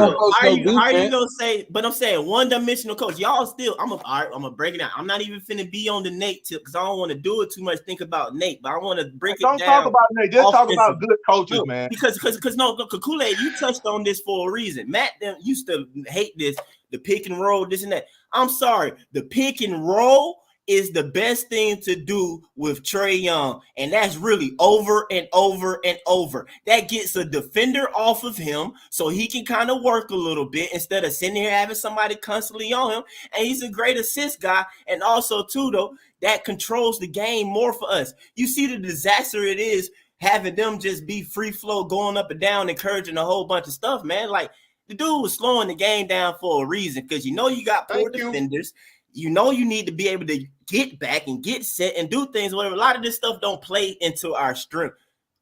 are you gonna say? But I'm saying one-dimensional coach. Y'all still. I'm gonna break it down. I'm not even finna be on the Nate tip because I don't want to do it too much. Think about Nate, but I want to break it down. Don't talk about Nate. Just talk about good coaches, man. Because Kool-Aid, you touched on this for a reason. Matt them used to hate this, the pick and roll, this and that. I'm sorry, the pick and roll is the best thing to do with Trae Young, and that's really over and over and over. That gets a defender off of him so he can kind of work a little bit instead of sitting here having somebody constantly on him. And he's a great assist guy, and also too though, that controls the game more for us. You see the disaster it is having them just be free flow, going up and down, encouraging a whole bunch of stuff, man. Like the dude was slowing the game down for a reason because you got poor defenders. You need to be able to get back and get set and do things, whatever. A lot of this stuff don't play into our strength,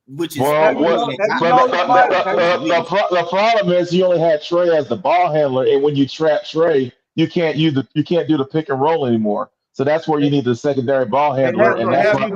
which is the problem is you only had Trae as the ball handler, and when you trap Trae, you can't do the pick and roll anymore. So that's where you need the secondary ball handler. Have you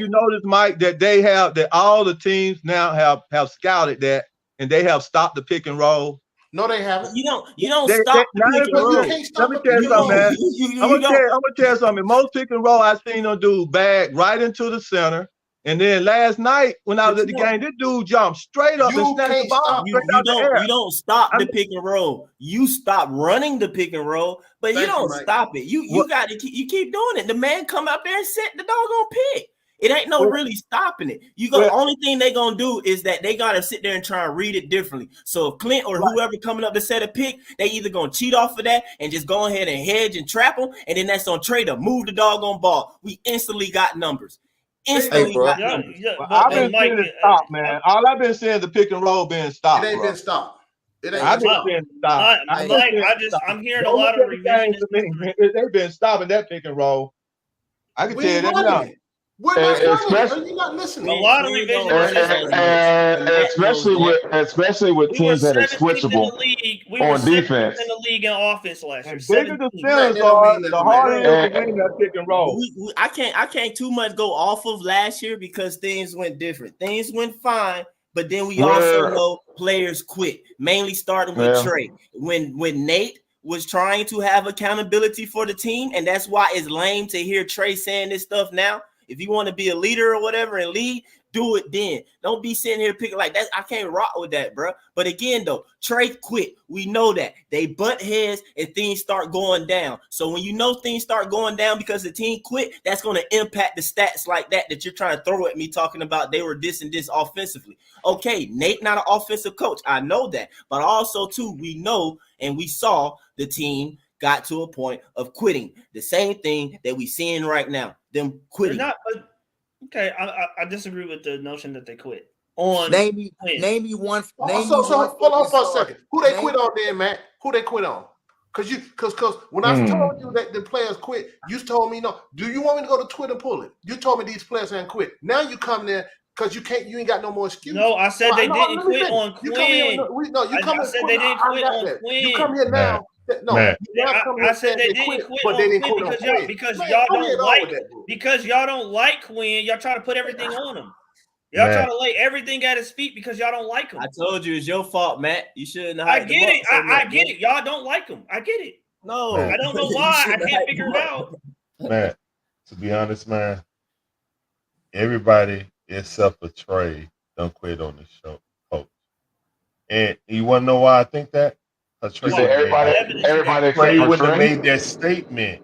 noticed, Mike, that all the teams now have scouted that and they have stopped the pick and roll? No, they haven't. You don't stop the pick and roll. Let me tell you something, man. I'm gonna tell you something. Most pick and roll I've seen them do bag right into the center. And then last night when I was at the game, this dude jumped straight up and snatched the ball straight out the air. You don't stop the pick and roll. You stop running the pick and roll, but you don't stop it. You got to keep doing it. The man come out there and set the doggone pick. It ain't no really stopping it. The only thing they gonna do is that they gotta sit there and try and read it differently. So if Clint or whoever coming up to set a pick, they either gonna cheat off of that and just go ahead and hedge and trap them, and then that's on Trae to move the doggone ball. We instantly got numbers. I've been seeing it stop, man. All I've been seeing is the pick and roll being stopped. It ain't been stopped. I've been seeing it stop. I'm hearing a lot of revisions. They've been stopping that pick and roll. I can tell you that now. We're not running. Are you not listening? A lot of revisions. Especially with teams that are switchable on defense. In the league in offense last year. Bigger the centers are, the harder it is to win that pick and roll. I can't too much go off of last year because things went different. Things went fine, but then we also know players quit, mainly starting with Trae. When Nate was trying to have accountability for the team, and that's why it's lame to hear Trey saying this stuff now. If you want to be a leader or whatever and lead, do it then. Don't be sitting here picking like that. I can't rock with that, bro. But again, though, Trey quit. We know that. They butt heads and things start going down. So when you know things start going down because the team quit, that's going to impact the stats like that you're trying to throw at me talking about they were this and this offensively. Okay, Nate not an offensive coach. I know that. But also, too, we know and we saw the team got to a point of quitting. The same thing that we seeing right now, them quitting. Okay, I disagree with the notion that they quit. On name me one. So hold on for a second. Who they quit on then, Matt? Who they quit on? Because when I told you that the players quit, you told me no. Do you want me to go to Twitter and pull it? You told me these players ain't quit. Now you come there because you ain't got no more excuse. No, I said they didn't quit on Quinn. I said they didn't quit on Quinn. You come here now. No, I said they didn't quit on Quinn because y'all don't like because y'all don't like Quinn. Y'all try to put everything on him. Y'all try to lay everything at his feet because y'all don't like him. I told you it's your fault, Matt. You shouldn't have. I get it. I get it. Y'all don't like him. I get it. No, I don't know why. I can't figure it out. Matt, to be honest, man, everybody except for Trey don't quit on the show, coach. And you want to know why I think that? Trey wouldn't have made that statement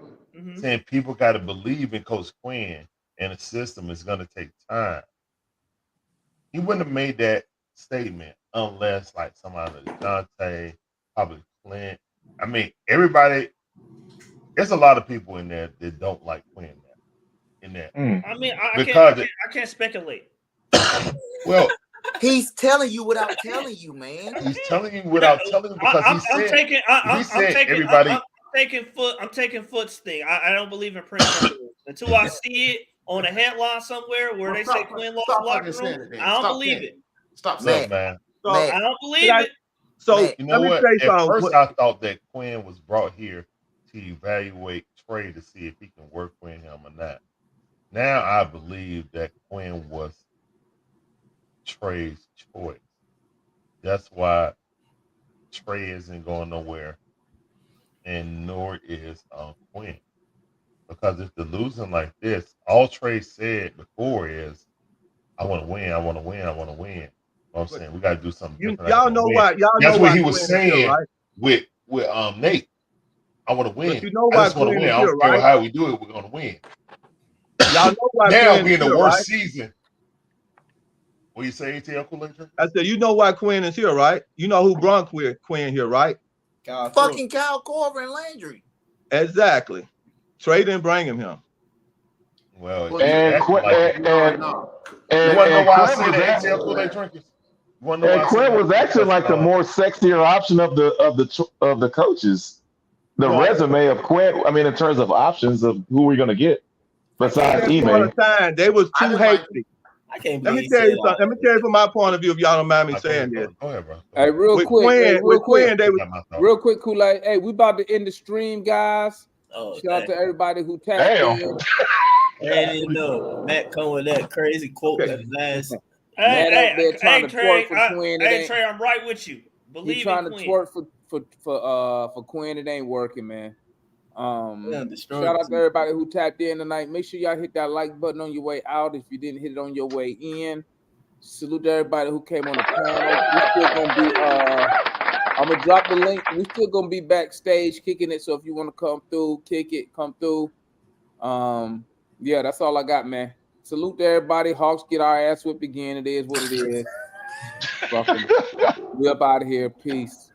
saying people got to believe in Coach Quinn and the system is going to take time. He wouldn't have made that statement unless like somebody like Dante, probably Clint. I mean, everybody. There's a lot of people in there that don't like Quinn in there. I mean, I can't speculate. Well. He's telling you without telling you, man. He's telling you without telling you because I'm taking Foot's thing. I don't believe in print until I see it on a headline somewhere where they say Quinn lost the locker room. I don't believe it. Stop saying, man. I don't believe it. So you know what? At first, I thought that Quinn was brought here to evaluate Trey to see if he can work with him or not. Now I believe that Quinn was Trey's choice. That's why Trey isn't going nowhere, and nor is Quinn. Because if they're losing like this, all Trey said before is, "I want to win. I want to win. I want to win." I'm saying we got to do something different. Y'all know why? That's what he was saying with Nate. I want to win. But you know why? I just want to win. I don't care how we do it. We're going to win. Y'all know why? Now we're in the worst season. What you say, Uncle Later? I said, you know why Quinn is here, right? You know who brought Quinn here, right? Fucking Kyle Korver and Landry. Exactly. Trey didn't bring him here. Well, and Quinn was actually like the more sexier option of the coaches. The resume of Quinn, I mean, in terms of options of who we're going to get besides Ime. They was too hasty. Let me tell you something. Let me tell you from my point of view, if y'all don't mind me saying this. Go ahead, bro. Hey, real quick, Kool-Aid. Hey, we about to end the stream, guys. Shout out to everybody who tapped in. I didn't know Matt come with that crazy quote at the last. Hey, Trey, I'm right with you. Believe trying in to Quinn. twerk for Quinn. It ain't working, man. Shout out to everybody who tapped in tonight. Make sure y'all hit that like button on your way out if you didn't hit it on your way in. Salute to everybody who came on the panel. We're still gonna be I'm gonna drop the link. We're still gonna be backstage kicking it. So if you want to come through, kick it, come through. Yeah, that's all I got, man. Salute to everybody. Hawks get our ass whipped again. It is what it is. We up out of here. Peace.